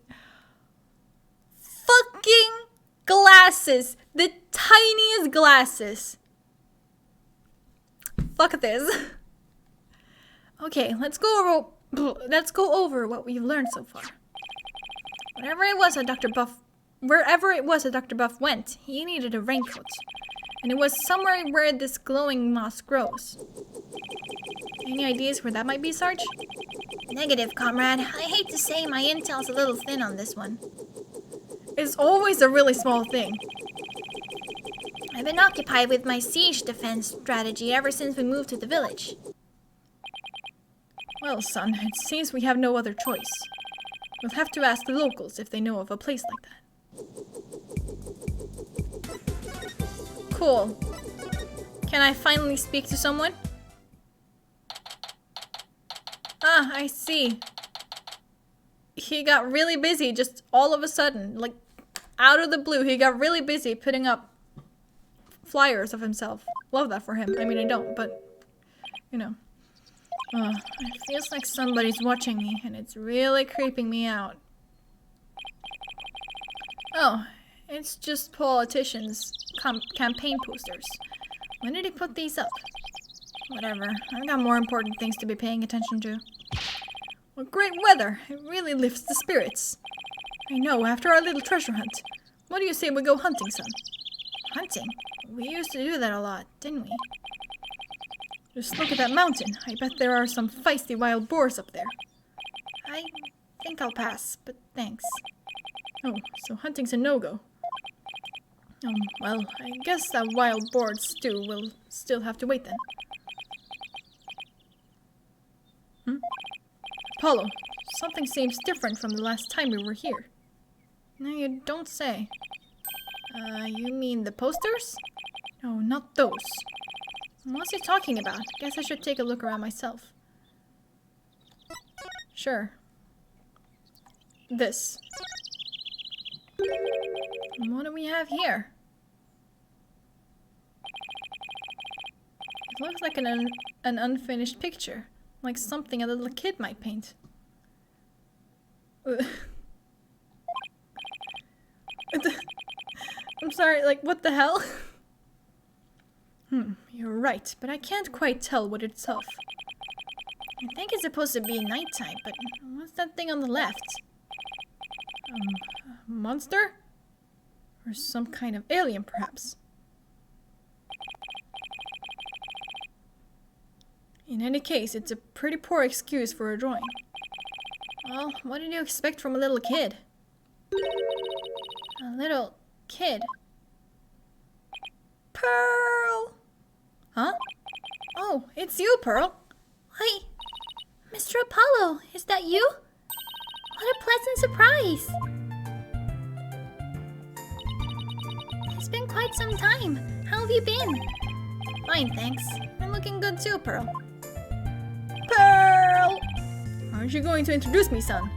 Fucking glasses. The tiniest glasses. Fuck this. Okay, let's go over what we've learned so far. Wherever it was that Dr. Buff went, he needed a raincoat. And it was somewhere where this glowing moss grows. Any ideas where that might be, Sarge? Negative, comrade. I hate to say my intel's a little thin on this one. It's always a really small thing. I've been occupied with my siege defense strategy ever since we moved to the village. Well, son, it seems we have no other choice. We'll have to ask the locals if they know of a place like that. Cool. Can I finally speak to someone? Ah, I see. He got really busy just all of a sudden. Like, out of the blue, he got really busy putting up flyers of himself. Love that for him. I mean, I don't, but, you know. It feels like somebody's watching me, and it's really creeping me out. Oh, it's just politicians' campaign posters. When did he put these up? Whatever, I've got more important things to be paying attention to. Well, great weather! It really lifts the spirits. I know, after our little treasure hunt. What do you say we go hunting, son? Hunting? We used to do that a lot, didn't we? Just look at that mountain. I bet there are some feisty wild boars up there. I think I'll pass, but thanks. Oh, so hunting's a no-go. Well, I guess that wild boar stew will still have to wait then. Apollo, something seems different from the last time we were here. No, you don't say. You mean the posters? No, not those. What's he talking about? Guess I should take a look around myself. Sure. This. And what do we have here? It looks like an unfinished picture. Like something a little kid might paint. I'm sorry, like, what the hell? You're right, but I can't quite tell what it's of. I think it's supposed to be nighttime, but what's that thing on the left? A monster? Or some kind of alien, perhaps? In any case, it's a pretty poor excuse for a drawing. Well, what did you expect from a little kid? A little kid? Pearl! Huh? Oh, it's you, Pearl. Why, Mr. Apollo, is that you? What a pleasant surprise! It's been quite some time. How have you been? Fine, thanks. I'm looking good too, Pearl. Pearl! Aren't you going to introduce me, son?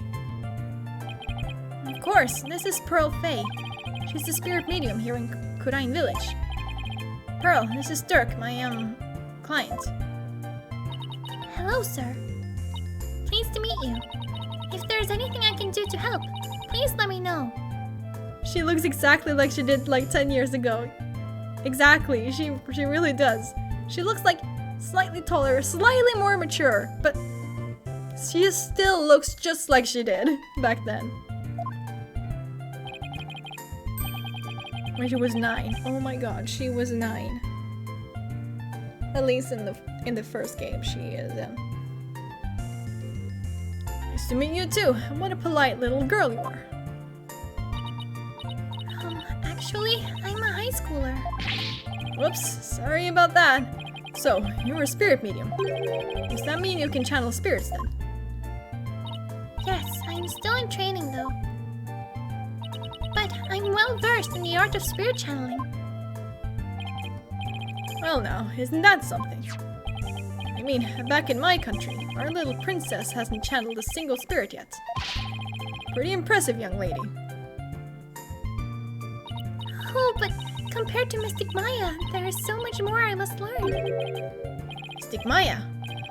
Of course, this is Pearl Faye. She's the spirit medium here in Kurain Village. Pearl, this is Dirk, my, client. Hello, sir. Pleased to meet you. If there's anything I can do to help, please let me know. She looks exactly like she did like 10 years ago. Exactly, she really does. She looks like slightly taller, slightly more mature, but she still looks just like she did back then. When she was 9. Oh my god, she was 9. At least in the first game, she is. to meet you too. What a polite little girl you are. Actually, I'm a high schooler. Whoops, sorry about that. So, you're a spirit medium. Does that mean you can channel spirits then? Yes, I'm still in training though. But I'm well versed in the art of spirit channeling. Well now, isn't that something? I mean, back in my country, our little princess hasn't channeled a single spirit yet. Pretty impressive, young lady. Oh, but compared to Mystic Maya, there is so much more I must learn. Mystic Maya.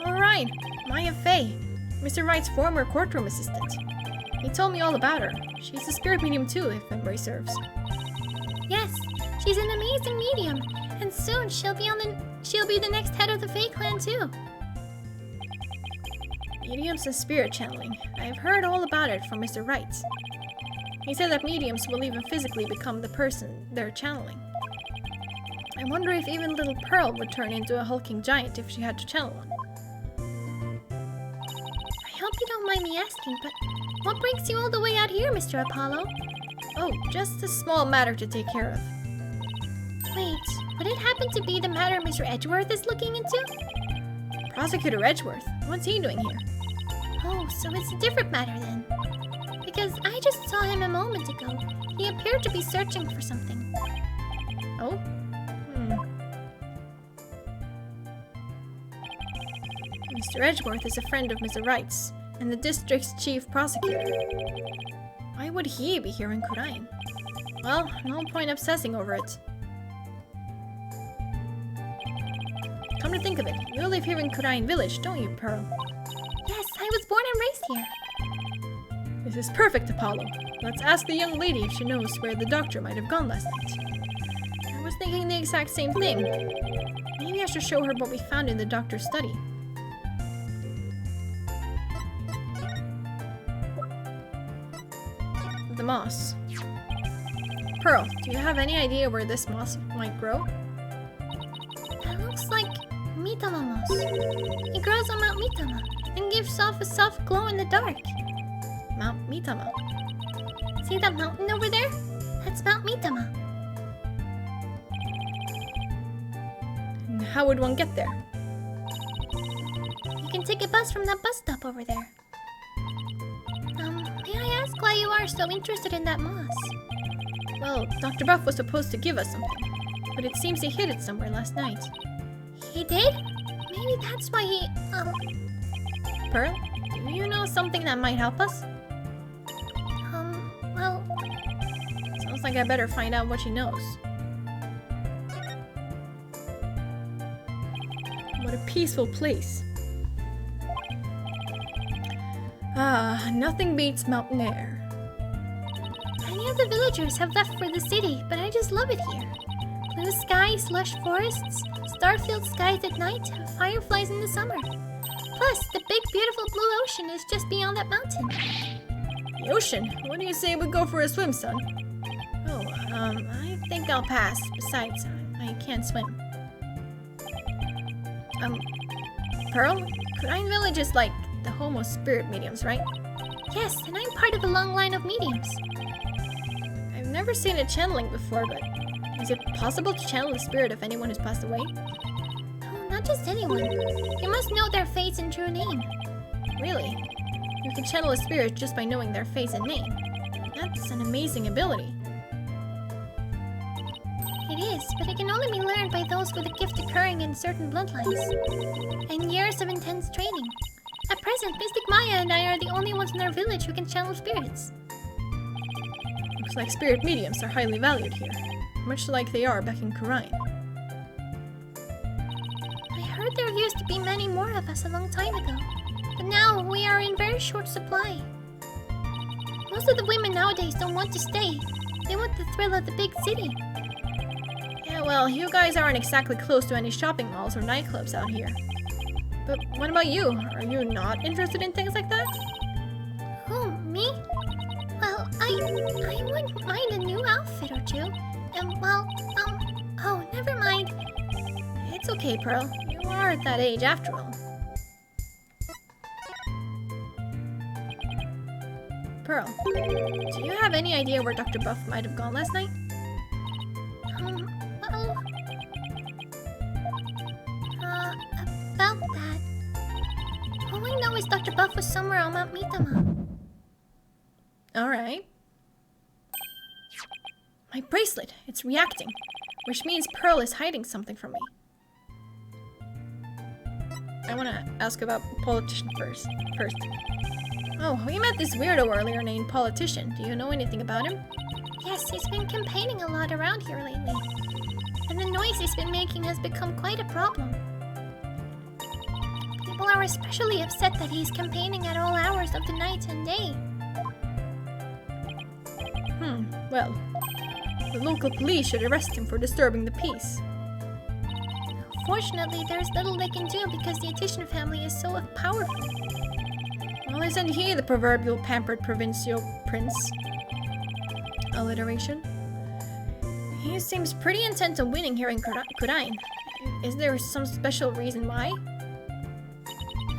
Alright, Maya Fey, Mr. Wright's former courtroom assistant. He told me all about her. She's a spirit medium too, if memory serves. Yes, she's an amazing medium, and soon she'll be the next head of the Fae clan too. Mediums and spirit channeling. I've heard all about it from Mr. Wright. He said that mediums will even physically become the person they're channeling. I wonder if even little Pearl would turn into a hulking giant if she had to channel one. I hope you don't mind me asking, but what brings you all the way out here, Mr. Apollo? Oh, just a small matter to take care of. Wait, would it happen to be the matter Mr. Edgeworth is looking into? Prosecutor Edgeworth? What's he doing here? Oh, so it's a different matter then. Because I just saw him a moment ago. He appeared to be searching for something. Oh? Mr. Edgeworth is a friend of Mr. Wright's, and the district's chief prosecutor. Why would he be here in Kurain? Well, no point obsessing over it. Come to think of it, you live here in Kurain village, don't you, Pearl? Yes, I was born and raised here. This is perfect, Apollo. Let's ask the young lady if she knows where the doctor might have gone last night. I was thinking the exact same thing. Maybe I should show her what we found in the doctor's study. The moss. Pearl, do you have any idea where this moss might grow? That looks like Mitama moss. It grows on Mount Mitama and gives off a soft glow in the dark. Mount Mitama. See that mountain over there? That's Mount Mitama. And how would one get there? You can take a bus from that bus stop over there. May I ask why you are so interested in that moss? Well, Dr. Buff was supposed to give us something, but it seems he hid it somewhere last night. He did? Maybe that's why he, Pearl, do you know something that might help us? well... Sounds like I better find out what she knows. What a peaceful place. Ah, nothing beats mountain air. Many of the villagers have left for the city, but I just love it here. Blue skies, lush forests, star-filled skies at night, and fireflies in the summer. Plus, the big, beautiful blue ocean is just beyond that mountain. The ocean? What do you say we go for a swim, son? Oh, I think I'll pass. Besides, I can't swim. Pearl? Kurain Village is like the home of spirit mediums, right? Yes, and I'm part of a long line of mediums. I've never seen a channeling before, but is it possible to channel the spirit of anyone who's passed away? No, not just anyone. You must know their face and true name. Really? You can channel a spirit just by knowing their face and name. That's an amazing ability. It is, but it can only be learned by those with a gift occurring in certain bloodlines. And years of intense training. At present, Mystic Maya and I are the only ones in our village who can channel spirits. Looks like spirit mediums are highly valued here, much like they are back in Kurain. I heard there used to be many more of us a long time ago, but now we are in very short supply. Most of the women nowadays don't want to stay. They want the thrill of the big city. Yeah, well, you guys aren't exactly close to any shopping malls or nightclubs out here. But what about you? Are you not interested in things like that? Oh, me? Well, I wouldn't mind a new outfit or two. Oh, never mind. It's okay, Pearl. You are at that age after all. Pearl, do you have any idea where Dr. Buff might have gone last night? Well... about that... All I know is Dr. Buff was somewhere on Mount Mitama. Alright. My bracelet! It's reacting, which means Pearl is hiding something from me. I want to ask about Politician first. Oh, we met this weirdo earlier named Politician. Do you know anything about him? Yes, he's been campaigning a lot around here lately. And the noise he's been making has become quite a problem. People are especially upset that he's campaigning at all hours of the night and day. Well, the local police should arrest him for disturbing the peace. Fortunately, there's little they can do because the Addition family is so powerful. Well, isn't he the proverbial pampered provincial prince? Alliteration. He seems pretty intent on winning here in Kurain. Is there some special reason why?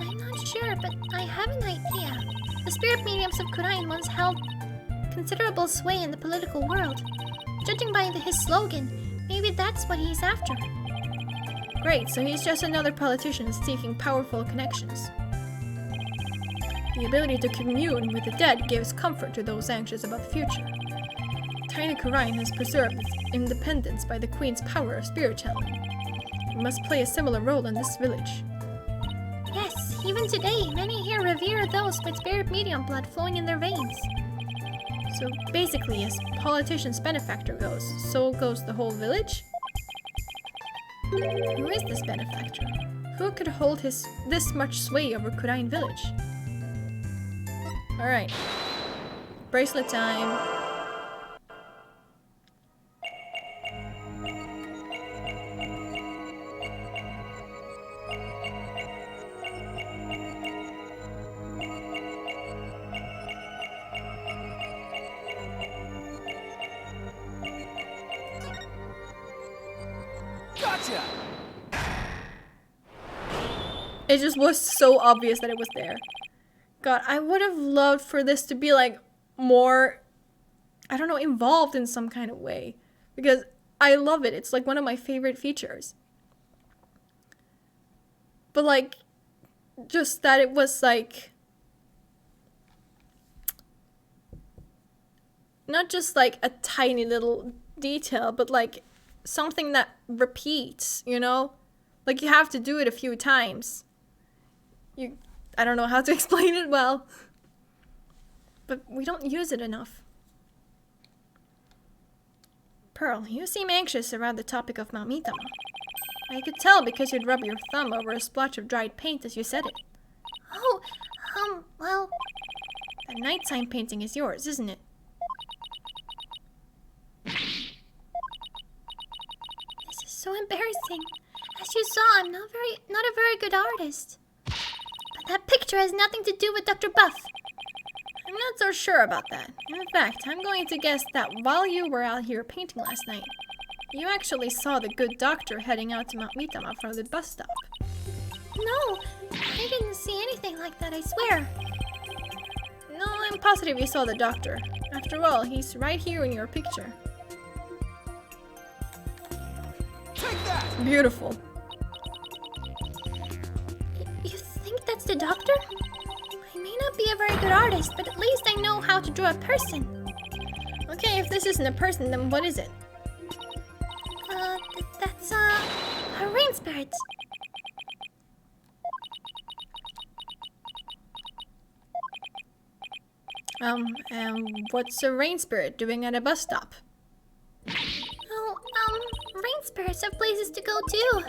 I'm not sure, but I have an idea. The spirit mediums of Kurain once held considerable sway in the political world. Judging by his slogan, maybe that's what he's after. Great, so he's just another politician seeking powerful connections. The ability to commune with the dead gives comfort to those anxious about the future. Tiny Kurain has preserved its independence by the Queen's power of spirit channeling. We must play a similar role in this village. Yes, even today, many here revere those with spirit medium blood flowing in their veins. So basically, as politician's benefactor goes, so goes the whole village? Who is this benefactor? Who could hold this much sway over Kurain village? Alright. Bracelet time. Gotcha! It just was so obvious that it was there. God, I would have loved for this to be like more, I don't know, involved in some kind of way. Because I love it. It's like one of my favorite features. But like, just that it was like, not just like a tiny little detail, but like something that repeats, you know? Like you have to do it a few times. I don't know how to explain it well. But we don't use it enough. Pearl, you seem anxious around the topic of Mount Mitama. I could tell because you'd rub your thumb over a splotch of dried paint as you said it. Oh, well... That night sign painting is yours, isn't it? This is so embarrassing. As you saw, I'm not a very good artist. But that picture has nothing to do with Dr. Buff. I'm not so sure about that. In fact, I'm going to guess that while you were out here painting last night, you actually saw the good doctor heading out to Mount Mitama from the bus stop. No, I didn't see anything like that, I swear. No, I'm positive you saw the doctor. After all, he's right here in your picture. Take that! Beautiful. You think that's the doctor? I may not be a very good artist, but at least I know how to draw a person. Okay, if this isn't a person, then what is it? That's a rain spirit. What's a rain spirit doing at a bus stop? Oh, rain spirits have places to go too.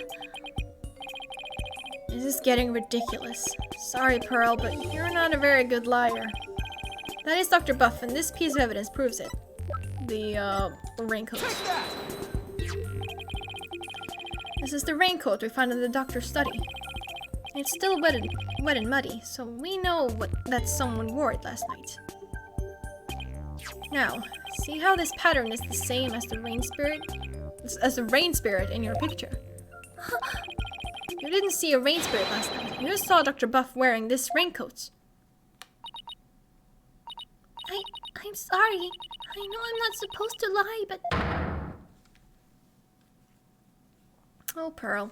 This is getting ridiculous. Sorry, Pearl, but you're not a very good liar. That is Dr. Buff, and this piece of evidence proves it. The, raincoat. Take that! This is the raincoat we found in the doctor's study. It's still wet and muddy, so we know that someone wore it last night. Now, see how this pattern is the same as the rain spirit? As the rain spirit in your picture. You didn't see a rain spirit last night. You saw Dr. Buff wearing this raincoat. I I'm sorry. I know I'm not supposed to lie, but... Oh, Pearl.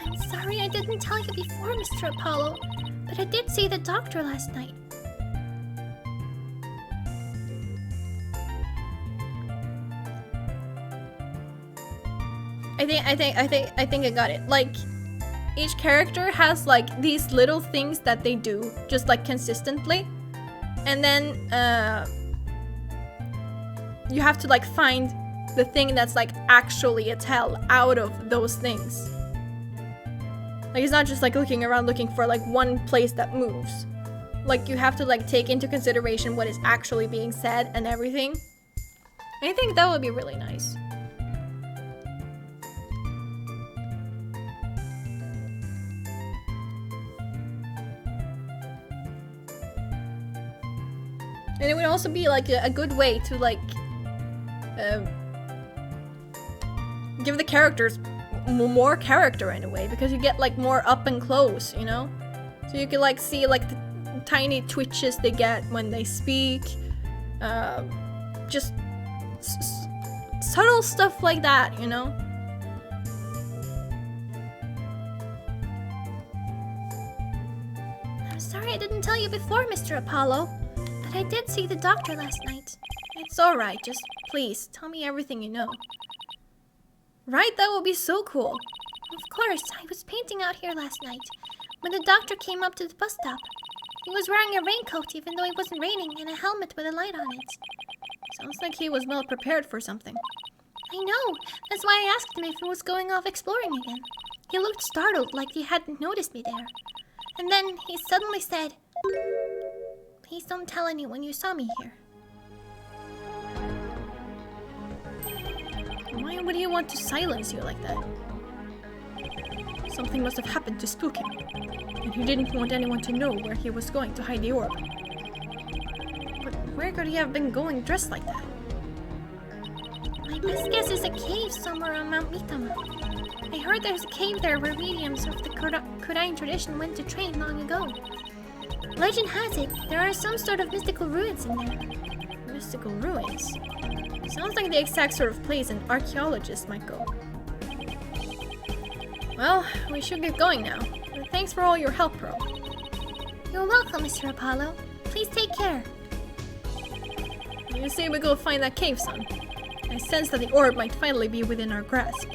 I'm sorry I didn't tell you before, Mr. Apollo, but I did see the doctor last night. I think I got it. Like, each character has like these little things that they do just like consistently, and then you have to like find the thing that's like actually a tell out of those things. Like, it's not just like looking around looking for like one place that moves. Like, you have to like take into consideration what is actually being said and everything. I think that would be really nice. And it would also be like a good way to like give the characters more character in a way, because you get like more up and close, you know? So you can like see like the tiny twitches they get when they speak, just subtle stuff like that, you know? I'm sorry I didn't tell you before, Mr. Apollo, but I did see the doctor last night. It's alright, just please tell me everything you know. Right? That would be so cool. Of course, I was painting out here last night when the doctor came up to the bus stop. He was wearing a raincoat even though it wasn't raining, and a helmet with a light on it. Sounds like he was well prepared for something. I know. That's why I asked him if he was going off exploring again. He looked startled, like he hadn't noticed me there. And then he suddenly said, "Please don't tell anyone you saw me here." Why would he want to silence you like that? Something must have happened to spook him, and he didn't want anyone to know where he was going to hide the orb. But where could he have been going dressed like that? My best guess is a cave somewhere on Mount Mitama. I heard there's a cave there where mediums of the Kodain tradition went to train long ago. Legend has it, there are some sort of mystical ruins in there. Mystical ruins? Sounds like the exact sort of place an archaeologist might go. Well, we should get going now. Thanks for all your help, Pearl. You're welcome, Mr. Apollo. Please take care. You say we go find that cave, son. I sense that the orb might finally be within our grasp.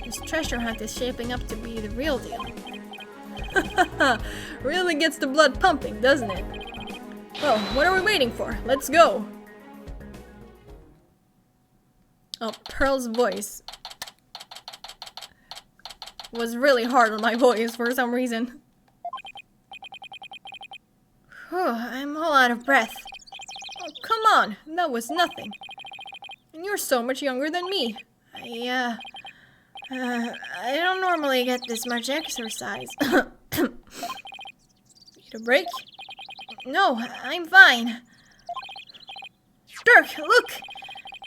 This treasure hunt is shaping up to be the real deal. Really gets the blood pumping, doesn't it? Well, what are we waiting for? Let's go! Oh, Pearl's voice was really hard on my voice for some reason. Whew, I'm all out of breath. Oh, come on, that was nothing. And you're so much younger than me. I don't normally get this much exercise. Need a break? No, I'm fine. Dirk, look!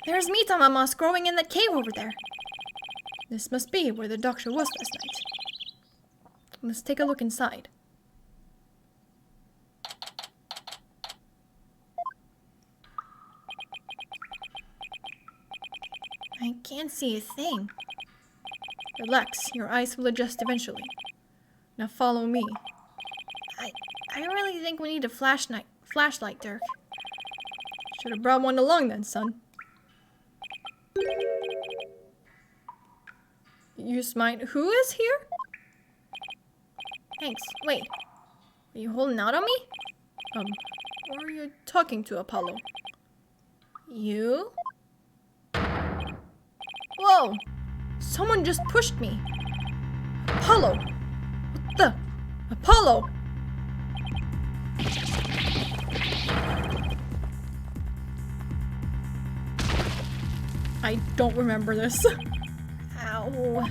There's Mitama moss growing in that cave over there. This must be where the doctor was last night. Let's take a look inside. I can't see a thing. Relax, your eyes will adjust eventually. Now follow me. I really think we need a flashlight, Dirk. Should have brought one along then, son. Use mine. Who is here? Thanks. Wait. Are you holding out on me? Or are you talking to Apollo? You? Whoa! Someone just pushed me. Apollo! What the? Apollo! I don't remember this. Ow.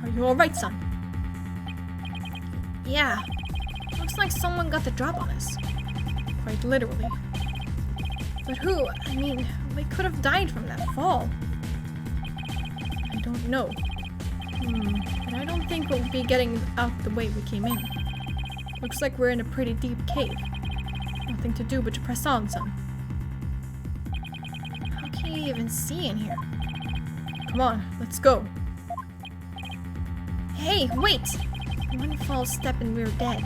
Are you alright, son? Yeah. Looks like someone got the drop on us. Quite literally. But who? I mean, they could have died from that fall. I don't know. But I don't think we'll be getting out the way we came in. Looks like we're in a pretty deep cave. Nothing to do but to press on, son. How can you even see in here? Come on, let's go. Hey, wait! One false step and we're dead.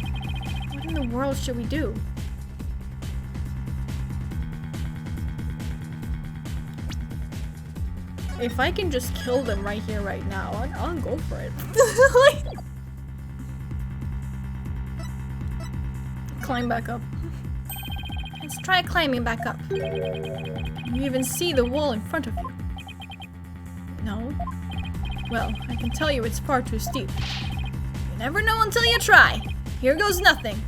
What in the world should we do? If I can just kill them right here, right now, I'll go for it. Climb back up. Let's try climbing back up. Can you even see the wall in front of you? No? Well, I can tell you it's far too steep. You never know until you try. Here goes nothing.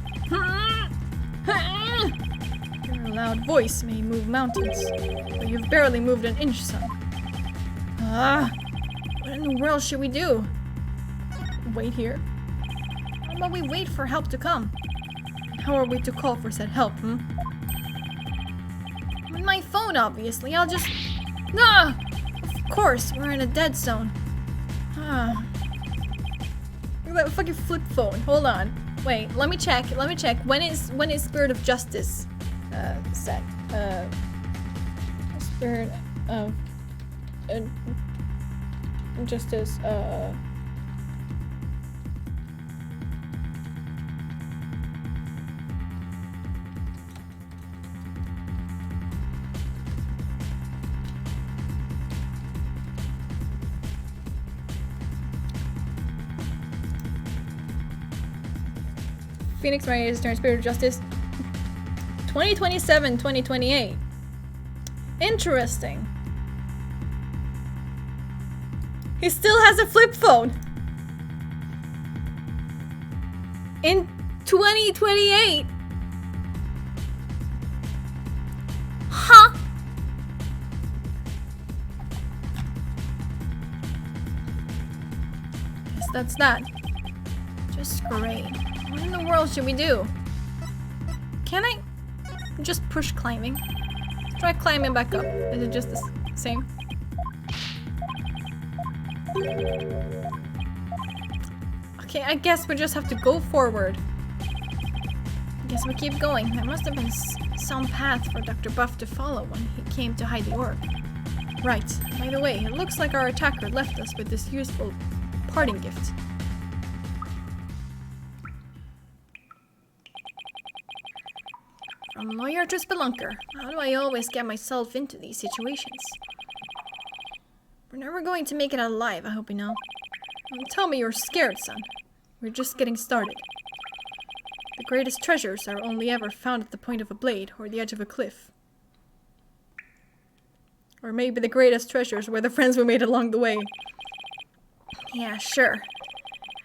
Your loud voice may move mountains, but you've barely moved an inch, son. What in the world should we do? Wait here. How about we wait for help to come? How are we to call for said help, With my phone, obviously. I'll just... Ah! Of course, we're in a dead zone. Look at that fucking flip phone. Hold on. Wait, let me check. When is Spirit of Justice set? Spirit of Justice, Phoenix Wright is turned Spirit of Justice 2027, 2028. Interesting. He still has a flip phone. In 2028. Huh? Guess that's that. Just great. What in the world should we do? Can I just push climbing? Try climbing back up. Is it just the same? Okay, I guess we just have to go forward. I guess we keep going. There must have been some path for Dr. Buff to follow when he came to hide the orb. Right. By the way, it looks like our attacker left us with this useful parting gift. From lawyer to spelunker, how do I always get myself into these situations? We're never going to make it out alive, I hope you know. Don't tell me you're scared, son. We're just getting started. The greatest treasures are only ever found at the point of a blade or the edge of a cliff. Or maybe the greatest treasures were the friends we made along the way. Yeah, sure.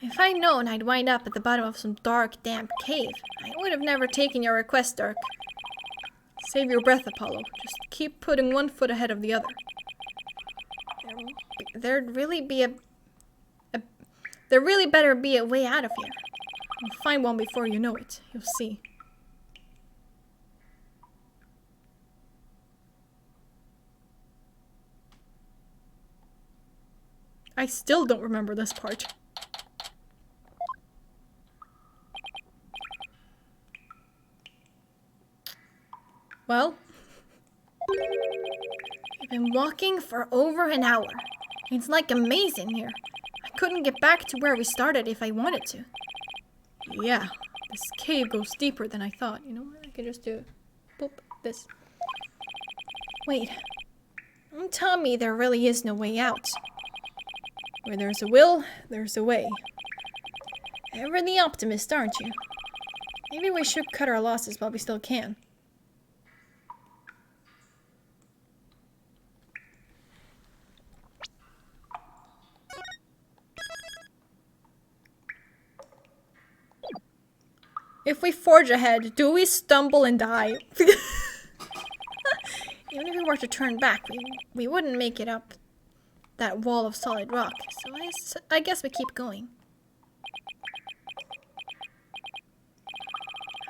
If I'd known I'd wind up at the bottom of some dark, damp cave, I would have never taken your request, Dirk. Save your breath, Apollo. Just keep putting one foot ahead of the other. There'd really be there really better be a way out of here. You'll find one before you know it. You'll see. I still don't remember this part. Well, we've been walking for over an hour. It's like a maze in here. I couldn't get back to where we started if I wanted to. Yeah, this cave goes deeper than I thought. You know what? I could just do boop, this. Wait. Don't tell me there really is no way out. Where there's a will, there's a way. Ever the optimist, aren't you? Maybe we should cut our losses while we still can. If we forge ahead, do we stumble and die? Even if we were to turn back, we wouldn't make it up that wall of solid rock. So I guess we keep going.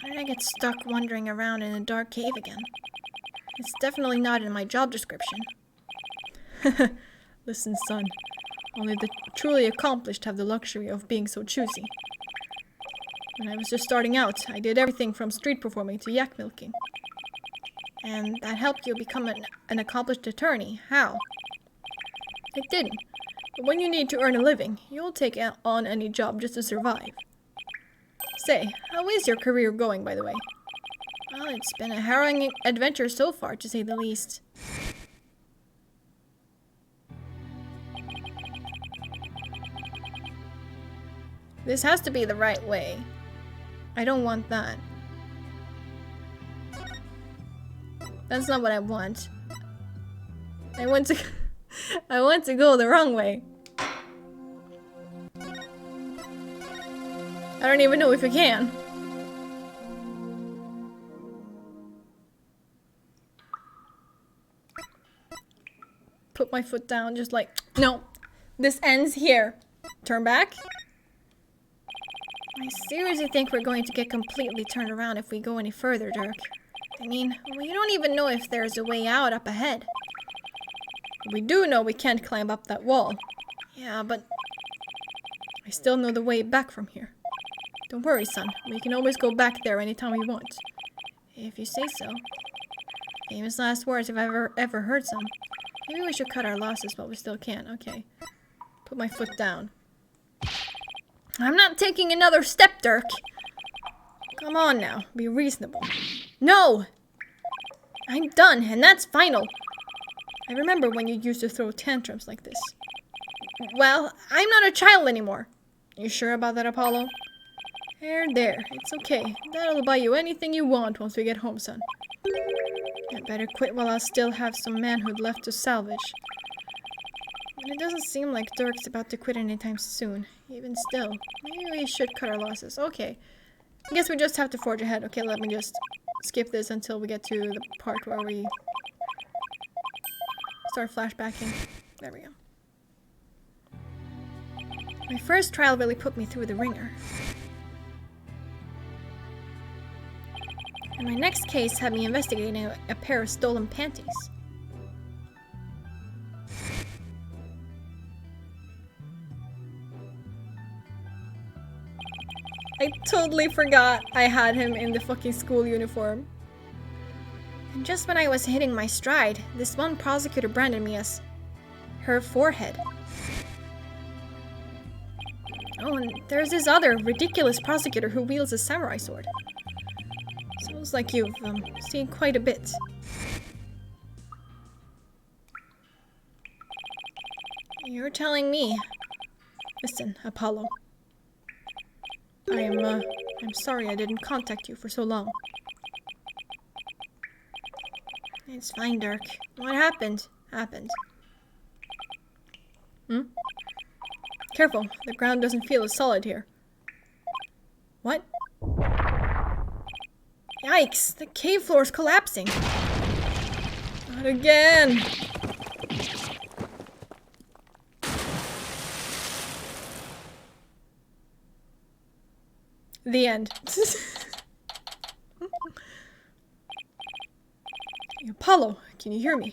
How did I get stuck wandering around in a dark cave again? It's definitely not in my job description. Listen, son. Only the truly accomplished have the luxury of being so choosy. When I was just starting out, I did everything from street performing to yak milking. And that helped you become an accomplished attorney. How? It didn't. But when you need to earn a living, you'll take on any job just to survive. Say, how is your career going, by the way? Well, it's been a harrowing adventure so far, to say the least. This has to be the right way. I don't want that. That's not what I want. I want to I want to go the wrong way. I don't even know if I can. Put my foot down, just like, no, this ends here. Turn back. I seriously think we're going to get completely turned around if we go any further, Dirk. I mean, we don't even know if there's a way out up ahead. We do know we can't climb up that wall. Yeah, but I still know the way back from here. Don't worry, son. We can always go back there anytime we want. If you say so. Famous last words if I've ever heard some. Maybe we should cut our losses while we still can. Okay. Put my foot down. I'm not taking another step, Dirk. Come on now. Be reasonable. No! I'm done, and that's final. I remember when you used to throw tantrums like this. Well, I'm not a child anymore. You sure about that, Apollo? There. It's okay. That'll buy you anything you want once we get home, son. I'd better quit while I still have some manhood left to salvage. But it doesn't seem like Dirk's about to quit anytime soon. Even still, maybe we should cut our losses. Okay. I guess we just have to forge ahead. Okay, let me just skip this until we get to the part where we start flashbacking. There we go. My first trial really put me through the ringer. And my next case had me investigating a pair of stolen panties. I totally forgot I had him in the fucking school uniform. And just when I was hitting my stride, this one prosecutor branded me as her forehead. Oh, and there's this other ridiculous prosecutor who wields a samurai sword. Sounds like you've seen quite a bit. You're telling me. Listen, Apollo. I'm sorry I didn't contact you for so long. It's fine, Dirk. What happened? Happened. Careful, the ground doesn't feel as solid here. What? Yikes, the cave floor is collapsing. Not again. The end. Apollo, can you hear me?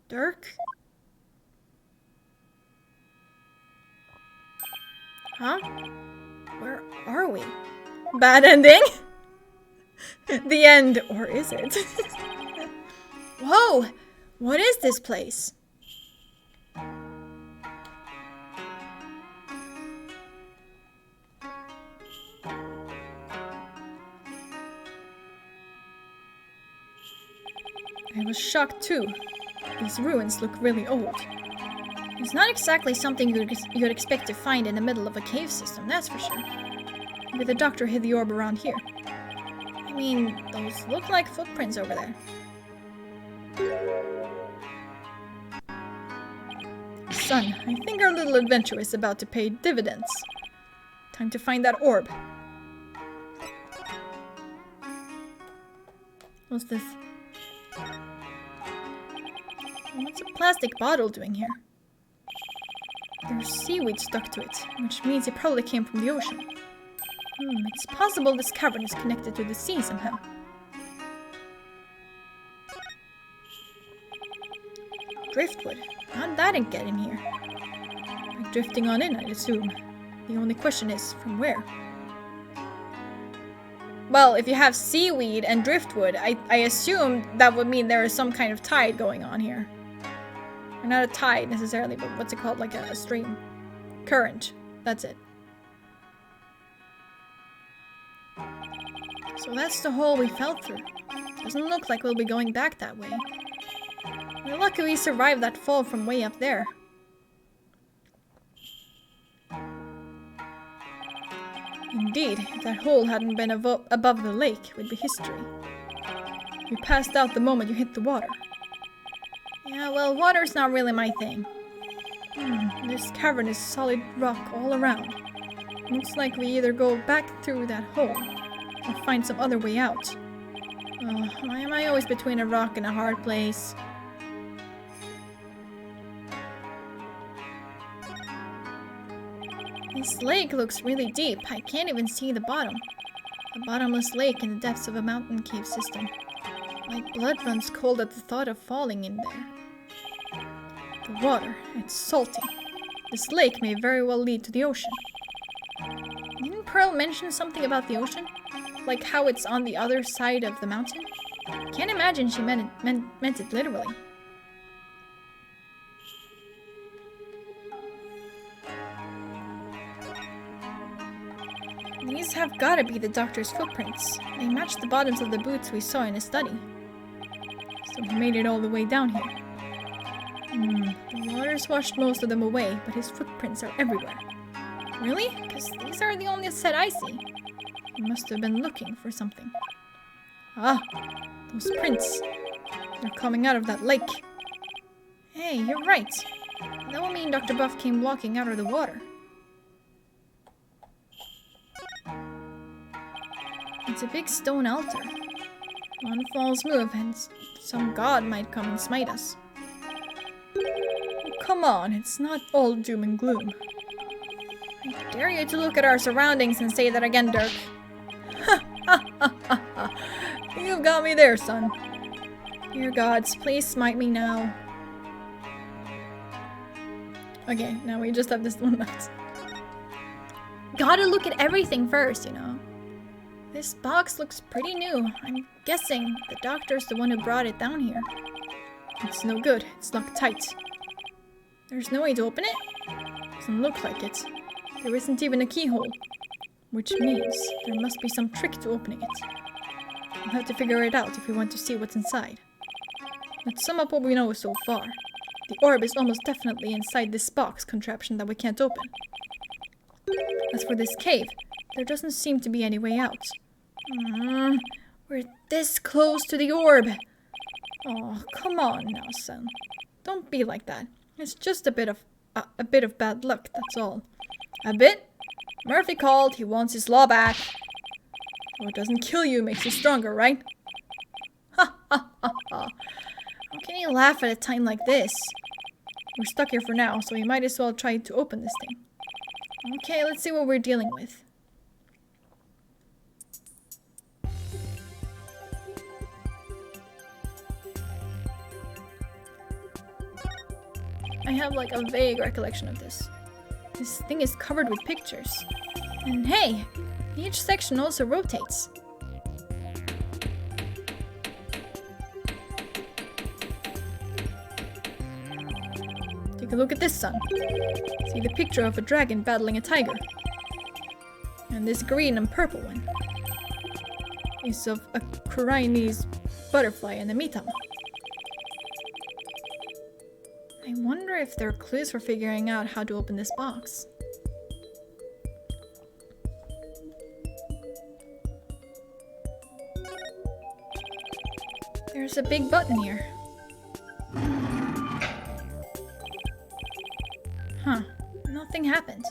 Dirk? Huh? Where are we? Bad ending? The end, or is it? Whoa! What is this place? I was shocked too. These ruins look really old. It's not exactly something you'd expect to find in the middle of a cave system, that's for sure. Maybe the doctor hid the orb around here. I mean, those look like footprints over there. Son, I think our little adventure is about to pay dividends. Time to find that orb. What's this? What's a plastic bottle doing here? There's seaweed stuck to it, which means it probably came from the ocean. It's possible this cavern is connected to the sea somehow. driftwood. How'd that get in here? Like drifting on in, I'd assume. The only question is, from where? Well, if you have seaweed and driftwood, I assume that would mean there is some kind of tide going on here. Or not a tide necessarily, but what's it called? Like a stream. Current. That's it. So that's the hole we fell through. Doesn't look like we'll be going back that way. We're lucky we survived that fall from way up there. Indeed, if that hole hadn't been above the lake, it would be history. You passed out the moment you hit the water. Yeah, well, water's not really my thing. This cavern is solid rock all around. Looks like we either go back through that hole, or find some other way out. Why am I always between a rock and a hard place? This lake looks really deep. I can't even see the bottom. A bottomless lake in the depths of a mountain cave system. My blood runs cold at the thought of falling in there. The water, it's salty. This lake may very well lead to the ocean. Didn't Pearl mention something about the ocean? Like how it's on the other side of the mountain? Can't imagine she meant it literally. These have gotta be the doctor's footprints. They match the bottoms of the boots we saw in his study. So he made it all the way down here. The water's washed most of them away, but his footprints are everywhere. Really? Because these are the only set I see. He must have been looking for something. Ah, those prints. They're coming out of that lake. Hey, you're right. That would mean Dr. Buff came walking out of the water. It's a big stone altar. One false move and some god might come and smite us. Oh, come on, it's not all doom and gloom. I dare you to look at our surroundings and say that again, Dirk. You've got me there, son. Dear gods, please smite me now. Okay, now we just have this one left. Gotta look at everything first, you know. This box looks pretty new. I'm guessing the doctor's the one who brought it down here. It's no good. It's locked tight. There's no way to open it? Doesn't look like it. There isn't even a keyhole. Which means there must be some trick to opening it. We'll have to figure it out if we want to see what's inside. Let's sum up what we know so far. The orb is almost definitely inside this box contraption that we can't open. As for this cave, there doesn't seem to be any way out. We're this close to the orb. Oh, come on now, son. Don't be like that. It's just a bit of bad luck, that's all. A bit? Murphy called. He wants his law back. What doesn't kill you makes you stronger, right? Ha ha ha ha. How can you laugh at a time like this? We're stuck here for now, so we might as well try to open this thing. Okay, let's see what we're dealing with. I have like a vague recollection of this. This thing is covered with pictures. And hey, each section also rotates. Take a look at this, son. See the picture of a dragon battling a tiger. And this green and purple one is of a Chinese butterfly and a mitama. I wonder if there are clues for figuring out how to open this box. There's a big button here. Huh, nothing happened.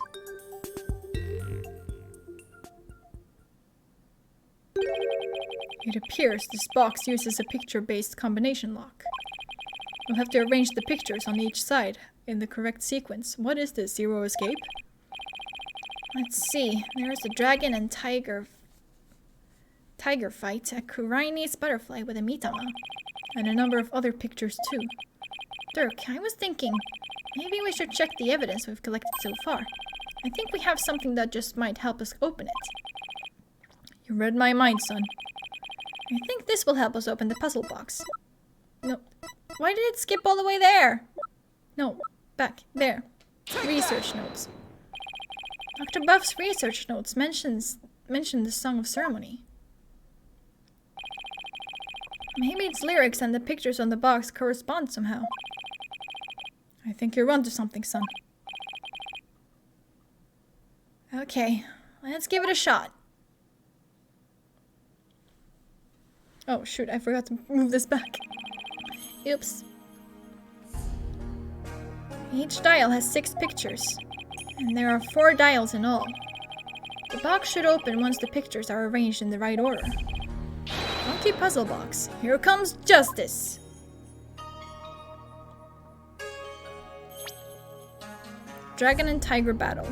It appears this box uses a picture-based combination lock. We'll have to arrange the pictures on each side in the correct sequence. What is this, Zero Escape? Let's see. There's a dragon and tiger fight, a Chinese butterfly with a mitama, and a number of other pictures too. Dirk, I was thinking, maybe we should check the evidence we've collected so far. I think we have something that just might help us open it. You read my mind, son. I think this will help us open the puzzle box. No, why did it skip all the way there? No, back, there. Research notes. Dr. Buff's research notes mention the Song of Ceremony. Maybe its lyrics and the pictures on the box correspond somehow. I think you're onto something, son. Okay, let's give it a shot. Oh shoot, I forgot to move this back. Oops. Each dial has 6 pictures, and there are 4 dials in all. The box should open once the pictures are arranged in the right order. Funky puzzle box. Here comes justice! Dragon and Tiger battle.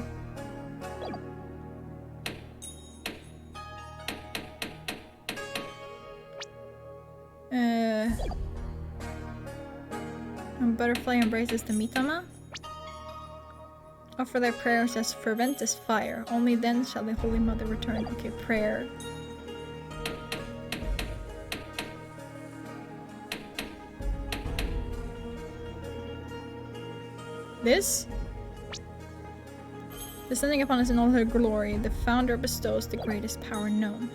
When butterfly embraces the Mitama, offer their prayers as fervent as fire. Only then shall the Holy Mother return. Okay, prayer. This? Descending upon us in all her glory, the founder bestows the greatest power known.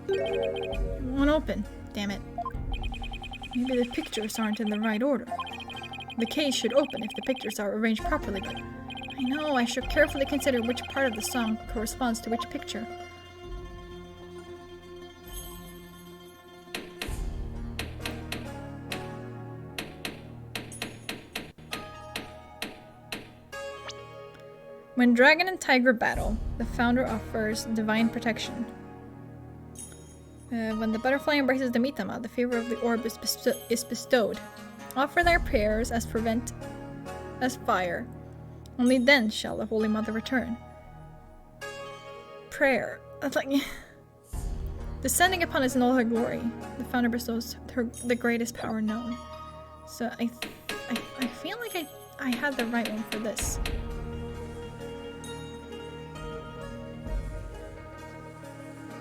It won't open. Damn it. Maybe the pictures aren't in the right order. The case should open if the pictures are arranged properly, but I know I should carefully consider which part of the song corresponds to which picture. When Dragon and Tiger battle, the founder offers divine protection. When the butterfly embraces the Mitama, the favor of the orb is bestowed. Offer their prayers as fervent as fire. Only then shall the Holy Mother return. Prayer. That's like... Descending upon us in all her glory, the founder bestows the greatest power known. So I feel like I had the right one for this.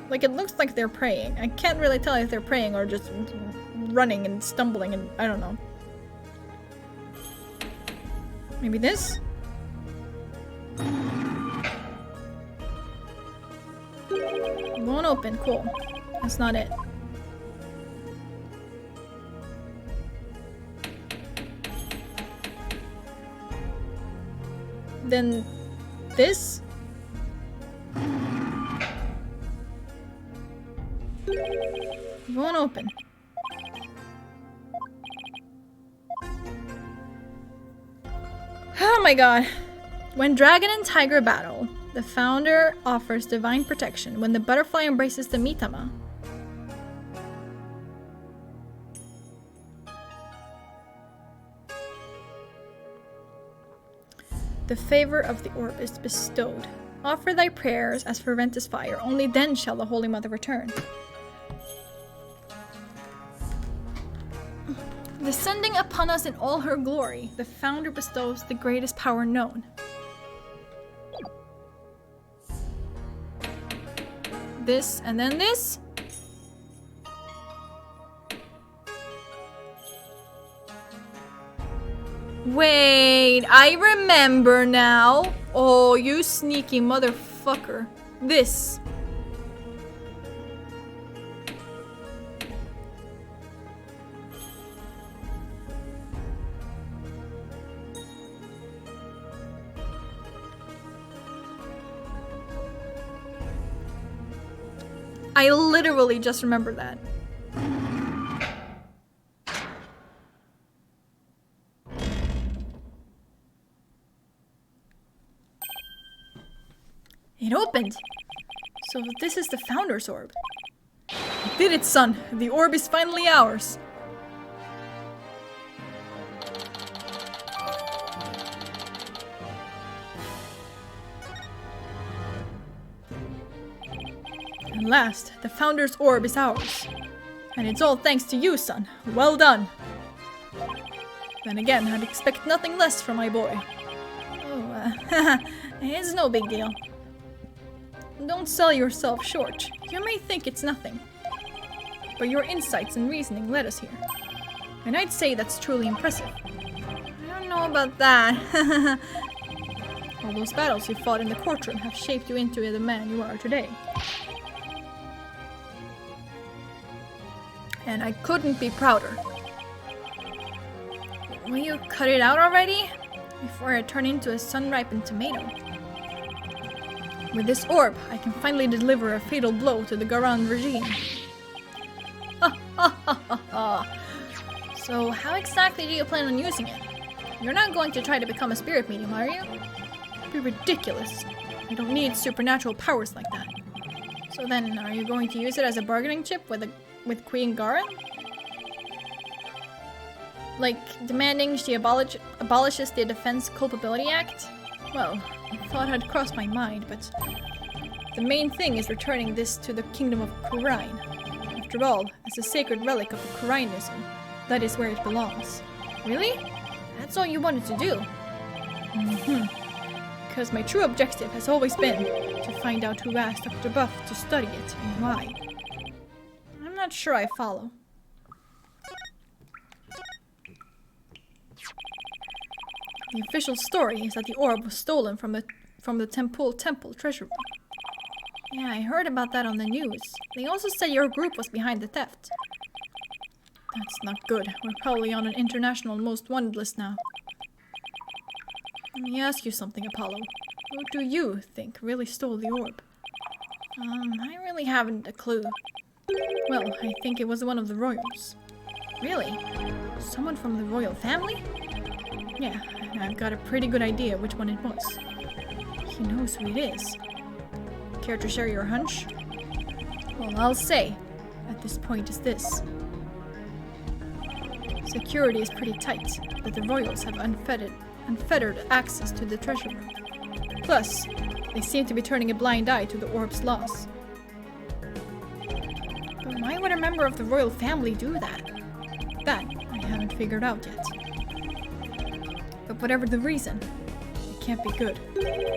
Like, it looks like they're praying. I can't really tell if they're praying or just running and stumbling and I don't know. Maybe this? Won't open. Cool. That's not it. Then this? Won't open. Oh my god. When Dragon and Tiger battle, the founder offers divine protection when the butterfly embraces the Mitama. The favor of the orb is bestowed. Offer thy prayers as fervent as fire. Only then shall the Holy Mother return. Descending upon us in all her glory, the founder bestows the greatest power known. This, and then this? Wait, I remember now. Oh, you sneaky motherfucker. This. I literally just remembered that. It opened! So this is the Founder's Orb. We did it, son! The orb is finally ours! At last, the Founder's Orb is ours. And it's all thanks to you, son. Well done. Then again, I'd expect nothing less from my boy. Oh, it's no big deal. Don't sell yourself short. You may think it's nothing. But your insights and reasoning led us here. And I'd say that's truly impressive. I don't know about that. All those battles you fought in the courtroom have shaped you into the man you are today. And I couldn't be prouder. Will you cut it out already? Before I turn into a sun-ripened tomato. With this orb, I can finally deliver a fatal blow to the Garan regime. So, how exactly do you plan on using it? You're not going to try to become a spirit medium, are you? It'd be ridiculous. I don't need supernatural powers like that. So then, are you going to use it as a bargaining chip with Queen Garan? Like, demanding she abolishes the Defense Culpability Act? Well, I thought had crossed my mind, but the main thing is returning this to the Kingdom of Khurain. After all, as a sacred relic of Khurainism, that is where it belongs. Really? That's all you wanted to do? Because my true objective has always been to find out who asked Dr. Buff to study it and why. I'm not sure I follow. The official story is that the orb was stolen from the temple treasure room. Yeah, I heard about that on the news. They also said your group was behind the theft. That's not good. We're probably on an international most wanted list now. Let me ask you something, Apollo. Who do you think really stole the orb? I really haven't a clue. Well, I think it was one of the royals. Really? Someone from the royal family? Yeah, and I've got a pretty good idea which one it was. He knows who it is. Care to share your hunch? Well, I'll say, at this point is this. Security is pretty tight, but the royals have unfettered access to the treasure room. Plus, they seem to be turning a blind eye to the orb's loss. But why would a member of the royal family do that? That I haven't figured out yet. But whatever the reason, it can't be good.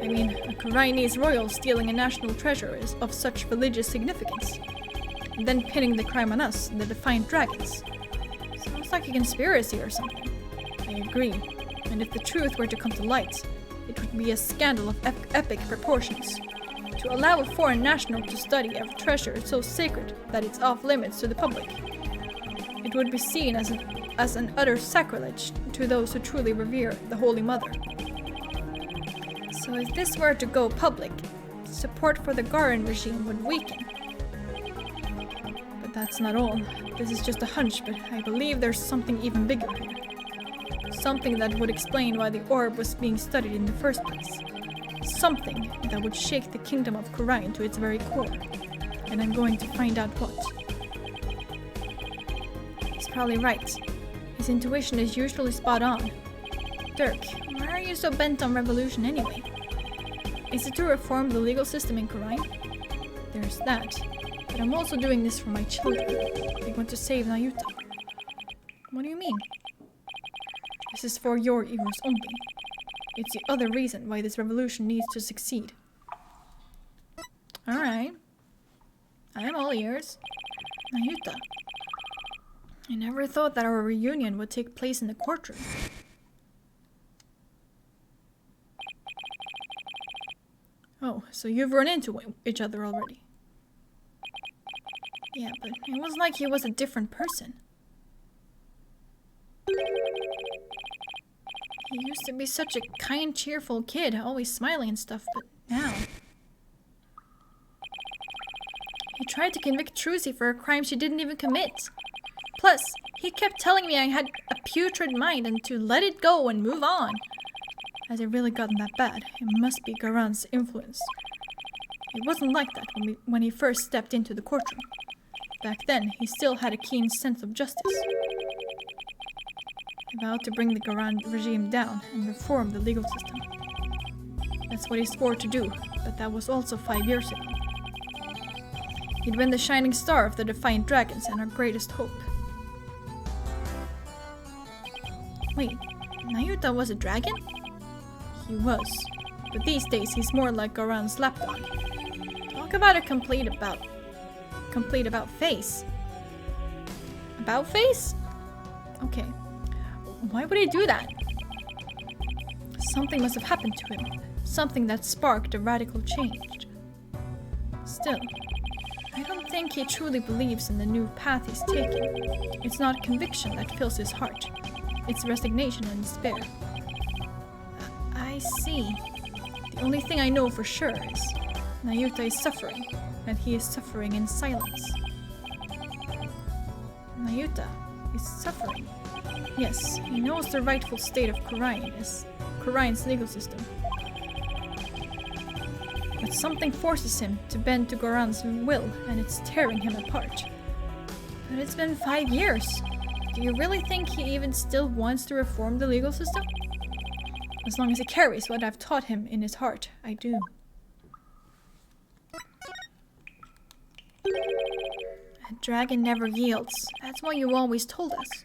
I mean, a Khurainese royal stealing a national treasure is of such religious significance. And then pinning the crime on us, the Defiant Dragons. Sounds like a conspiracy or something. I agree. And if the truth were to come to light, it would be a scandal of epic proportions. To allow a foreign national to study a treasure so sacred that it's off limits to the public. It would be seen as an utter sacrilege to those who truly revere the Holy Mother. So if this were to go public, support for the Garan regime would weaken. But that's not all. This is just a hunch, but I believe there's something even bigger here. Something that would explain why the orb was being studied in the first place. Something that would shake the kingdom of Khurain to its very core. And I'm going to find out what. He's probably right. His intuition is usually spot on. Dirk, why are you so bent on revolution anyway? Is it to reform the legal system in Khurain? There's that. But I'm also doing this for my children. I want to save Nayuta. What do you mean? This is for your ears only. It's the other reason why this revolution needs to succeed. Alright. I am all ears. Nayuta. I never thought that our reunion would take place in the courtroom. Oh, so you've run into each other already. Yeah, but it was like he was a different person. He used to be such a kind, cheerful kid, always smiling and stuff, but now... He tried to convict Trucy for a crime she didn't even commit. Plus, he kept telling me I had a putrid mind and to let it go and move on. Has it really gotten that bad? It must be Garan's influence. It wasn't like that when he first stepped into the courtroom. Back then, he still had a keen sense of justice. He vowed to bring the Garan regime down and reform the legal system. That's what he swore to do, but that was also 5 years ago. He'd been the shining star of the Defiant Dragons and our greatest hope. Wait, Nayuta was a dragon? He was. But these days he's more like Goran's lapdog. Talk about a complete about face. About face? Okay. Why would he do that? Something must have happened to him. Something that sparked a radical change. Still, I don't think he truly believes in the new path he's taking. It's not conviction that fills his heart. It's resignation and despair. I see. The only thing I know for sure is Nayuta is suffering, and he is suffering in silence. Nayuta is suffering. Yes, he knows the rightful state of Khura'in is Khura'in's legal system. But something forces him to bend to Goran's will, and it's tearing him apart. But it's been 5 years. Do you really think he even still wants to reform the legal system? As long as he carries what I've taught him in his heart, I do. A dragon never yields. That's what you always told us.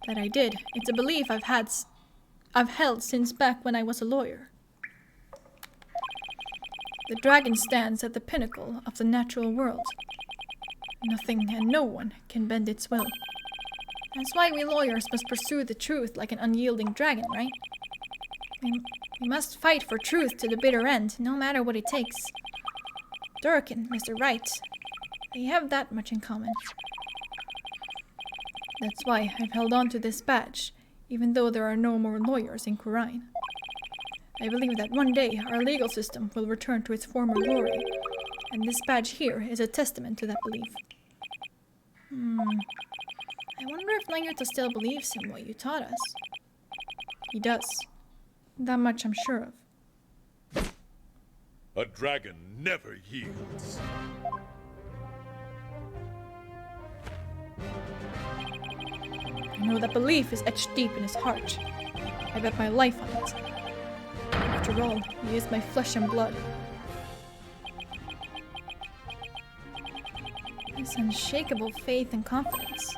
That I did. It's a belief I've held since back when I was a lawyer. The dragon stands at the pinnacle of the natural world. Nothing and no one can bend its will. That's why we lawyers must pursue the truth like an unyielding dragon, right? We must fight for truth to the bitter end, no matter what it takes. Dirk and Mr. Wright, they have that much in common. That's why I've held on to this badge, even though there are no more lawyers in Khura'in. I believe that one day our legal system will return to its former glory, and this badge here is a testament to that belief. I wonder if Nayuta still believes in what you taught us. He does. That much I'm sure of. A dragon never yields. I know that belief is etched deep in his heart. I bet my life on it. After all, he is my flesh and blood. His unshakable faith and confidence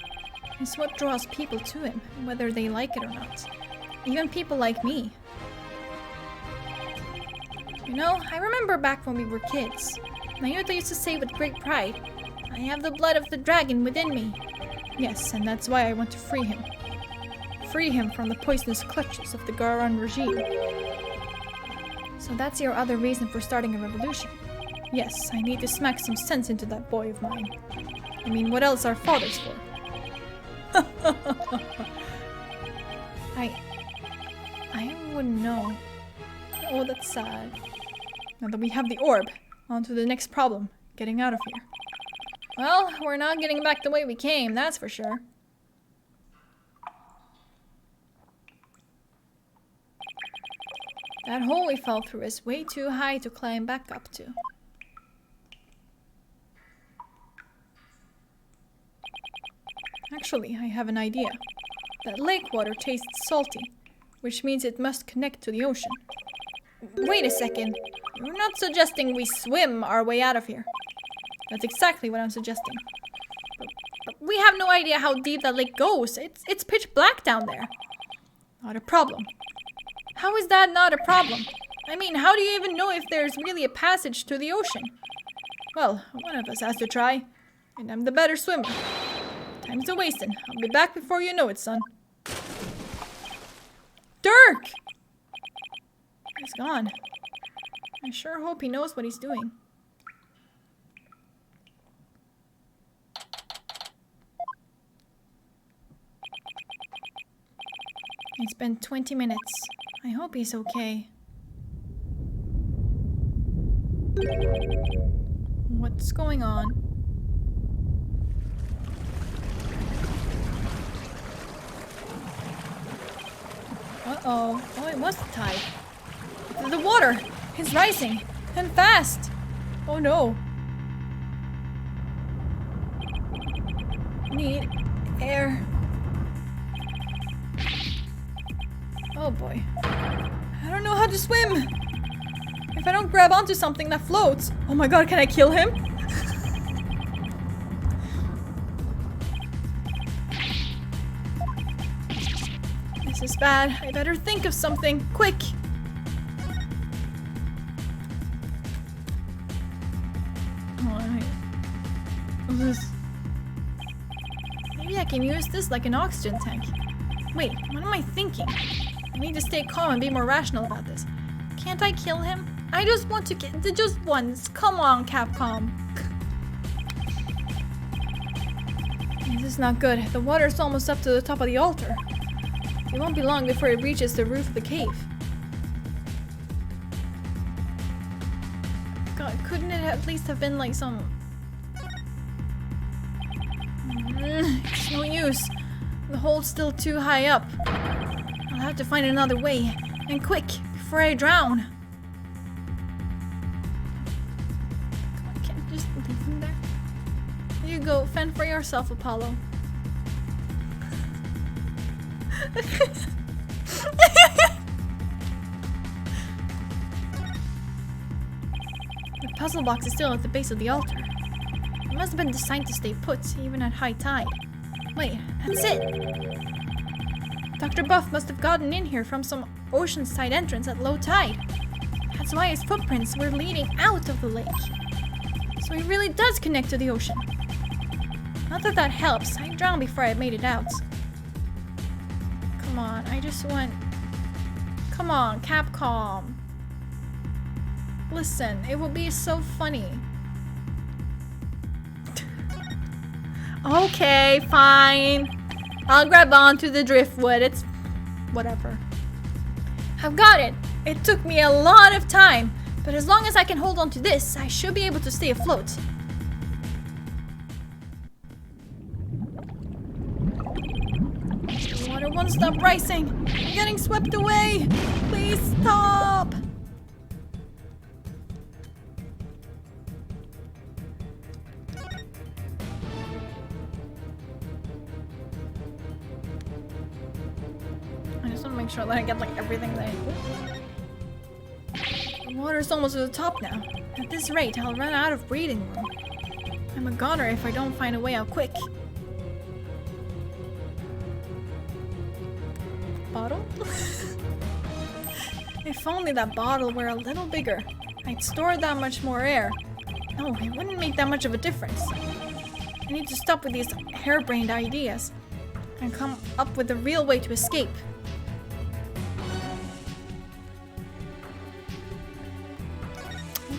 is what draws people to him, whether they like it or not. Even people like me. You know, I remember back when we were kids. Nayuta used to say with great pride, "I have the blood of the dragon within me." Yes, and that's why I want to free him. Free him from the poisonous clutches of the Goran regime. So that's your other reason for starting a revolution? Yes, I need to smack some sense into that boy of mine. I mean, what else are fathers for? I wouldn't know. Oh, that's sad. Now that we have the orb, on to the next problem, getting out of here. Well, we're not getting back the way we came, that's for sure. That hole we fell through is way too high to climb back up to. Actually, I have an idea. That lake water tastes salty, which means it must connect to the ocean. Wait a second. You're not suggesting we swim our way out of here. That's exactly what I'm suggesting. But we have no idea how deep that lake goes. It's pitch black down there. Not a problem. How is that not a problem? I mean, how do you even know if there's really a passage to the ocean? Well, one of us has to try. And I'm the better swimmer. Time's a-wasting. I'll be back before you know it, son. Dirk! He's gone. I sure hope he knows what he's doing. It's been 20 minutes. I hope he's okay. What's going on? Uh-oh. Oh, it was the tide. The water is rising, and fast. Oh no. Need air. Oh boy. I don't know how to swim. If I don't grab onto something that floats. Oh my god, can I kill him? This is bad. I better think of something. Quick! Maybe I can use this like an oxygen tank. Wait, what am I thinking? I need to stay calm and be more rational about this. Can't I kill him? I just want to get just once. Come on, Capcom. This is not good. The water's almost up to the top of the altar. It won't be long before it reaches the roof of the cave. God, couldn't it at least have been like some... It's no use. The hole's still too high up. I'll have to find another way. And quick, before I drown. I can't just leave him there. Here you go, fend for yourself, Apollo. The puzzle box is still at the base of the altar. It must have been designed to stay put, even at high tide. Wait, that's it! Dr. Buff must have gotten in here from some oceanside entrance at low tide. That's why his footprints were leading out of the lake. So he really does connect to the ocean. Not that that helps. I drowned before I made it out. Come on, I just want... Come on, Capcom. Listen, it would be so funny. Okay, fine. I'll grab onto the driftwood. It's... whatever. I've got it. It took me a lot of time, but as long as I can hold on to this, I should be able to stay afloat. The water won't stop rising. I'm getting swept away. Please stop. I just want to make sure that I get like everything that I... The water's almost to the top now. At this rate, I'll run out of breathing room. I'm a goner if I don't find a way out quick. Bottle? If only that bottle were a little bigger. I'd store that much more air. No, it wouldn't make that much of a difference. I need to stop with these harebrained ideas and come up with a real way to escape.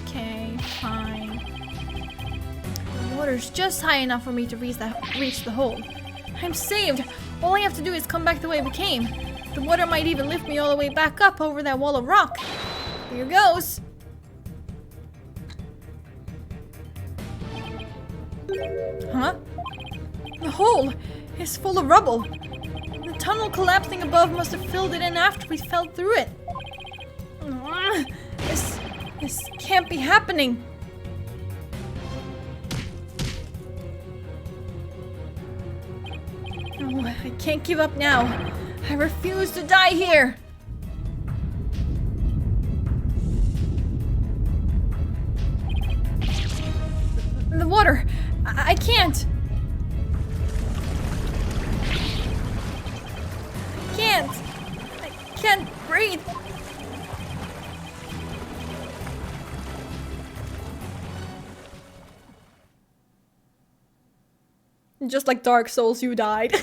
Okay, fine. The water's just high enough for me to reach the hole. I'm saved! All I have to do is come back the way we came. The water might even lift me all the way back up over that wall of rock. Here goes! Huh? The hole is full of rubble. The tunnel collapsing above must have filled it in after we fell through it. This can't be happening. No, I can't give up now. I refuse to die here. The water. I can't. I can't breathe. Just like Dark Souls, you died.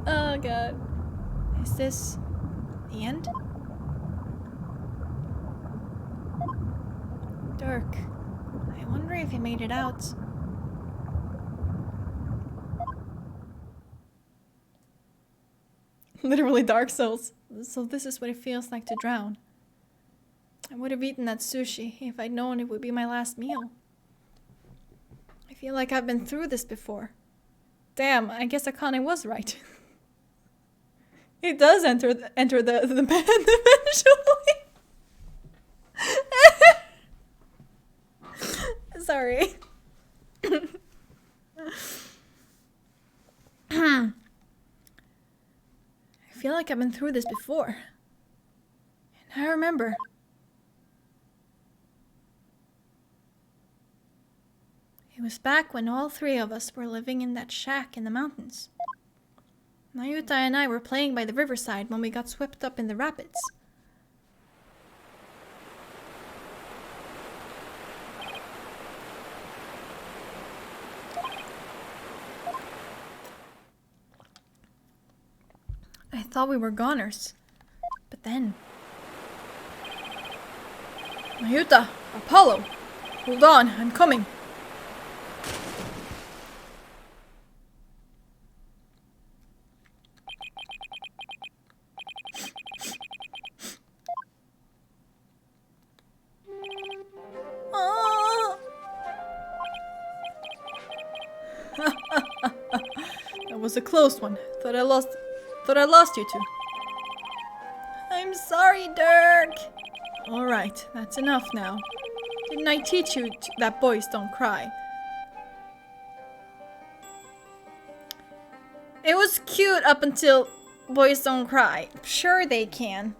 Oh god. Is this the end? Dirk. I wonder if he made it out. Literally Dark Souls. So this is what it feels like to drown. I would have eaten that sushi if I'd known it would be my last meal. I feel like I've been through this before. Damn, I guess Akane was right. It does enter the bed eventually. Sorry. I feel like I've been through this before. And I remember. It was back when all three of us were living in that shack in the mountains. Nayuta and I were playing by the riverside when we got swept up in the rapids. I thought we were goners. But then... Nayuta! Apollo! Hold on, I'm coming. That was a close one. Thought I lost you two. I'm sorry, Dirk. All right, that's enough now. Didn't I teach you that boys don't cry? It was cute up until boys don't cry. Sure they can.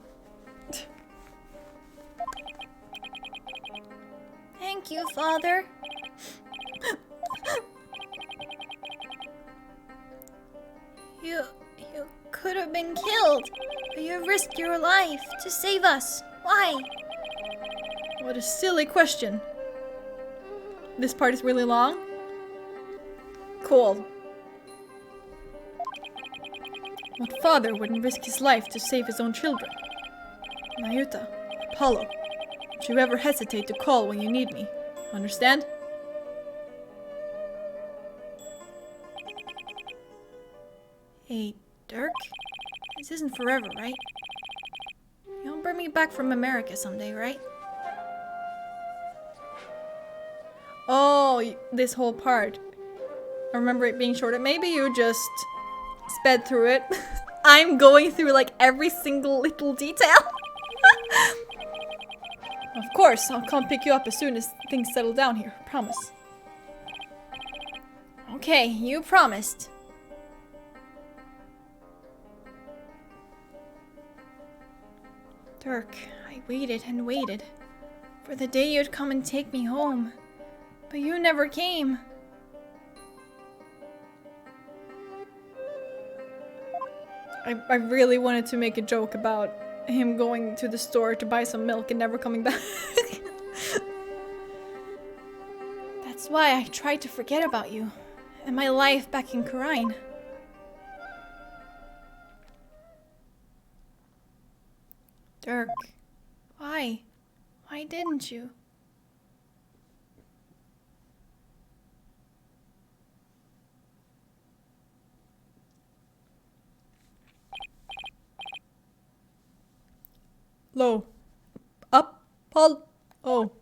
Thank you, Father. You could have been killed, but you risked your life to save us. Why? What a silly question. This part is really long? Cool. What father wouldn't risk his life to save his own children? Nayuta, Apollo, don't you ever hesitate to call when you need me. Understand? Hey, Dirk? This isn't forever, right? You'll bring me back from America someday, right? Oh, this whole part. I remember it being shorter. Maybe you just sped through it. I'm going through like every single little detail. Of course, I'll come pick you up as soon as things settle down here. Promise. Okay, you promised. Dirk, I waited and waited for the day you'd come and take me home. But you never came. I really wanted to make a joke about him going to the store to buy some milk and never coming back. That's why I tried to forget about you and my life back in Khura'in. Dirk, why? Why didn't you? Low. Up. Paul. Oh.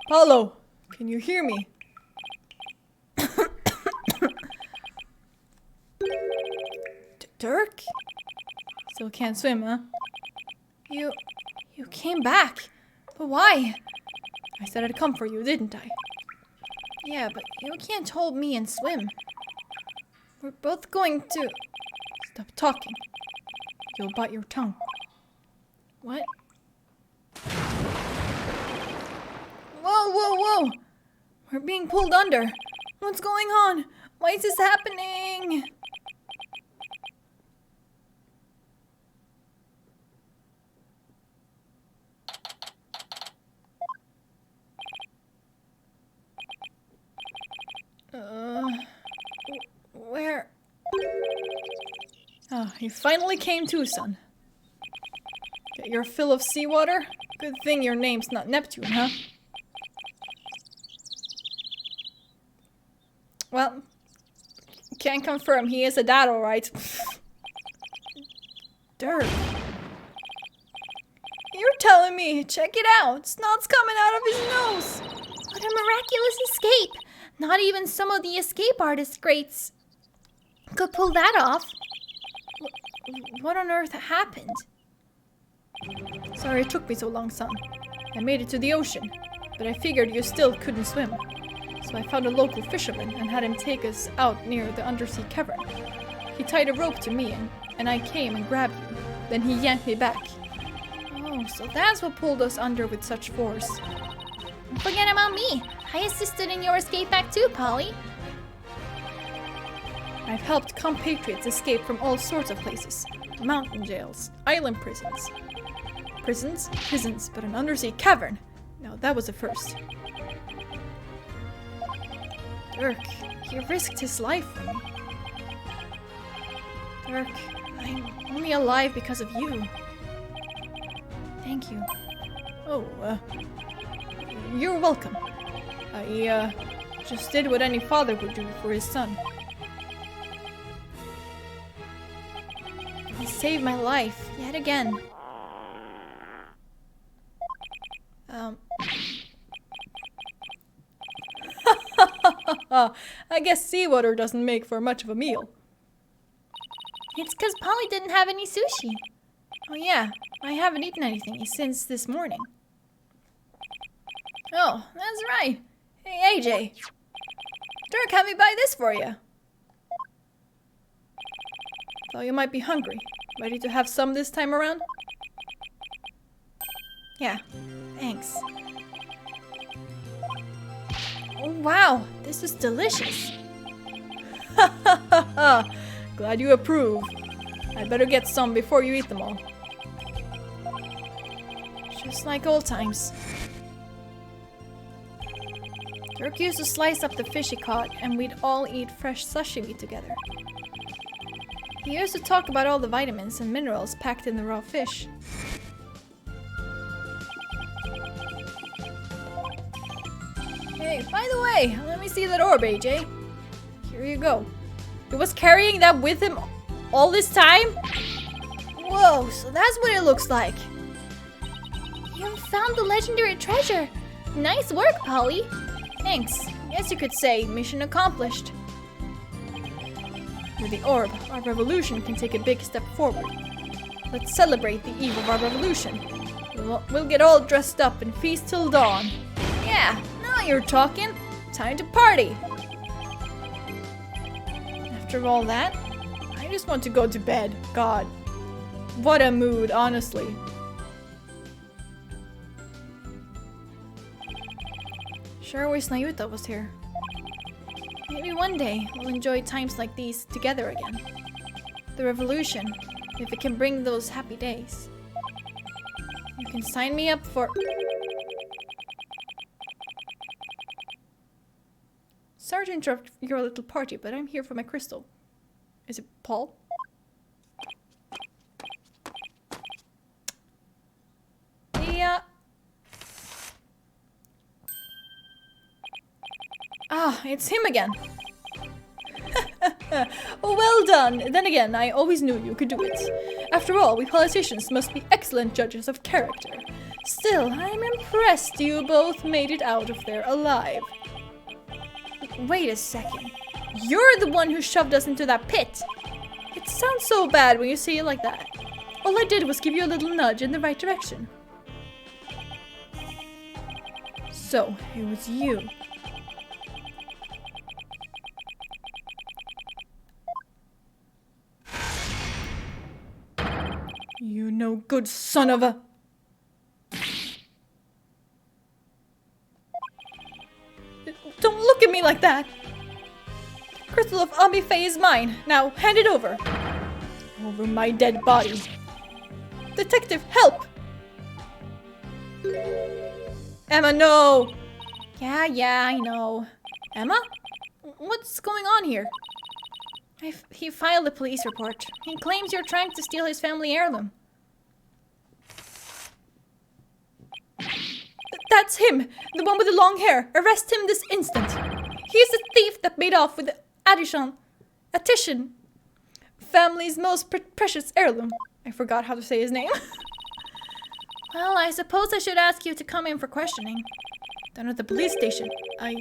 Paulo, can you hear me? Dirk? Still can't swim, huh? You came back. But why? I said I'd come for you, didn't I? Yeah, but you can't hold me and swim. We're both going to... Stop talking. You'll bite your tongue. What? Whoa, whoa, whoa! We're being pulled under. What's going on? Why is this happening? Where? Oh, you finally came to, son. Get your fill of seawater? Good thing your name's not Neptune, huh? Well, can't confirm. He is a dad, alright. Dirk. You're telling me. Check it out. Snot's coming out of his nose. What a miraculous escape! Not even some of the escape artist greats could pull that off. What on earth happened? Sorry it took me so long, son. I made it to the ocean, but I figured you still couldn't swim. So I found a local fisherman and had him take us out near the undersea cavern. He tied a rope to me and I came and grabbed you. Then he yanked me back. Oh, so that's what pulled us under with such force. Don't forget about me. I assisted in your escape back too, Polly. I've helped compatriots escape from all sorts of places. Mountain jails, island prisons. Prisons, but an undersea cavern. Now that was a first. Dirk, he risked his life for me. Dirk, I'm only alive because of you. Thank you. Oh, you're welcome. I, just did what any father would do for his son. He saved my life, yet again. I guess seawater doesn't make for much of a meal. It's because Polly didn't have any sushi. Oh yeah, I haven't eaten anything since this morning. Oh, that's right. Hey, AJ. Dirk had me buy this for you. Thought you might be hungry. Ready to have some this time around? Yeah, thanks. Oh wow, this is delicious. Ha ha ha ha! Glad you approve. I better get some before you eat them all. Just like old times. Dirk used to slice up the fish he caught, and we'd all eat fresh sashimi together. He used to talk about all the vitamins and minerals packed in the raw fish. Hey, by the way, let me see that orb, AJ. Here you go. He was carrying that with him all this time? Whoa, so that's what it looks like. You found the legendary treasure. Nice work, Polly. Thanks. Guess you could say mission accomplished. With the orb, our revolution can take a big step forward. Let's celebrate the eve of our revolution. We'll get all dressed up and feast till dawn. Yeah, now you're talking. Time to party. After all that, I just want to go to bed. God, what a mood, honestly. Sure wish Nayuta was here. Maybe one day we'll enjoy times like these together again. The revolution, if it can bring those happy days. You can sign me up for... Sorry to interrupt your little party, but I'm here for my crystal. Is it Paul? Yeah. Ah, it's him again. Well done. Then again, I always knew you could do it. After all, we politicians must be excellent judges of character. Still, I'm impressed you both made it out of there alive. Wait a second. You're the one who shoved us into that pit. It sounds so bad when you say it like that. All I did was give you a little nudge in the right direction. So, it was you. You no good son of a... Don't look at me like that! Crystal of Amifei is mine. Now, hand it over. Over my dead body. Detective, help! Emma, no! Yeah, I know. Emma? What's going on here? He filed a police report. He claims you're trying to steal his family heirloom. That's him! The one with the long hair! Arrest him this instant! He's the thief that made off with the Attishan. Family's most precious heirloom. I forgot how to say his name. Well, I suppose I should ask you to come in for questioning. Down at the police station. I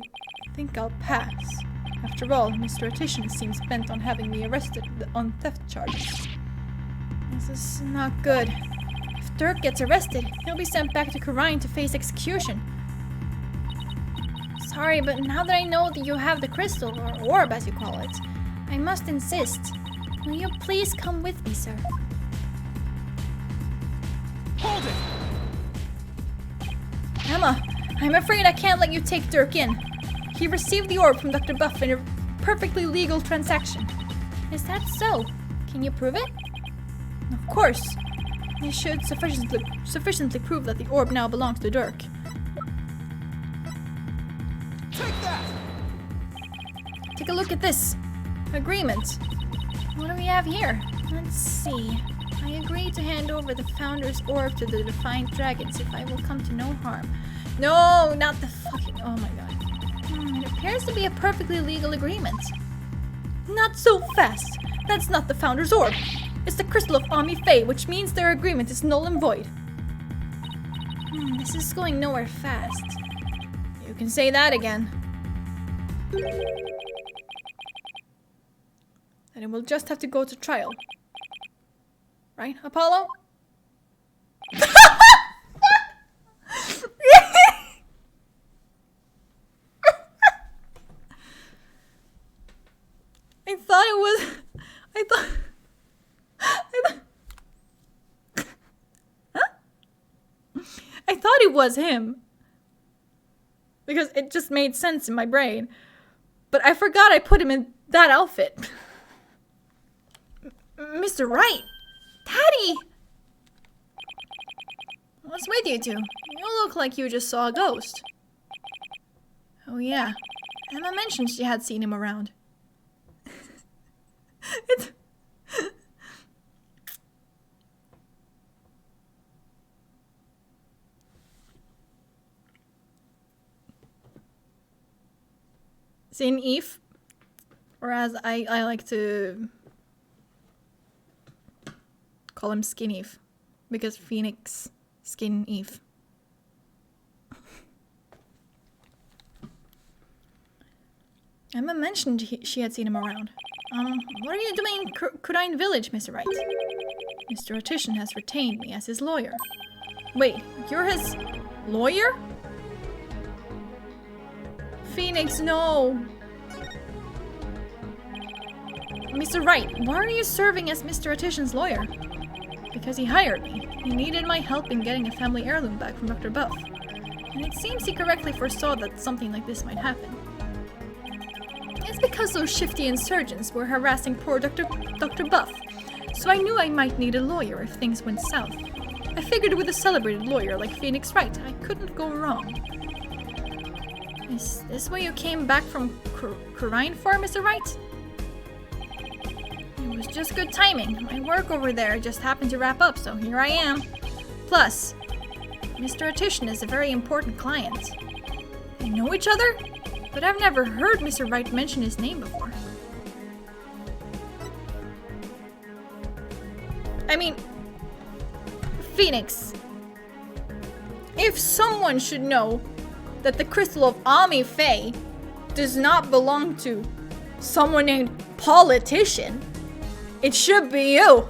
think I'll pass. After all, Mr. Attishan seems bent on having me arrested on theft charges. This is not good. If Dirk gets arrested, he'll be sent back to Kurine to face execution. Sorry, but now that I know that you have the crystal, or orb as you call it, I must insist. Will you please come with me, sir? Hold it! Emma, I'm afraid I can't let you take Dirk in. He received the orb from Dr. Buff in a perfectly legal transaction. Is that so? Can you prove it? Of course. I should sufficiently prove that the orb now belongs to Dirk. Take that! Take a look at this. Agreement. What do we have here? Let's see. I agree to hand over the Founder's orb to the Defiant Dragons if I will come to no harm. No, not the fucking... Oh my god. It appears to be a perfectly legal agreement. Not so fast. That's not the Founder's orb. It's the crystal of Ami Faye, which means their agreement is null and void. This is going nowhere fast. You can say that again. And it will just have to go to trial. Right, Apollo? I thought it was... I thought it was him. Because it just made sense in my brain. But I forgot I put him in that outfit. Mr. Wright! Daddy! What's with you two? You look like you just saw a ghost. Oh yeah. Emma mentioned she had seen him around. It's... Sin Eve, or as I like to call him Skin Eve, because Phoenix Skin Eve. Emma mentioned she had seen him around. What are you doing in Kurine Village, Mr. Wright? Mr. Otishan has retained me as his lawyer. Wait, you're his lawyer? Phoenix, no! Mr. Wright, why are you serving as Mr. Otishan's lawyer? Because he hired me. He needed my help in getting a family heirloom back from Dr. Buff. And it seems he correctly foresaw that something like this might happen. It's because those shifty insurgents were harassing poor Dr. Buff, so I knew I might need a lawyer if things went south. I figured with a celebrated lawyer like Phoenix Wright, I couldn't go wrong. Is this what you came back from Kurine for, Mr. Wright? It was just good timing. My work over there just happened to wrap up, so here I am. Plus, Mr. Otishan is a very important client. They know each other? But I've never heard Mr. Wright mention his name before. I mean, Phoenix, if someone should know that the crystal of Ami Faye does not belong to someone named Politician, it should be you.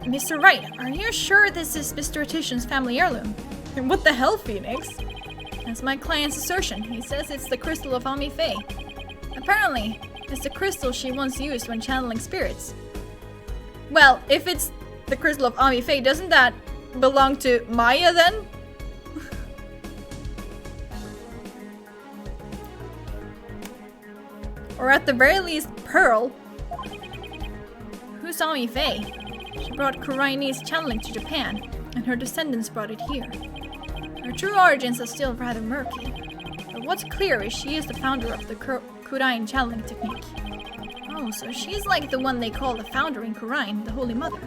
Mr. Wright, are you sure this is Mr. Otishan's family heirloom? And what the hell, Phoenix? That's my client's assertion. He says it's the crystal of Ami Faye. Apparently, it's the crystal she once used when channeling spirits. Well, if it's the crystal of Ami Faye, doesn't that belong to Maya then? Or at the very least, Pearl. Who's Ami Faye? She brought Kuraine's channeling to Japan, and her descendants brought it here. Her true origins are still rather murky, but what's clear is she is the founder of the Kurain channeling technique. Oh, so she's like the one they call the founder in Kurain, the Holy Mother.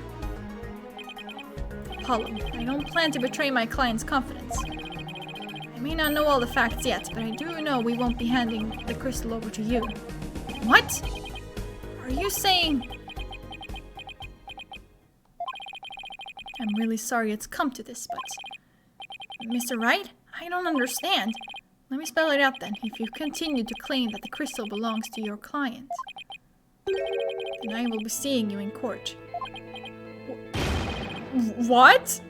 Apollo, I don't plan to betray my client's confidence. I may not know all the facts yet, but I do know we won't be handing the crystal over to you. What? Are you saying... I'm really sorry it's come to this, but... Mr. Wright? I don't understand. Let me spell it out then. If you continue to claim that the crystal belongs to your client, then I will be seeing you in court. What?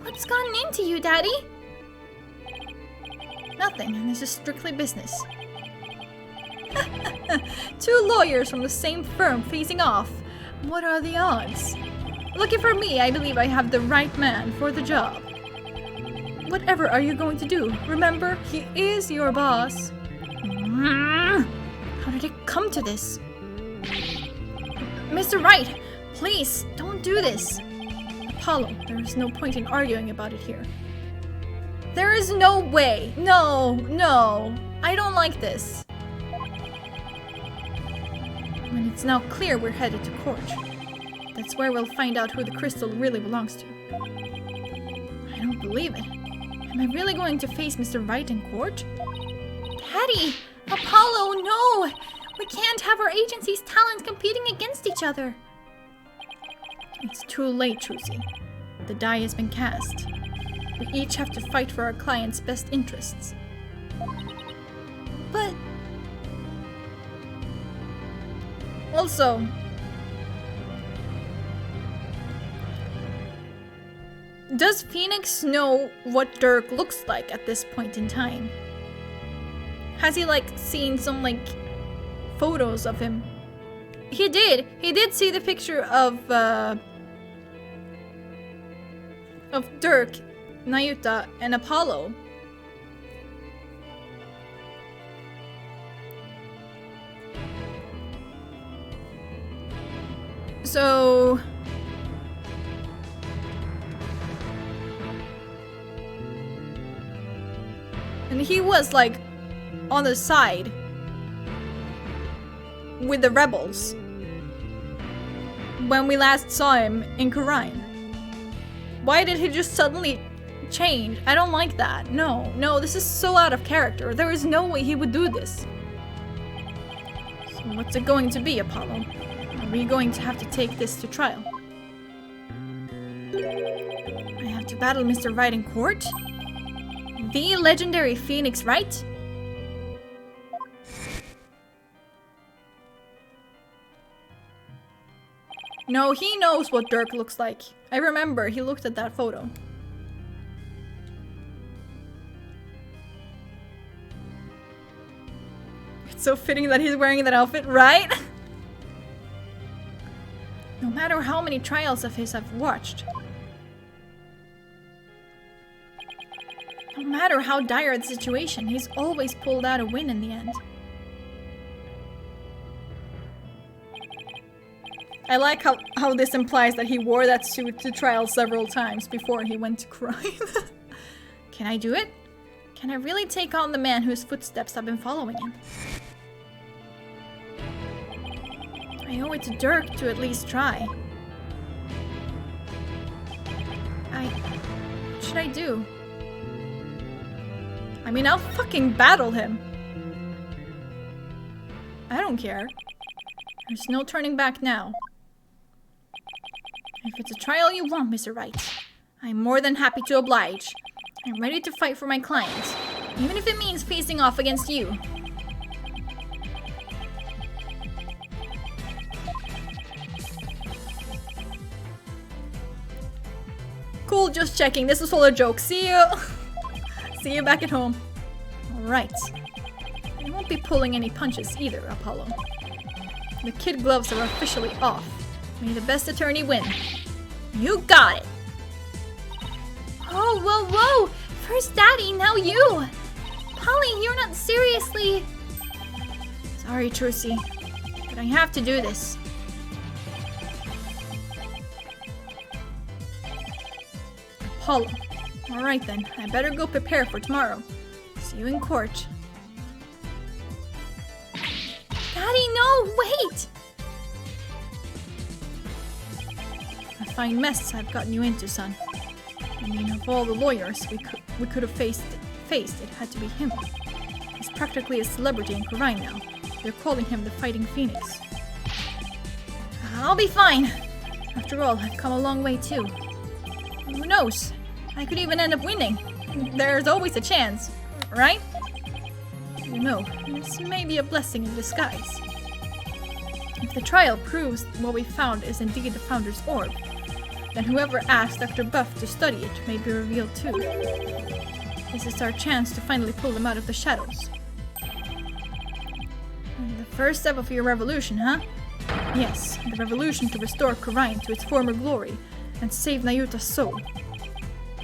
What's gotten into you, Daddy? Nothing. This is strictly business. Two lawyers from the same firm facing off. What are the odds? Lucky for me, I believe I have the right man for the job. Whatever are you going to do? Remember, he is your boss. How did it come to this? Mr. Wright, please, don't do this. Apollo, there is no point in arguing about it here. There is no way. No, I don't like this. When it's now clear we're headed to court. That's where we'll find out who the crystal really belongs to. I don't believe it. Am I really going to face Mr. Wright in court? Daddy! Apollo, no! We can't have our agency's talents competing against each other. It's too late, Trucy. The die has been cast. We each have to fight for our client's best interests. But... Also... Does Phoenix know what Dirk looks like at this point in time? Has he, like, seen some, like, photos of him? He did! He did see the picture of Dirk, Nayuta, and Apollo. So... And he was, like, on the side with the rebels when we last saw him in Khura'in. Why did he just suddenly change? I don't like that. No, this is so out of character. There is no way he would do this. So what's it going to be, Apollo? Are we going to have to take this to trial? I have to battle Mr. Wright in court? The legendary Phoenix Wright? No, he knows what Dirk looks like. I remember, he looked at that photo. It's so fitting that he's wearing that outfit, right? No matter how many trials of his I've watched. No matter how dire the situation, he's always pulled out a win in the end. I like how this implies that he wore that suit to trial several times before he went to crime. Can I do it? Can I really take on the man whose footsteps I've been following him? I owe it to Dirk to at least try. What should I do? I mean, I'll fucking battle him. I don't care. There's no turning back now. If it's a trial you want, Mr. Wright, I'm more than happy to oblige. I'm ready to fight for my client, even if it means facing off against you. Cool, just checking. This was all a joke. See you. See you back at home. Alright. I won't be pulling any punches either, Apollo. The kid gloves are officially off. May the best attorney win. You got it! Oh, whoa! First Daddy, now you! Polly, you're not seriously... Sorry, Trucy, but I have to do this. Apollo. Alright then, I better go prepare for tomorrow. See you in court. Daddy, no, wait! A fine mess I've gotten you into, son. I mean, of all the lawyers we could have faced, it had to be him. He's practically a celebrity in Khura'in now. They're calling him the Fighting Phoenix. I'll be fine. After all, I've come a long way too. Who knows? I could even end up winning. There's always a chance, right? You know, this may be a blessing in disguise. If the trial proves what we found is indeed the Founder's Orb, then whoever asked Dr. Buff to study it may be revealed too. This is our chance to finally pull them out of the shadows. And the first step of your revolution, huh? Yes, the revolution to restore Khura'in to its former glory and save Nayuta's soul.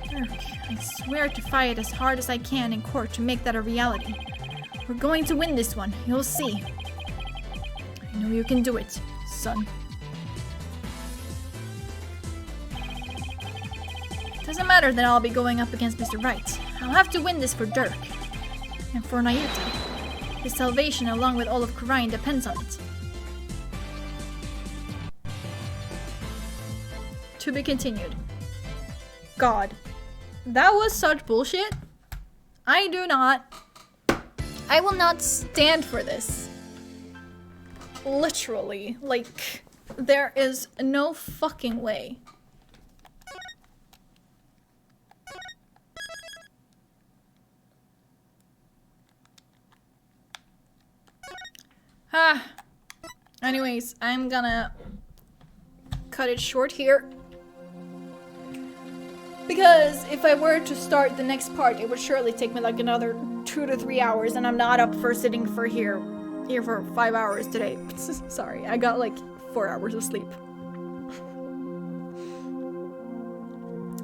Dirk, I swear to fight as hard as I can in court to make that a reality. We're going to win this one, you'll see. I know you can do it, son. Doesn't matter that I'll be going up against Mr. Right. I'll have to win this for Dirk. And for Nayuta. His salvation along with all of Khura'in depends on it. To be continued. God. That was such bullshit. I will not stand for this. Literally. Like, there is no fucking way. Anyways, I'm gonna cut it short here. Because if I were to start the next part, it would surely take me like another 2 to 3 hours, and I'm not up for sitting for here for 5 hours today. Sorry, I got like 4 hours of sleep.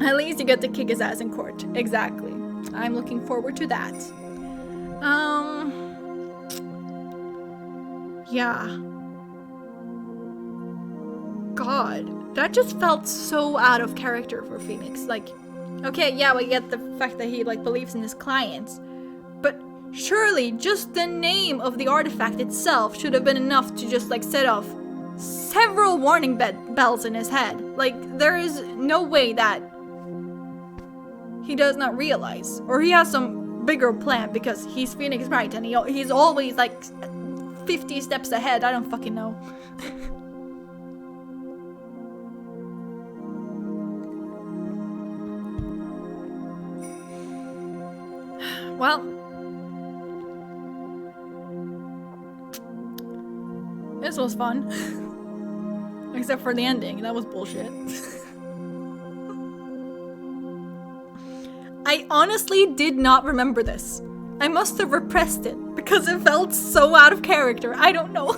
At least you get to kick his ass in court. Exactly. I'm looking forward to that. Yeah. God, that just felt so out of character for Phoenix. Like, okay, yeah, we get the fact that he like believes in his clients, but surely just the name of the artifact itself should have been enough to just like set off several warning bells in his head. Like, there is no way that he does not realize, or he has some bigger plan because he's Phoenix Wright and he's always like 50 steps ahead. I don't fucking know. Well, this was fun. Except for the ending, that was bullshit. I honestly did not remember this. I must have repressed it because it felt so out of character. I don't know.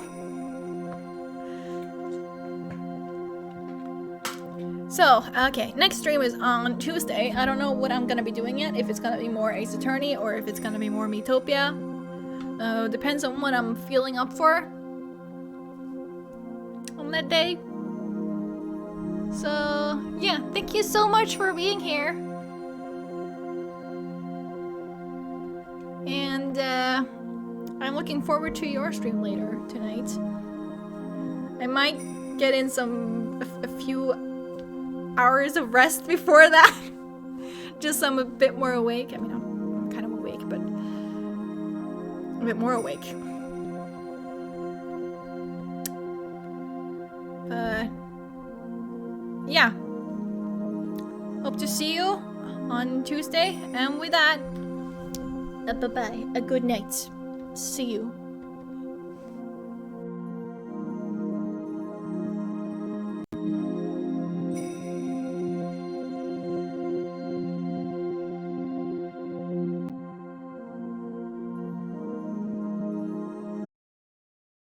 So, okay, next stream is on Tuesday. I don't know what I'm gonna be doing yet, if it's gonna be more Ace Attorney or if it's gonna be more Miitopia. Depends on what I'm feeling up for on that day. So, yeah, thank you so much for being here. And, I'm looking forward to your stream later tonight. I might get in a few hours of rest before that. Just so I'm a bit more awake. I mean, I'm kind of awake, but a bit more awake. Yeah. Hope to see you on Tuesday. And with that, bye-bye. A good night. See you.